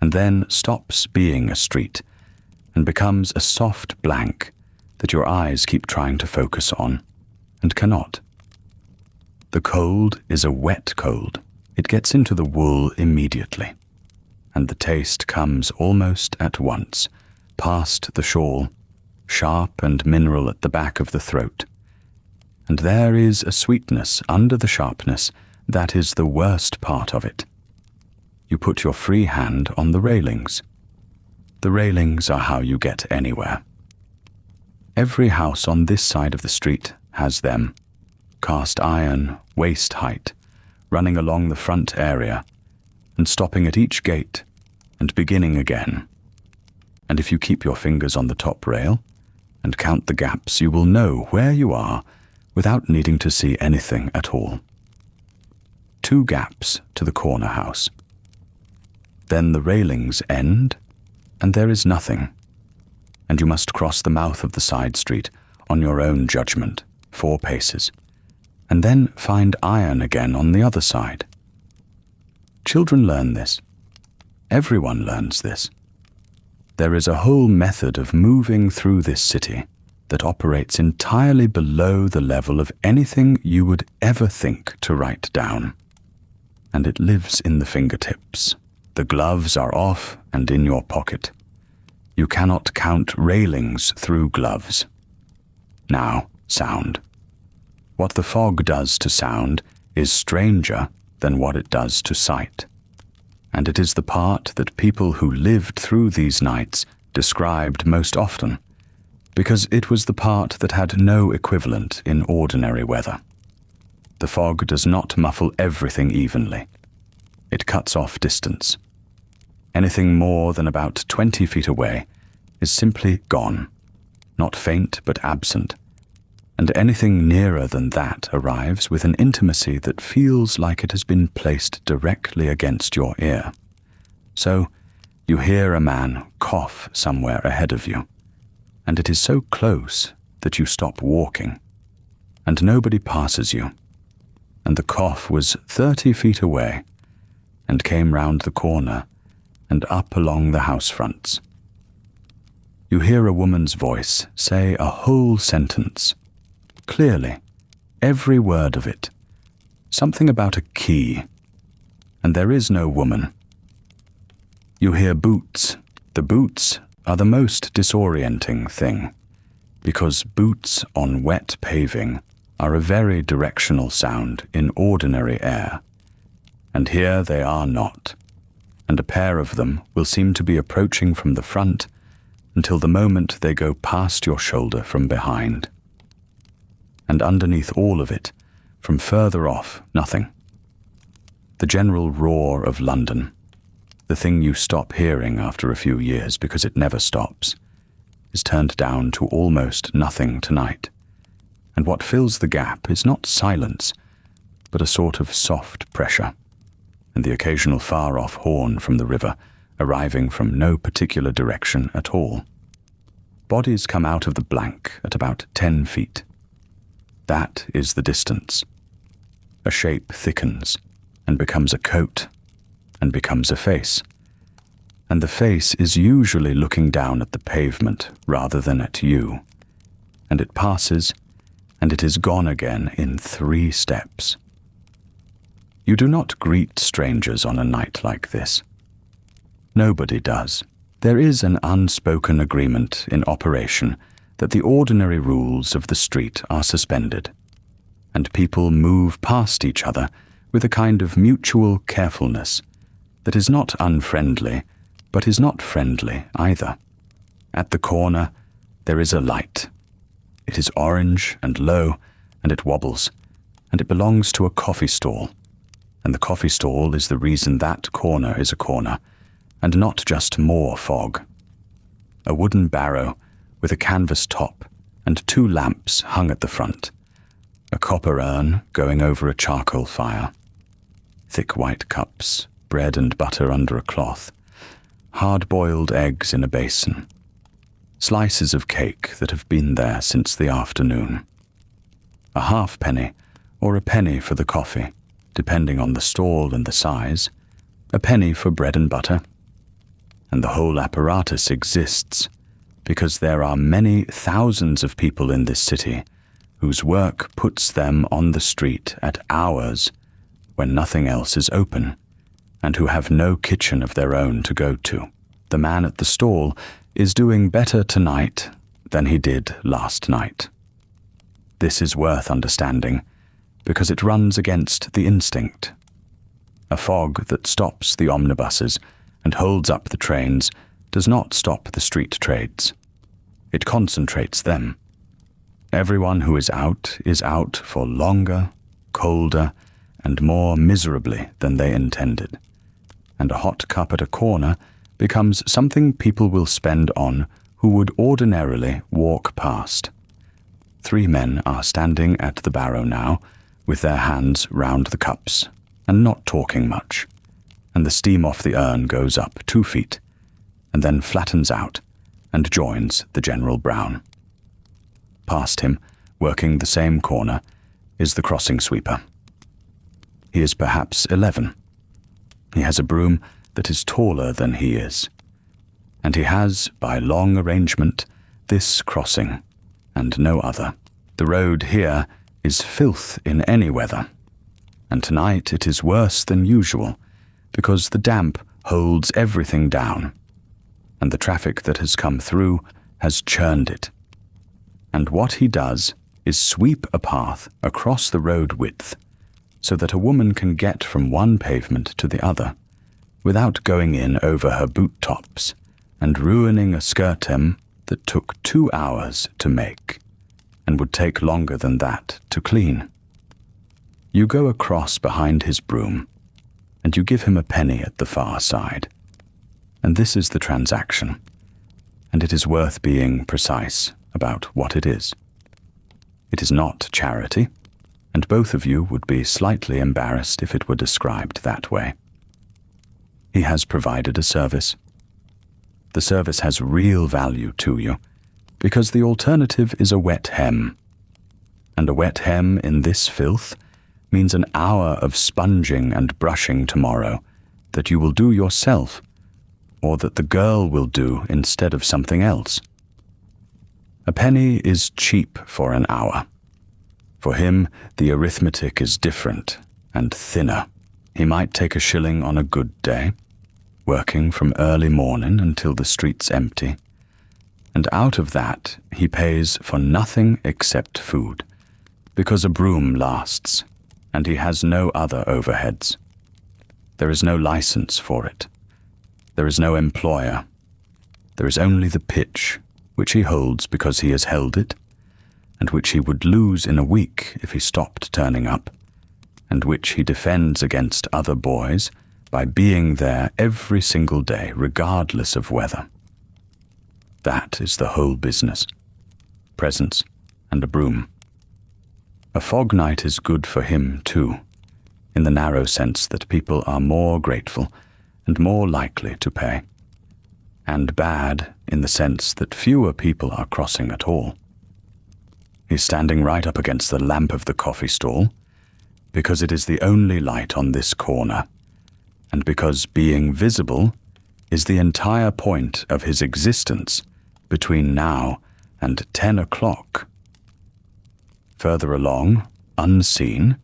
and then stops being a street and becomes a soft blank that your eyes keep trying to focus on and cannot. The cold is a wet cold. It gets into the wool immediately, and the taste comes almost at once, past the shawl, sharp and mineral at the back of the throat. And there is a sweetness under the sharpness that is the worst part of it. You put your free hand on the railings. The railings are how you get anywhere. Every house on this side of the street has them, cast iron, waist height, running along the front area, and stopping at each gate, and beginning again. And if you keep your fingers on the top rail, and count the gaps, you will know where you are without needing to see anything at all. 2 gaps to the corner house. Then the railings end, and there is nothing, and you must cross the mouth of the side street on your own judgment, 4 paces, and then find iron again on the other side. Children learn this. Everyone learns this. There is a whole method of moving through this city that operates entirely below the level of anything you would ever think to write down. And it lives in the fingertips. The gloves are off and in your pocket. You cannot count railings through gloves. Now, sound. What the fog does to sound is stranger than what it does to sight. And it is the part that people who lived through these nights described most often, because it was the part that had no equivalent in ordinary weather. The fog does not muffle everything evenly. It cuts off distance. Anything more than about 20 feet away is simply gone, not faint but absent, and anything nearer than that arrives with an intimacy that feels like it has been placed directly against your ear. So you hear a man cough somewhere ahead of you, and it is so close that you stop walking, and nobody passes you, and the cough was 30 feet away, and came round the corner and up along the house fronts. You hear a woman's voice say a whole sentence, clearly, every word of it, something about a key, and there is no woman. You hear boots. The boots are the most disorienting thing, because boots on wet paving are a very directional sound in ordinary air, and here they are not, and a pair of them will seem to be approaching from the front until the moment they go past your shoulder from behind. And underneath all of it, from further off, nothing. The general roar of London, the thing you stop hearing after a few years because it never stops, is turned down to almost nothing tonight. And what fills the gap is not silence, but a sort of soft pressure, and the occasional far-off horn from the river arriving from no particular direction at all. Bodies come out of the blank at about 10 feet. That is the distance. A shape thickens and becomes a coat and becomes a face. And the face is usually looking down at the pavement rather than at you. And it passes, and it is gone again in 3 steps. You do not greet strangers on a night like this. Nobody does. There is an unspoken agreement in operation that the ordinary rules of the street are suspended, and people move past each other with a kind of mutual carefulness that is not unfriendly, but is not friendly either. At the corner, there is a light. It is orange and low, and it wobbles, and it belongs to a coffee stall, and the coffee stall is the reason that corner is a corner, and not just more fog. A wooden barrow with a canvas top and 2 lamps hung at the front, a copper urn going over a charcoal fire, thick white cups, bread and butter under a cloth, hard-boiled eggs in a basin, slices of cake that have been there since the afternoon, a halfpenny or a penny for the coffee, depending on the stall and the size, a penny for bread and butter, and the whole apparatus exists because there are many thousands of people in this city whose work puts them on the street at hours when nothing else is open, and who have no kitchen of their own to go to. The man at the stall is doing better tonight than he did last night. This is worth understanding because it runs against the instinct. A fog that stops the omnibuses and holds up the trains does not stop the street trades. It concentrates them. Everyone who is out for longer, colder, and more miserably than they intended. And a hot cup at a corner becomes something people will spend on who would ordinarily walk past. 3 men are standing at the barrow now, with their hands round the cups, and not talking much, and the steam off the urn goes up 2 feet, and then flattens out, and joins the General Brown. Past him, working the same corner, is the crossing sweeper. He is perhaps 11. He has a broom that is taller than he is, and he has, by long arrangement, this crossing, and no other. The road here is filth in any weather, and tonight it is worse than usual, because the damp holds everything down, and the traffic that has come through has churned it. And what he does is sweep a path across the road width, so that a woman can get from one pavement to the other, without going in over her boot tops and ruining a skirtem that took 2 hours to make, and would take longer than that to clean. You go across behind his broom, and you give him a penny at the far side. And this is the transaction, and it is worth being precise about what it is. It is not charity, and both of you would be slightly embarrassed if it were described that way. He has provided a service. The service has real value to you, because the alternative is a wet hem. And a wet hem in this filth means an hour of sponging and brushing tomorrow that you will do yourself, or that the girl will do instead of something else. A penny is cheap for an hour. For him, the arithmetic is different and thinner. He might take a shilling on a good day, working from early morning until the street's empty, and out of that he pays for nothing except food, because a broom lasts, and he has no other overheads. There is no license for it. There is no employer. There is only the pitch, which he holds because he has held it, and which he would lose in a week if he stopped turning up, and which he defends against other boys by being there every single day, regardless of weather. That is the whole business. Presents and a broom. A fog night is good for him, too, in the narrow sense that people are more grateful and more likely to pay, and bad in the sense that fewer people are crossing at all. He's standing right up against the lamp of the coffee stall, because it is the only light on this corner, and because being visible is the entire point of his existence between now and 10 o'clock. Further along, unseen,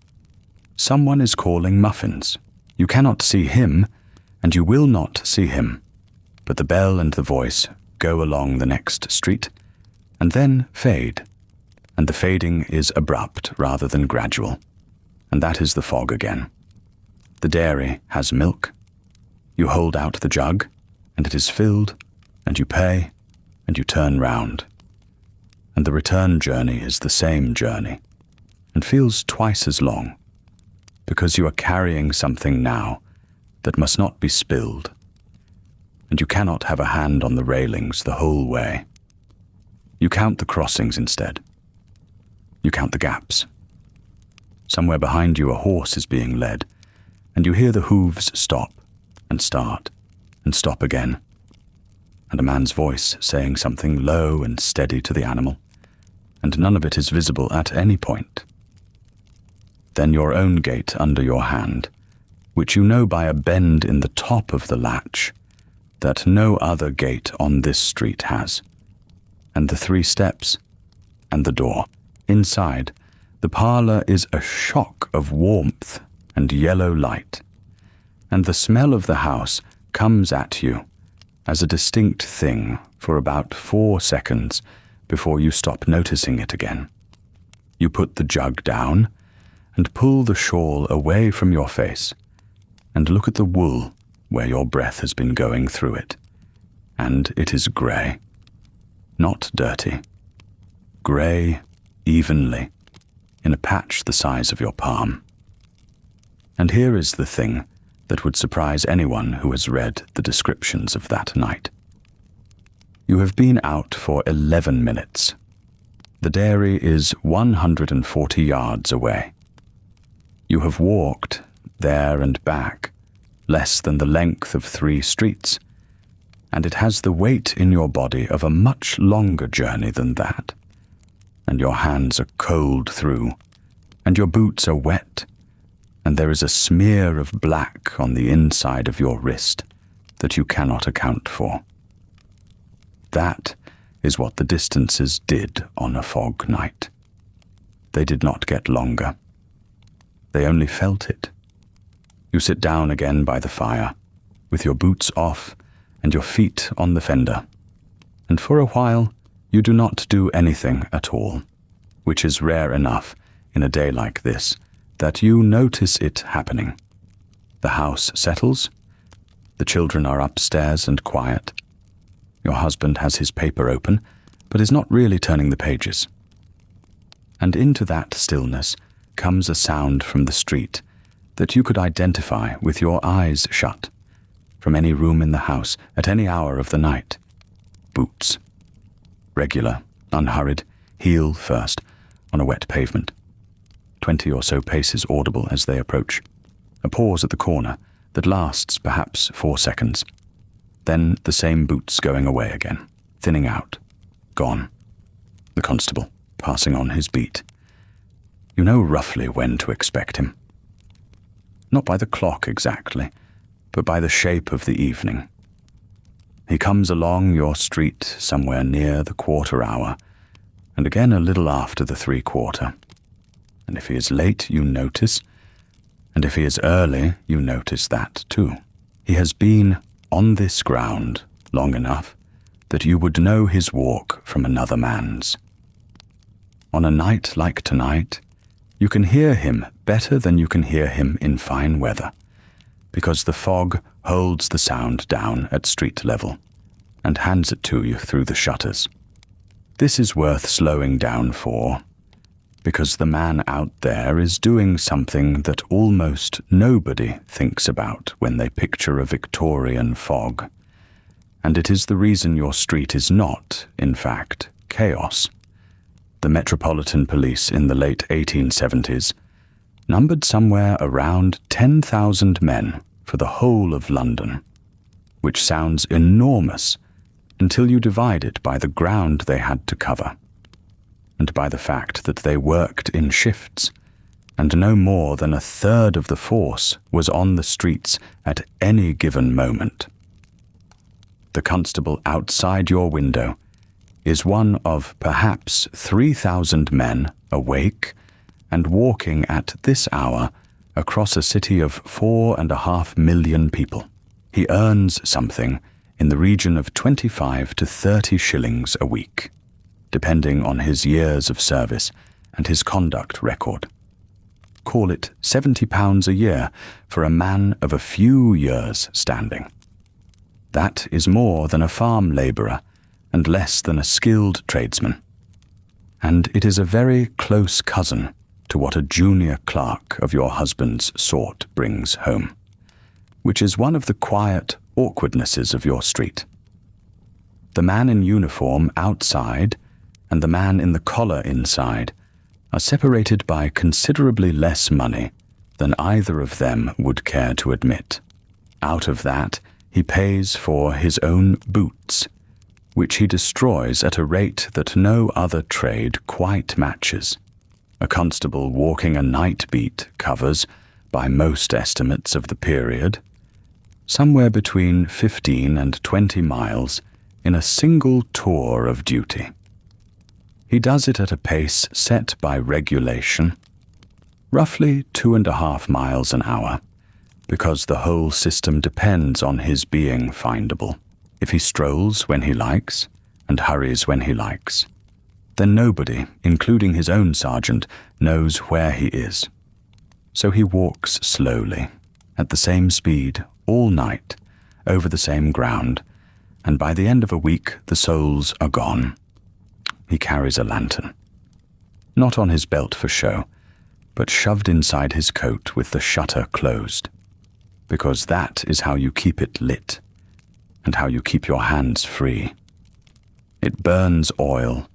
someone is calling muffins. You cannot see him, and you will not see him, but the bell and the voice go along the next street, and then fade, and the fading is abrupt rather than gradual, and that is the fog again. The dairy has milk. You hold out the jug, and it is filled, and you pay, and you turn round. And the return journey is the same journey, and feels twice as long, because you are carrying something now that must not be spilled. and you cannot have a hand on the railings the whole way. You count the crossings instead. You count the gaps. Somewhere behind you a horse is being led, and you hear the hooves stop and start and stop again, and a man's voice saying something low and steady to the animal, and none of it is visible at any point. Then your own gate under your hand, which you know by a bend in the top of the latch that no other gate on this street has, and the 3 steps, and the door. Inside, the parlour is a shock of warmth and yellow light, and the smell of the house comes at you as a distinct thing for about 4 seconds before you stop noticing it again. You put the jug down and pull the shawl away from your face and look at the wool where your breath has been going through it, and it is grey, not dirty, grey evenly, in a patch the size of your palm. And here is the thing that would surprise anyone who has read the descriptions of that night. You have been out for 11 minutes. The dairy is 140 yards away. You have walked there and back less than the length of 3 streets, and it has the weight in your body of a much longer journey than that. And your hands are cold through, and your boots are wet, and there is a smear of black on the inside of your wrist that you cannot account for. That is what the distances did on a fog night. They did not get longer. They only felt it. You sit down again by the fire, with your boots off and your feet on the fender, and for a while you do not do anything at all, which is rare enough in a day like this that you notice it happening. The house settles, the children are upstairs and quiet. Your husband has his paper open, but is not really turning the pages. And into that stillness comes a sound from the street that you could identify with your eyes shut, from any room in the house at any hour of the night. Boots. Regular, unhurried, heel first, on a wet pavement. 20 or so paces audible as they approach. A pause at the corner that lasts perhaps 4 seconds. Then the same boots going away again, thinning out, gone. The constable, passing on his beat. You know roughly when to expect him. Not by the clock exactly, but by the shape of the evening. He comes along your street somewhere near the 1/4 hour, and again a little after the 3/4. And if he is late, you notice, and if he is early, you notice that too. He has been on this ground long enough that you would know his walk from another man's. On a night like tonight, you can hear him better than you can hear him in fine weather, because the fog holds the sound down at street level and hands it to you through the shutters. This is worth slowing down for, because the man out there is doing something that almost nobody thinks about when they picture a Victorian fog, and it is the reason your street is not, in fact, chaos. The Metropolitan Police in the late 1870s numbered somewhere around 10,000 men for the whole of London, which sounds enormous until you divide it by the ground they had to cover, and by the fact that they worked in shifts, and no more than 1/3 of the force was on the streets at any given moment. The constable outside your window is one of perhaps 3,000 men awake and walking at this hour across a city of 4.5 million people. He earns something in the region of 25 to 30 shillings a week, depending on his years of service and his conduct record. Call it £70 a year for a man of a few years' standing. That is more than a farm labourer and less than a skilled tradesman. And it is a very close cousin to what a junior clerk of your husband's sort brings home, which is one of the quiet, awkwardnesses of your street. The man in uniform outside and the man in the collar inside are separated by considerably less money than either of them would care to admit. Out of that, he pays for his own boots, which he destroys at a rate that no other trade quite matches. A constable walking a night beat covers, by most estimates of the period, somewhere between 15 and 20 miles in a single tour of duty. He does it at a pace set by regulation, roughly 2.5 miles an hour, because the whole system depends on his being findable. If he strolls when he likes and hurries when he likes, then nobody, including his own sergeant, knows where he is. So he walks slowly, at the same speed, all night, over the same ground, and by the end of a week the souls are gone. He carries a lantern, not on his belt for show, but shoved inside his coat with the shutter closed, because that is how you keep it lit, and how you keep your hands free. It burns oil.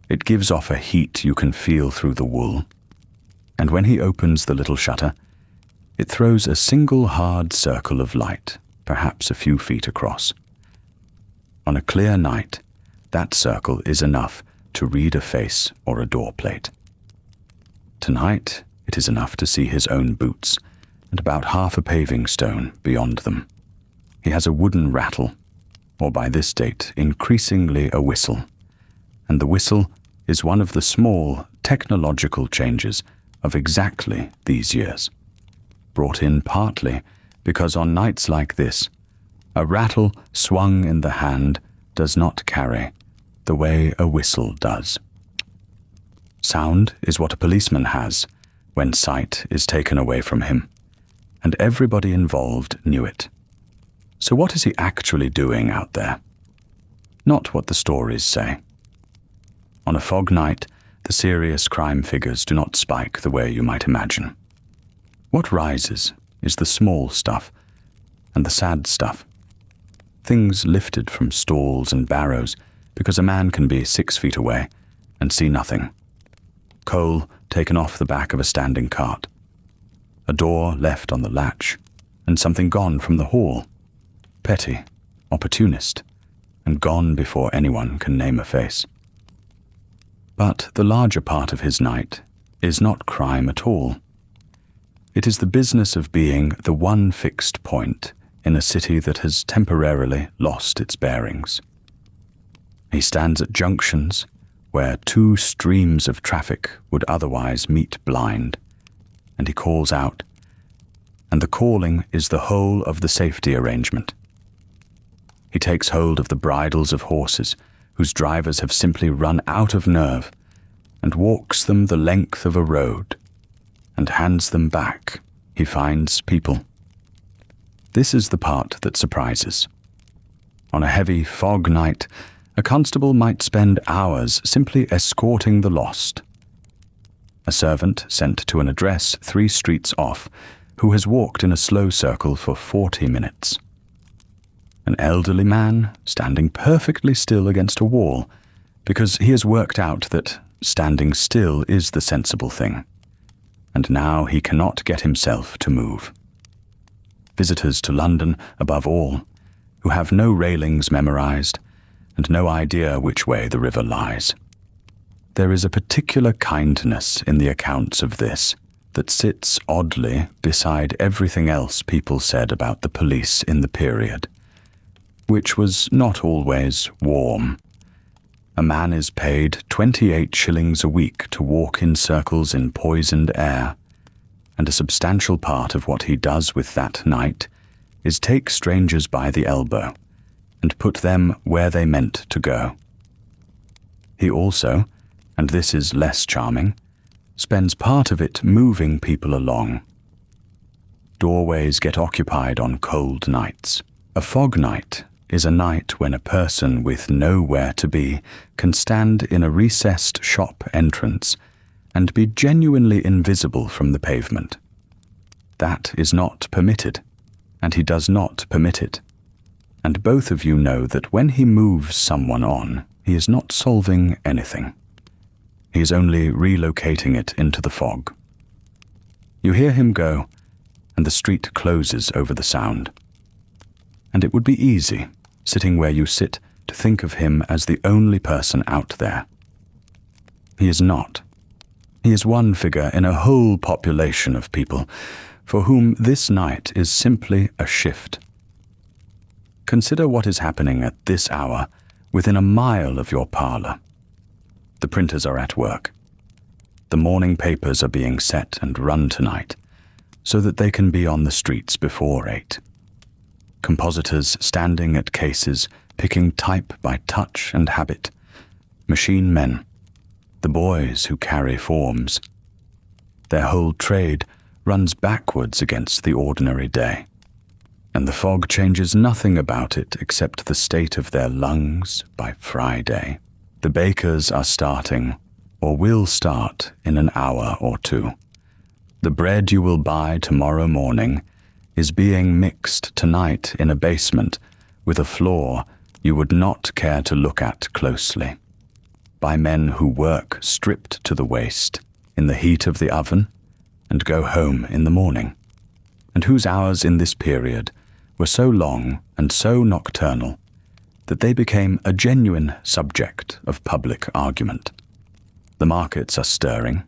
It gives off a heat you can feel through the wool, and when he opens the little shutter, it throws a single hard circle of light, perhaps a few feet across. On a clear night, that circle is enough to read a face or a door plate. Tonight, it is enough to see his own boots and about half a paving stone beyond them. He has a wooden rattle, or by this date, increasingly a whistle, and the whistle is one of the small technological changes of exactly these years, brought in partly because on nights like this, a rattle swung in the hand does not carry the way a whistle does. Sound is what a policeman has when sight is taken away from him, and everybody involved knew it. So what is he actually doing out there? Not what the stories say. On a fog night, the serious crime figures do not spike the way you might imagine. What rises is the small stuff and the sad stuff. Things lifted from stalls and barrows because a man can be 6 feet away and see nothing. Coal taken off the back of a standing cart. A door left on the latch, and something gone from the hall. Petty, opportunist, and gone before anyone can name a face. But the larger part of his night is not crime at all. It is the business of being the one fixed point in a city that has temporarily lost its bearings. He stands at junctions where two streams of traffic would otherwise meet blind, and he calls out, and the calling is the whole of the safety arrangement. He takes hold of the bridles of horses whose drivers have simply run out of nerve, and walks them the length of a road, and hands them back. He finds people. This is the part that surprises. On a heavy fog night, a constable might spend hours simply escorting the lost. A servant sent to an address 3 streets off, who has walked in a slow circle for 40 minutes. An elderly man standing perfectly still against a wall, because he has worked out that standing still is the sensible thing, and now he cannot get himself to move. Visitors to London, above all, who have no railings memorized, and no idea which way the river lies. There is a particular kindness in the accounts of this that sits oddly beside everything else people said about the police in the period, which was not always warm. A man is paid 28 shillings a week to walk in circles in poisoned air, and a substantial part of what he does with that night is take strangers by the elbow and put them where they meant to go. He also, and this is less charming, spends part of it moving people along. Doorways get occupied on cold nights. A fog night is a night when a person with nowhere to be can stand in a recessed shop entrance and be genuinely invisible from the pavement. That is not permitted, and he does not permit it. and both of you know that when he moves someone on, he is not solving anything. He is only relocating it into the fog. You hear him go, and the street closes over the sound. And it would be easy, sitting where you sit, to think of him as the only person out there. He is not. He is one figure in a whole population of people for whom this night is simply a shift. Consider what is happening at this hour within a mile of your parlor. The printers are at work. The morning papers are being set and run tonight, so that they can be on the streets before 8. Compositors standing at cases, picking type by touch and habit. Machine men, the boys who carry forms. Their whole trade runs backwards against the ordinary day, and the fog changes nothing about it except the state of their lungs by Friday. The bakers are starting, or will start, in an hour or two. The bread you will buy tomorrow morning is being mixed tonight in a basement with a floor you would not care to look at closely, by men who work stripped to the waist in the heat of the oven and go home in the morning, and whose hours in this period were so long and so nocturnal that they became a genuine subject of public argument. The markets are stirring.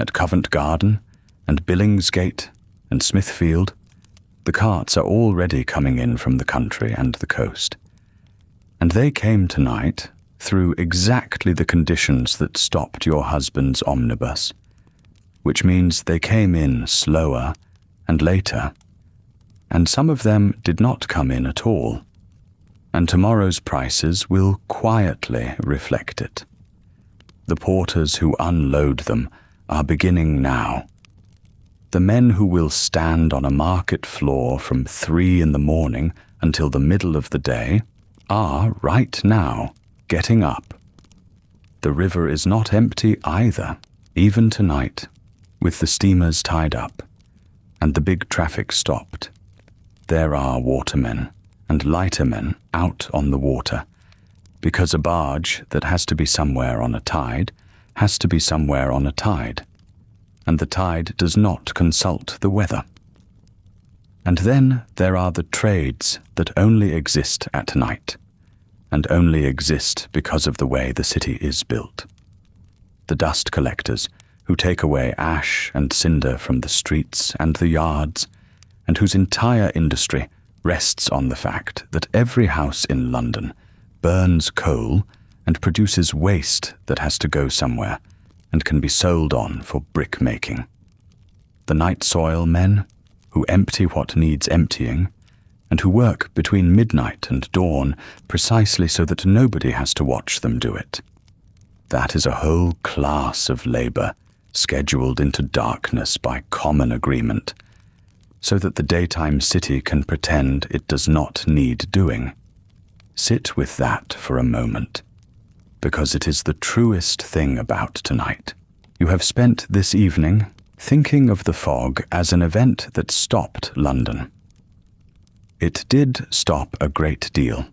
At Covent Garden and Billingsgate and Smithfield, the carts are already coming in from the country and the coast. And they came tonight through exactly the conditions that stopped your husband's omnibus, which means they came in slower and later, and some of them did not come in at all, and tomorrow's prices will quietly reflect it. The porters who unload them are beginning now. The men who will stand on a market floor from 3 in the morning until the middle of the day are, right now, getting up. The river is not empty either, even tonight, with the steamers tied up, and the big traffic stopped. There are watermen and lightermen out on the water, because a barge that has to be somewhere on a tide has to be somewhere on a tide, and the tide does not consult the weather. And then there are the trades that only exist at night, and only exist because of the way the city is built. The dust collectors who take away ash and cinder from the streets and the yards, and whose entire industry rests on the fact that every house in London burns coal and produces waste that has to go somewhere and can be sold on for brick making. The night soil men, who empty what needs emptying, and who work between midnight and dawn precisely so that nobody has to watch them do it. That is a whole class of labor scheduled into darkness by common agreement, so that the daytime city can pretend it does not need doing. Sit with that for a moment, because it is the truest thing about tonight. You have spent this evening thinking of the fog as an event that stopped London. It did stop a great deal.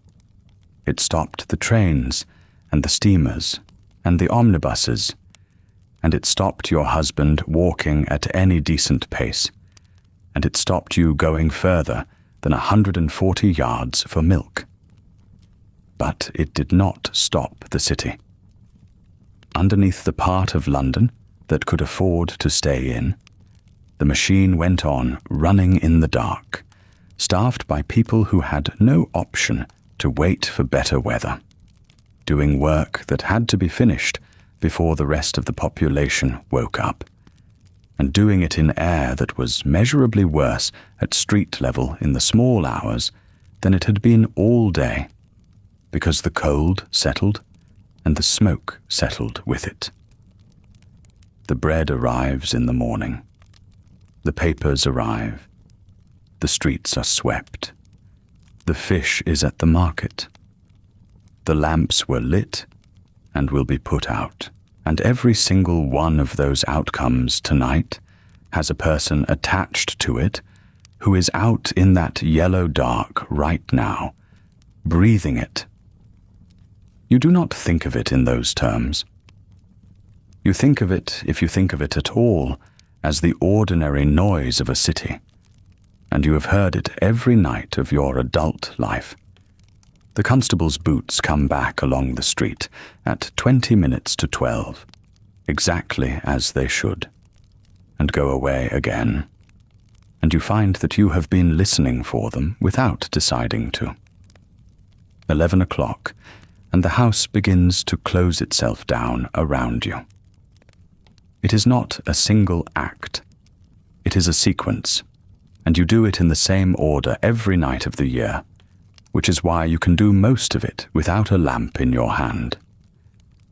It stopped the trains and the steamers and the omnibuses, and it stopped your husband walking at any decent pace, and it stopped you going further than 140 yards for milk. But it did not stop the city. Underneath the part of London that could afford to stay in, the machine went on running in the dark, staffed by people who had no option to wait for better weather, doing work that had to be finished before the rest of the population woke up, and doing it in air that was measurably worse at street level in the small hours than it had been all day, because the cold settled and the smoke settled with it. The bread arrives in the morning. The papers arrive. The streets are swept. The fish is at the market. The lamps were lit and will be put out, and every single one of those outcomes tonight has a person attached to it who is out in that yellow dark right now, breathing it. You do not think of it in those terms. You think of it, if you think of it at all, as the ordinary noise of a city, and you have heard it every night of your adult life. The constable's boots come back along the street at 20 minutes to 12, exactly as they should, and go away again, and you find that you have been listening for them without deciding to. 11 o'clock, and the house begins to close itself down around you. It is not a single act. It is a sequence, and you do it in the same order every night of the year, which is why you can do most of it without a lamp in your hand.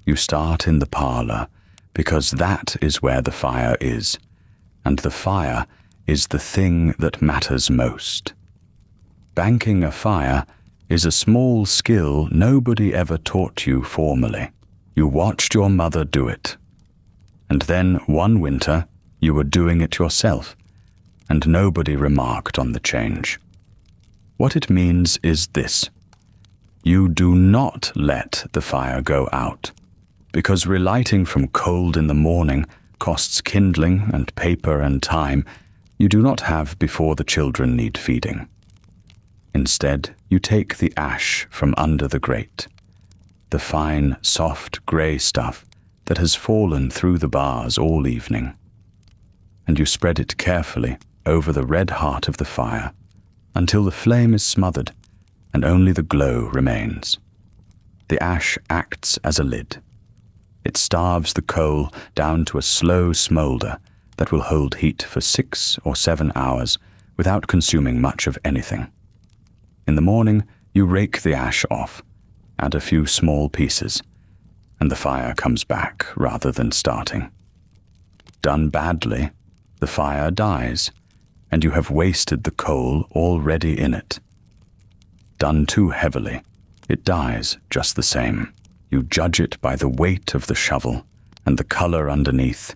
You start in the parlor, because that is where the fire is, and the fire is the thing that matters most. Banking a fire is a small skill nobody ever taught you formally. You watched your mother do it. And then one winter, you were doing it yourself, and nobody remarked on the change. What it means is this: you do not let the fire go out, because relighting from cold in the morning costs kindling and paper and time you do not have before the children need feeding. Instead, you take the ash from under the grate, the fine, soft grey stuff that has fallen through the bars all evening, and you spread it carefully over the red heart of the fire until the flame is smothered and only the glow remains. The ash acts as a lid. It starves the coal down to a slow smoulder that will hold heat for 6 or 7 hours without consuming much of anything. In the morning, you rake the ash off, add a few small pieces, and the fire comes back rather than starting. Done badly, the fire dies, and you have wasted the coal already in it. Done too heavily, it dies just the same. You judge it by the weight of the shovel and the color underneath,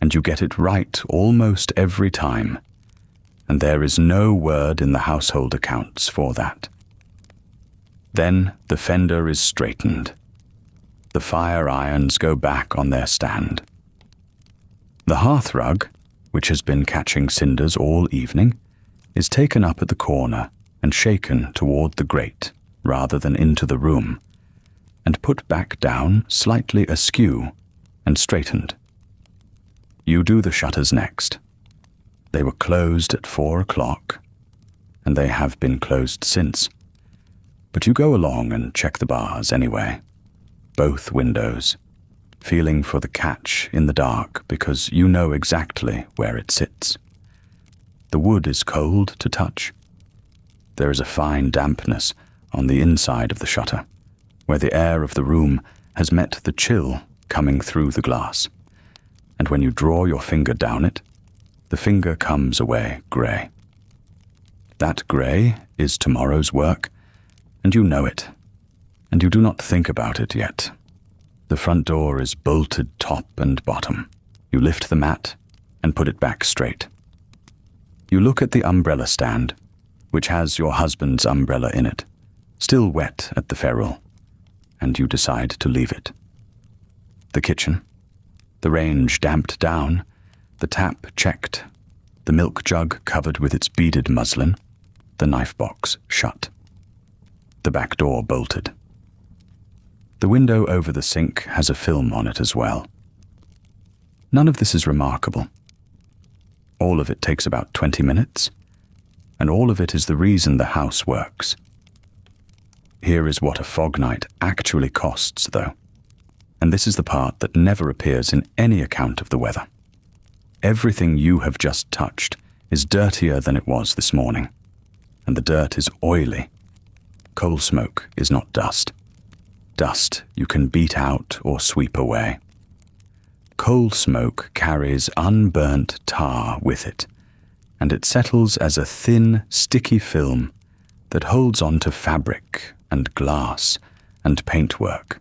and you get it right almost every time, and there is no word in the household accounts for that. Then the fender is straightened. The fire irons go back on their stand. The hearth rug, which has been catching cinders all evening, is taken up at the corner and shaken toward the grate rather than into the room, and put back down slightly askew and straightened. You do the shutters next. They were closed at 4 o'clock, and they have been closed since. But you go along and check the bars anyway, both windows, feeling for the catch in the dark because you know exactly where it sits. The wood is cold to touch. There is a fine dampness on the inside of the shutter, where the air of the room has met the chill coming through the glass, and when you draw your finger down it, the finger comes away grey. That grey is tomorrow's work, and you know it, and you do not think about it yet. The front door is bolted top and bottom. You lift the mat and put it back straight. You look at the umbrella stand, which has your husband's umbrella in it, still wet at the ferrule, and you decide to leave it. The kitchen, the range damped down, the tap checked, the milk jug covered with its beaded muslin, the knife box shut, the back door bolted. The window over the sink has a film on it as well. None of this is remarkable. All of it takes about 20 minutes, and all of it is the reason the house works. Here is what a fog night actually costs, though, and this is the part that never appears in any account of the weather. Everything you have just touched is dirtier than it was this morning, and the dirt is oily. Coal smoke is not dust. Dust you can beat out or sweep away. Coal smoke carries unburnt tar with it, and it settles as a thin, sticky film that holds on to fabric and glass and paintwork,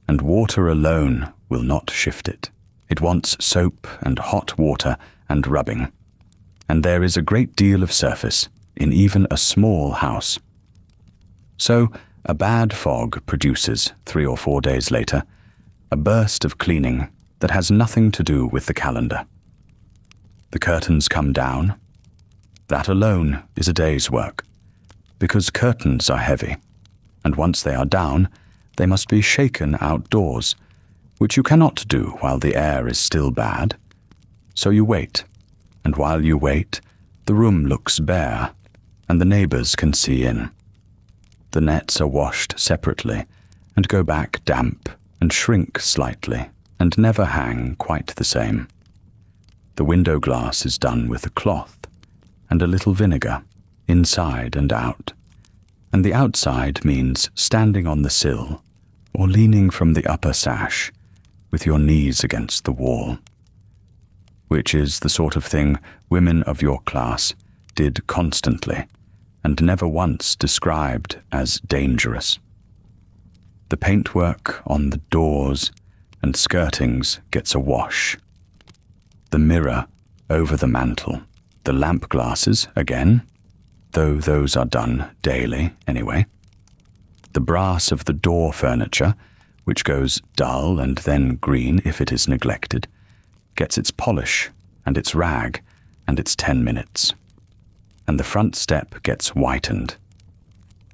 and water alone will not shift it. It wants soap and hot water and rubbing, and there is a great deal of surface in even a small house. So a bad fog produces, 3 or 4 days later, a burst of cleaning that has nothing to do with the calendar. The curtains come down. That alone is a day's work, because curtains are heavy, and once they are down, they must be shaken outdoors, which you cannot do while the air is still bad. So you wait, and while you wait, the room looks bare, and the neighbors can see in. The nets are washed separately, and go back damp, and shrink slightly, and never hang quite the same. The window glass is done with a cloth, and a little vinegar, inside and out, and the outside means standing on the sill, or leaning from the upper sash, with your knees against the wall, which is the sort of thing women of your class did constantly, and never once described as dangerous. The paintwork on the doors and skirtings gets a wash. The mirror over the mantel, the lamp glasses again, though those are done daily anyway. The brass of the door furniture, which goes dull and then green if it is neglected, gets its polish and its rag and its 10 minutes. And the front step gets whitened.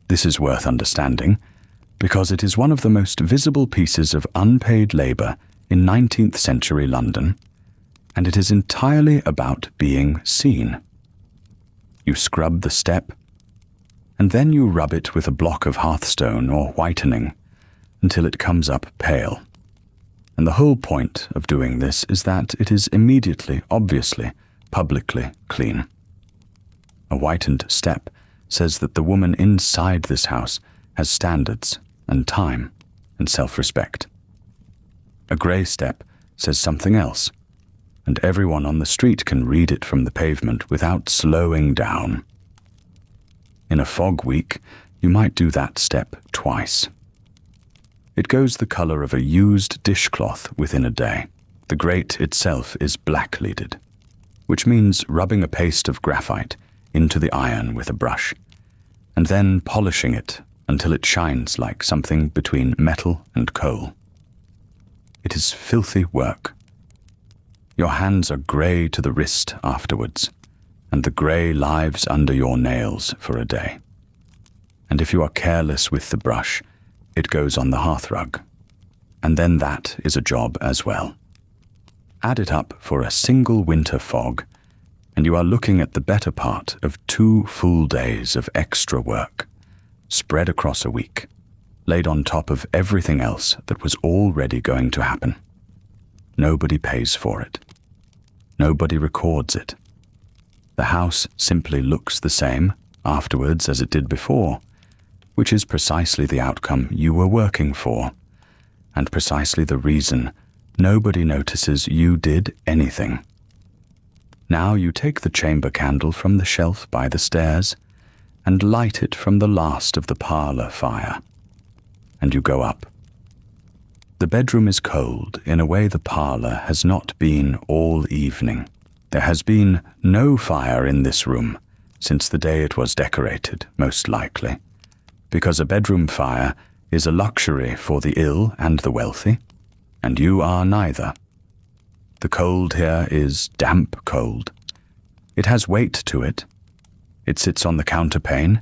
This is worth understanding, because it is one of the most visible pieces of unpaid labour in 19th century London, and it is entirely about being seen. You scrub the step, and then you rub it with a block of hearthstone or whitening until it comes up pale. And the whole point of doing this is that it is immediately, obviously, publicly clean. A whitened step says that the woman inside this house has standards and time and self-respect. A grey step says something else, and everyone on the street can read it from the pavement without slowing down. In a fog week, you might do that step twice. It goes the colour of a used dishcloth within a day. The grate itself is black-leaded, which means rubbing a paste of graphite into the iron with a brush, and then polishing it until it shines like something between metal and coal. It is filthy work. Your hands are grey to the wrist afterwards, and the grey lives under your nails for a day. And if you are careless with the brush, it goes on the hearthrug, and then that is a job as well. Add it up for a single winter fog, and you are looking at the better part of 2 full days of extra work, spread across a week, laid on top of everything else that was already going to happen. Nobody pays for it. Nobody records it. The house simply looks the same afterwards as it did before, which is precisely the outcome you were working for, and precisely the reason nobody notices you did anything. Now you take the chamber candle from the shelf by the stairs and light it from the last of the parlour fire, and you go up. The bedroom is cold in a way the parlour has not been all evening. There has been no fire in this room since the day it was decorated, most likely, because a bedroom fire is a luxury for the ill and the wealthy, and you are neither. The cold here is damp cold. It has weight to it. It sits on the counterpane,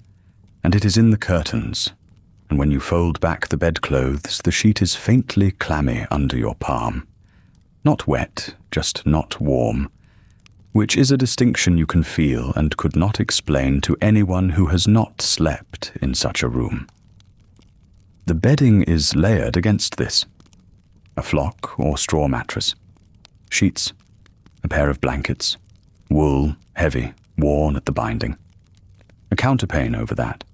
and it is in the curtains, and when you fold back the bedclothes, the sheet is faintly clammy under your palm. Not wet, just not warm, which is a distinction you can feel and could not explain to anyone who has not slept in such a room. The bedding is layered against this. A flock or straw mattress, sheets, a pair of blankets, wool, heavy, worn at the binding, a counterpane over that.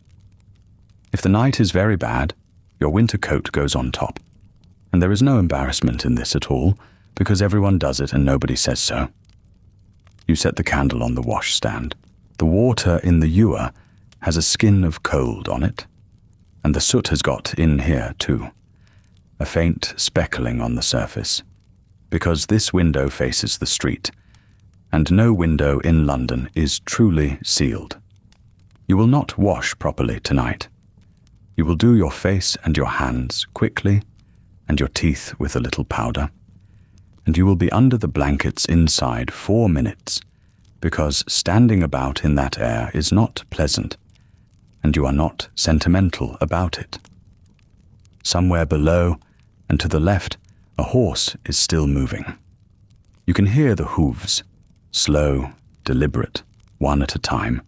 If the night is very bad, your winter coat goes on top, and there is no embarrassment in this at all, because everyone does it and nobody says so. You set the candle on the washstand. The water in the ewer has a skin of cold on it, and the soot has got in here too, a faint speckling on the surface, because this window faces the street, and no window in London is truly sealed. You will not wash properly tonight. You will do your face and your hands quickly, and your teeth with a little powder, and you will be under the blankets inside 4 minutes, because standing about in that air is not pleasant, and you are not sentimental about it. Somewhere below, and to the left, a horse is still moving. You can hear the hooves, slow, deliberate, one at a time,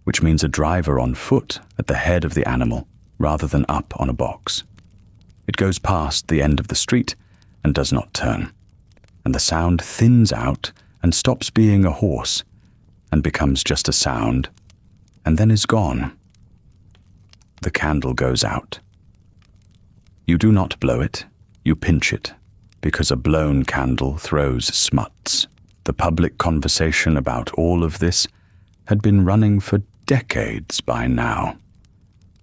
which means a driver on foot at the head of the animal rather than up on a box. It goes past the end of the street and does not turn, and the sound thins out and stops being a horse and becomes just a sound, and then is gone. The candle goes out. You do not blow it, you pinch it, because a blown candle throws smuts. The public conversation about all of this had been running for decades by now,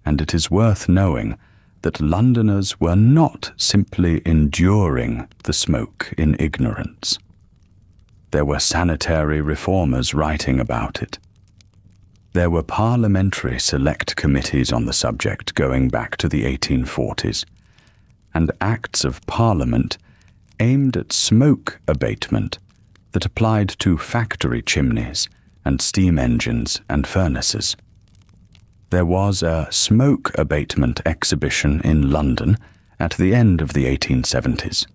and it is worth knowing that Londoners were not simply enduring the smoke in ignorance. There were sanitary reformers writing about it. There were parliamentary select committees on the subject going back to the 1840s, and acts of Parliament aimed at smoke abatement that applied to factory chimneys and steam engines and furnaces. There was a smoke abatement exhibition in London at the end of the 1870s,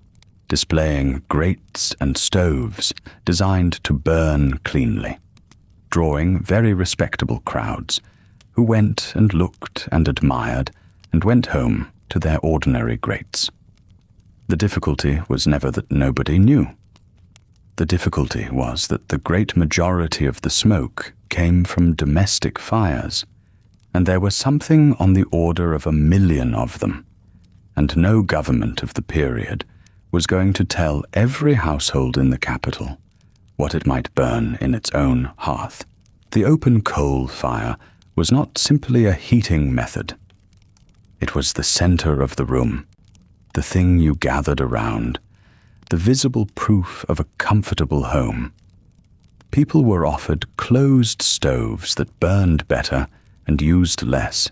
displaying grates and stoves designed to burn cleanly, drawing very respectable crowds who went and looked and admired and went home to their ordinary grates. The difficulty was never that nobody knew. The difficulty was that the great majority of the smoke came from domestic fires, and there was something on the order of 1 million of them, and no government of the period was going to tell every household in the capital what it might burn in its own hearth. The open coal fire was not simply a heating method. It was the center of the room, the thing you gathered around, the visible proof of a comfortable home. People were offered closed stoves that burned better and used less,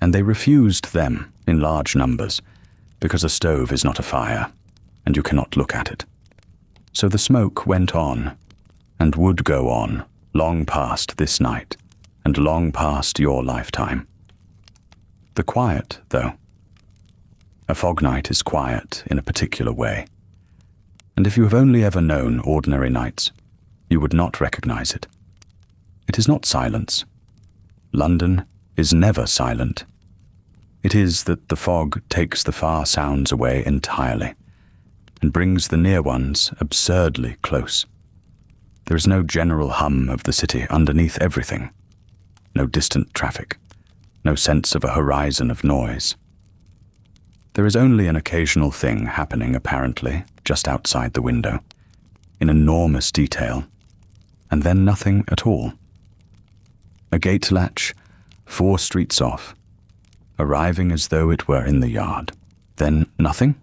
and they refused them in large numbers because a stove is not a fire and you cannot look at it. So the smoke went on and would go on long past this night and long past your lifetime. The quiet, though. A fog night is quiet in a particular way, and if you have only ever known ordinary nights, you would not recognize it. It is not silence. London is never silent. It is that the fog takes the far sounds away entirely and brings the near ones absurdly close. There is no general hum of the city underneath everything, no distant traffic, no sense of a horizon of noise. There is only an occasional thing happening apparently just outside the window, in enormous detail, and then nothing at all. A gate latch, 4 streets off, arriving as though it were in the yard. Then nothing.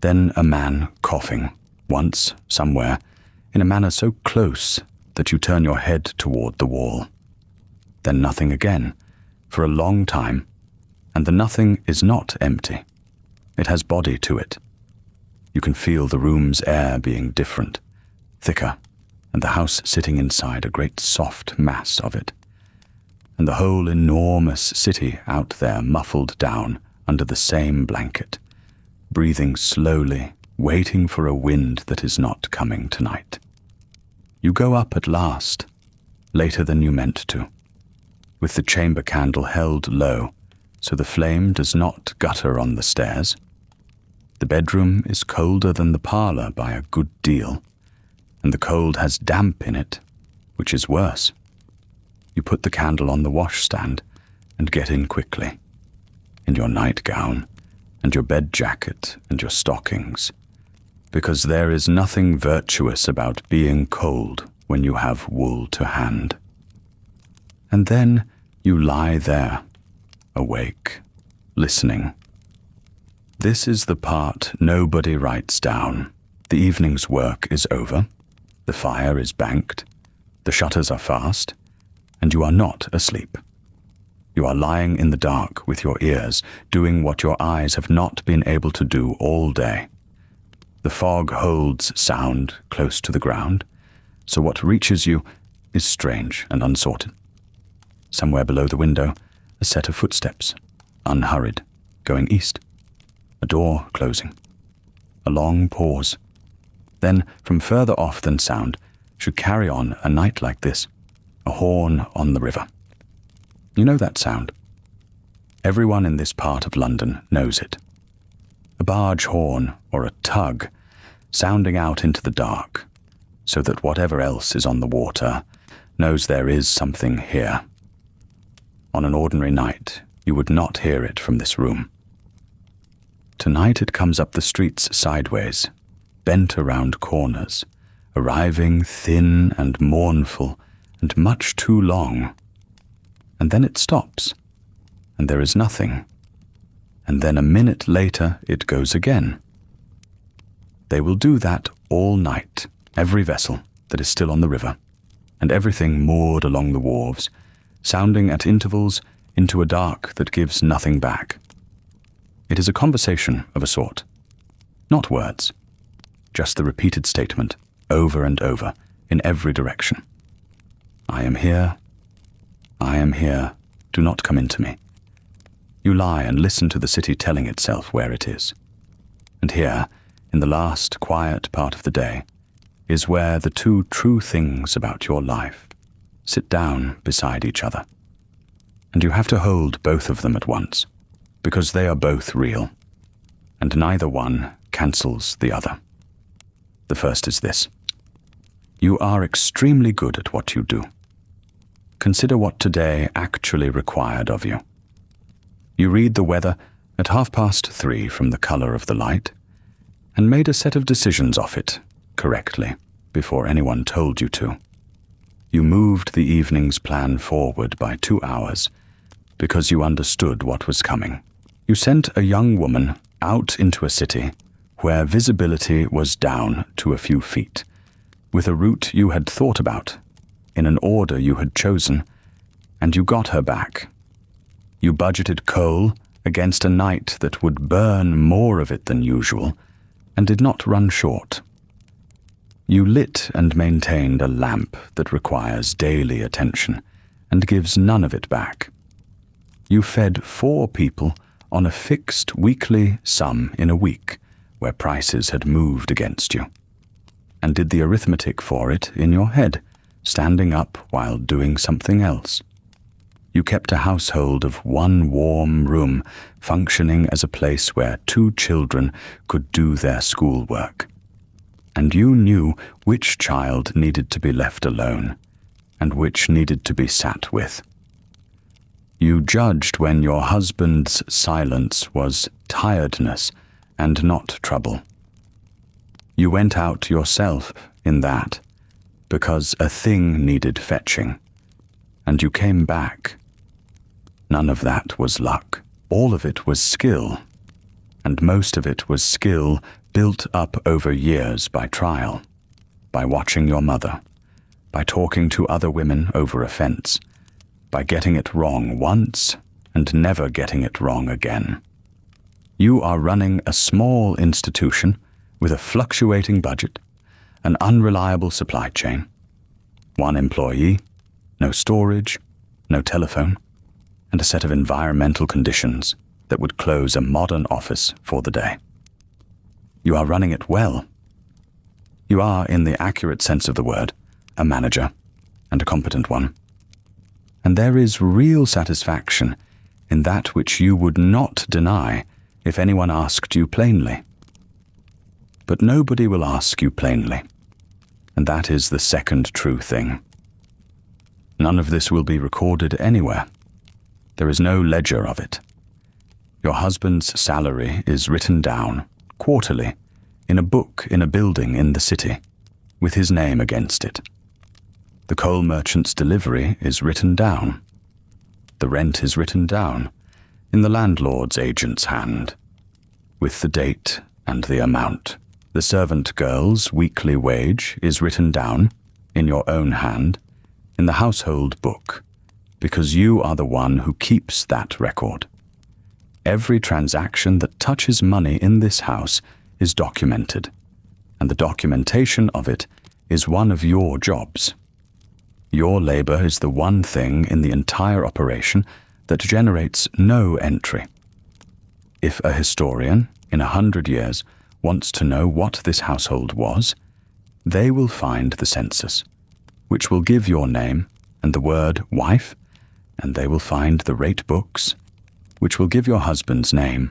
Then a man coughing, once, somewhere, in a manner so close that you turn your head toward the wall. Then nothing again, for a long time, and the nothing is not empty. It has body to it. You can feel the room's air being different, thicker, and the house sitting inside a great soft mass of it, and the whole enormous city out there muffled down under the same blanket, breathing slowly, waiting for a wind that is not coming tonight. You go up at last, later than you meant to, with the chamber candle held low so the flame does not gutter on the stairs. The bedroom is colder than the parlor by a good deal, and the cold has damp in it, which is worse. You put the candle on the washstand and get in quickly, in your nightgown and your bed jacket and your stockings, because there is nothing virtuous about being cold when you have wool to hand. And then you lie there, awake, listening. This is the part nobody writes down. The evening's work is over, the fire is banked, the shutters are fast, and you are not asleep. You are lying in the dark with your ears, doing what your eyes have not been able to do all day. The fog holds sound close to the ground, so what reaches you is strange and unsorted. Somewhere below the window, a set of footsteps, unhurried, going east. A door closing. A long pause. Then, from further off than sound, should carry on a night like this, a horn on the river. You know that sound. Everyone in this part of London knows it. A barge horn or a tug sounding out into the dark, so that whatever else is on the water knows there is something here. On an ordinary night, you would not hear it from this room. Tonight it comes up the streets sideways, bent around corners, arriving thin and mournful and much too long. And then it stops, and there is nothing. And then a minute later it goes again. They will do that all night, every vessel that is still on the river, and everything moored along the wharves, sounding at intervals into a dark that gives nothing back. It is a conversation of a sort. Not words, just the repeated statement, over and over, in every direction. I am here. I am here. Do not come into me. You lie and listen to the city telling itself where it is. And here, in the last quiet part of the day, is where the two true things about your life sit down beside each other. And you have to hold both of them at once, because they are both real, and neither one cancels the other. The first is this. You are extremely good at what you do. Consider what today actually required of you. You read the weather at 3:30 from the color of the light, and made a set of decisions off it, correctly, before anyone told you to. You moved the evening's plan forward by 2 hours, because you understood what was coming. You sent a young woman out into a city where visibility was down to a few feet, with a route you had thought about, in an order you had chosen, and you got her back. You budgeted coal against a night that would burn more of it than usual, and did not run short. You lit and maintained a lamp that requires daily attention, and gives none of it back. You fed 4 people on a fixed weekly sum in a week, where prices had moved against you, and did the arithmetic for it in your head, standing up while doing something else. You kept a household of 1 warm room functioning as a place where 2 children could do their schoolwork. And you knew which child needed to be left alone, and which needed to be sat with. You judged when your husband's silence was tiredness and not trouble. You went out yourself in that, because a thing needed fetching, and you came back. None of that was luck. All of it was skill, and most of it was skill built up over years by trial, by watching your mother, by talking to other women over a fence, by getting it wrong once and never getting it wrong again. You are running a small institution with a fluctuating budget, an unreliable supply chain, 1 employee, no storage, no telephone, and a set of environmental conditions that would close a modern office for the day. You are running it well. You are, in the accurate sense of the word, a manager, and a competent one. And there is real satisfaction in that which you would not deny if anyone asked you plainly. But nobody will ask you plainly, and that is the second true thing. None of this will be recorded anywhere. There is no ledger of it. Your husband's salary is written down, quarterly, in a book in a building in the city, with his name against it. The coal merchant's delivery is written down. The rent is written down, in the landlord's agent's hand, with the date and the amount. The servant girl's weekly wage is written down, in your own hand, in the household book, because you are the one who keeps that record. Every transaction that touches money in this house is documented, and the documentation of it is one of your jobs. Your labor is the one thing in the entire operation that generates no entry. If a historian, in 100 years, wants to know what this household was, they will find the census, which will give your name and the word wife, and they will find the rate books, which will give your husband's name,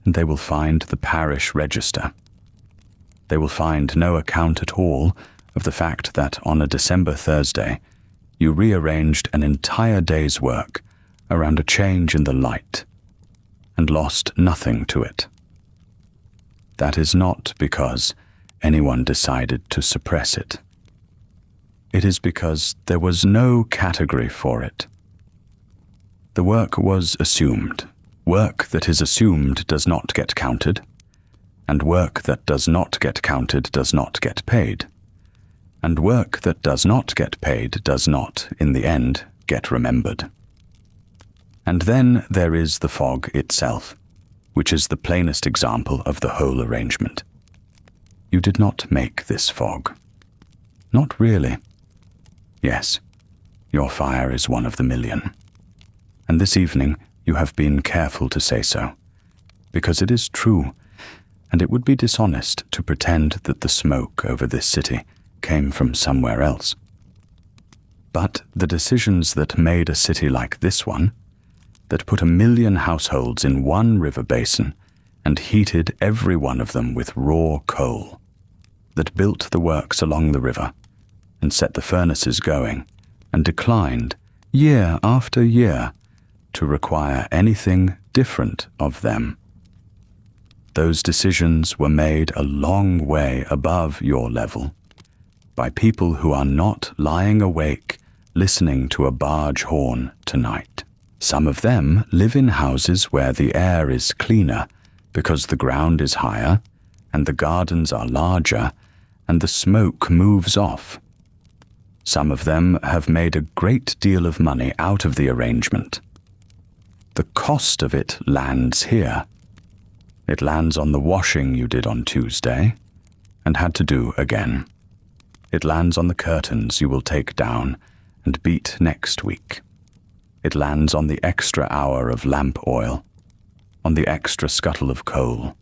and they will find the parish register. They will find no account at all of the fact that on a December Thursday, you rearranged an entire day's work around a change in the light and lost nothing to it. That is not because anyone decided to suppress it. It is because there was no category for it. The work was assumed. Work that is assumed does not get counted, and work that does not get counted does not get paid. And work that does not get paid does not, in the end, get remembered. And then there is the fog itself, which is the plainest example of the whole arrangement. You did not make this fog. Not really. Yes, your fire is one of the million. And this evening you have been careful to say so, because it is true, and it would be dishonest to pretend that the smoke over this city came from somewhere else. But the decisions that made a city like this one, that put 1 million households in one river basin and heated every one of them with raw coal, that built the works along the river and set the furnaces going and declined year after year to require anything different of them. Those decisions were made a long way above your level, by people who are not lying awake listening to a barge horn tonight. Some of them live in houses where the air is cleaner because the ground is higher and the gardens are larger and the smoke moves off. Some of them have made a great deal of money out of the arrangement. The cost of it lands here. It lands on the washing you did on Tuesday and had to do again. It lands on the curtains you will take down and beat next week. It lands on the extra hour of lamp oil, on the extra scuttle of coal,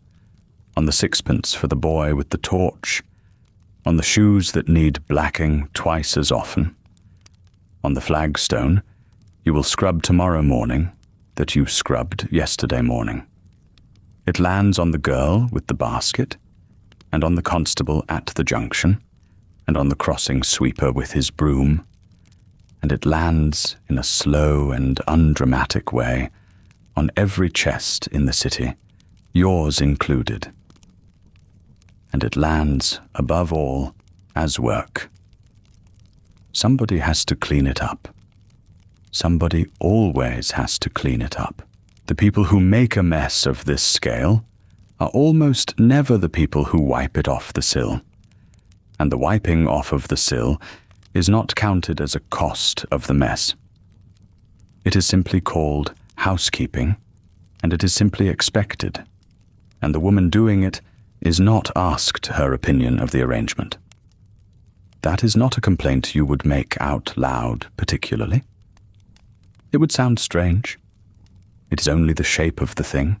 on the sixpence for the boy with the torch, on the shoes that need blacking twice as often, on the flagstone you will scrub tomorrow morning that you scrubbed yesterday morning. It lands on the girl with the basket, and on the constable at the junction, and on the crossing sweeper with his broom, and it lands in a slow and undramatic way on every chest in the city, yours included. And it lands, above all, as work. Somebody has to clean it up. Somebody always has to clean it up. The people who make a mess of this scale are almost never the people who wipe it off the sill. And the wiping off of the sill is not counted as a cost of the mess. It is simply called housekeeping, and it is simply expected, and the woman doing it is not asked her opinion of the arrangement. That is not a complaint you would make out loud particularly. It would sound strange. It is only the shape of the thing,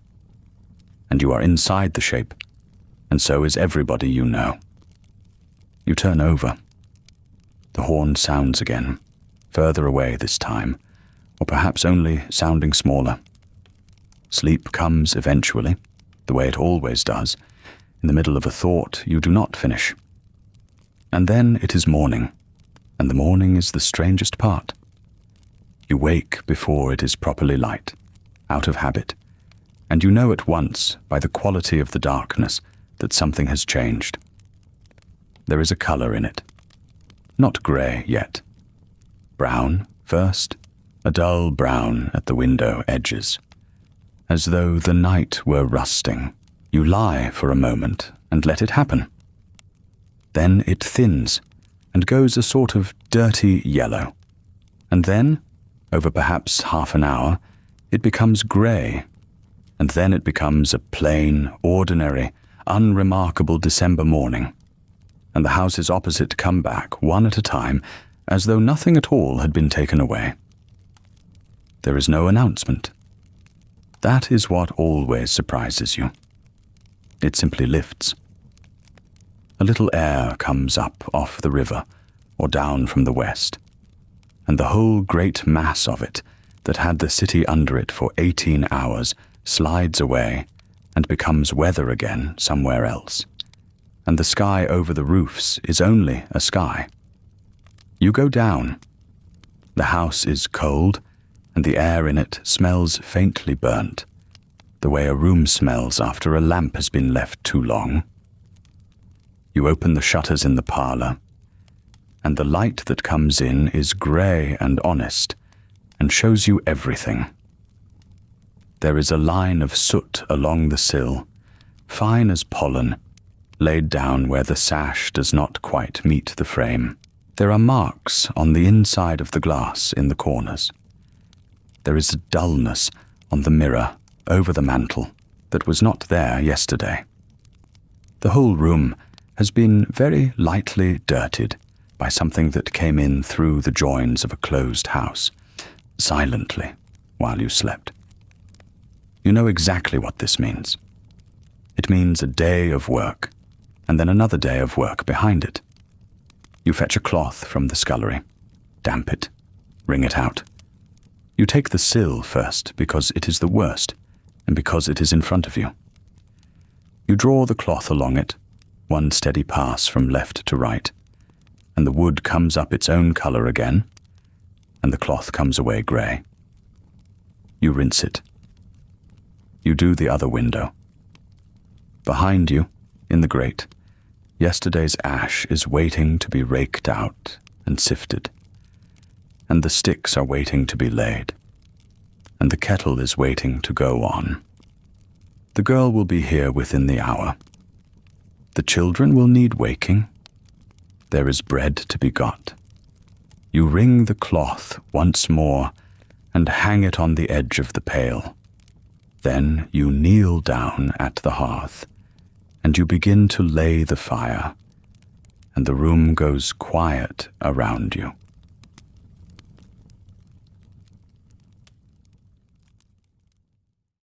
and you are inside the shape, and so is everybody you know. You turn over. The horn sounds again, further away this time, or perhaps only sounding smaller. Sleep comes eventually, the way it always does, in the middle of a thought you do not finish. And then it is morning, and the morning is the strangest part. You wake before it is properly light, out of habit, and you know at once by the quality of the darkness that something has changed. There is a color in it. Not grey yet. Brown first, a dull brown at the window edges, as though the night were rusting. You lie for a moment and let it happen. Then it thins and goes a sort of dirty yellow, and then Over perhaps half an hour, it becomes grey, and then it becomes a plain, ordinary, unremarkable December morning, and the houses opposite come back, one at a time, as though nothing at all had been taken away. There is no announcement. That is what always surprises you. It simply lifts. A little air comes up off the river or down from the west, and the whole great mass of it that had the city under it for 18 hours slides away and becomes weather again somewhere else, and the sky over the roofs is only a sky. You go down. The house is cold, and the air in it smells faintly burnt, the way a room smells after a lamp has been left too long. You open the shutters in the parlour, and the light that comes in is grey and honest, and shows you everything. There is a line of soot along the sill, fine as pollen, laid down where the sash does not quite meet the frame. There are marks on the inside of the glass in the corners. There is a dullness on the mirror over the mantel that was not there yesterday. The whole room has been very lightly dirtied by something that came in through the joins of a closed house, silently, while you slept. You know exactly what this means. It means a day of work, and then another day of work behind it. You fetch a cloth from the scullery, damp it, wring it out. You take the sill first because it is the worst, and because it is in front of you. You draw the cloth along it, one steady pass from left to right, and the wood comes up its own colour again, and the cloth comes away grey. You rinse it. You do the other window. Behind you, in the grate, yesterday's ash is waiting to be raked out and sifted, and the sticks are waiting to be laid, and the kettle is waiting to go on. The girl will be here within the hour. The children will need waking. There is bread to be got. You wring the cloth once more and hang it on the edge of the pail. Then you kneel down at the hearth, and you begin to lay the fire, and the room goes quiet around you.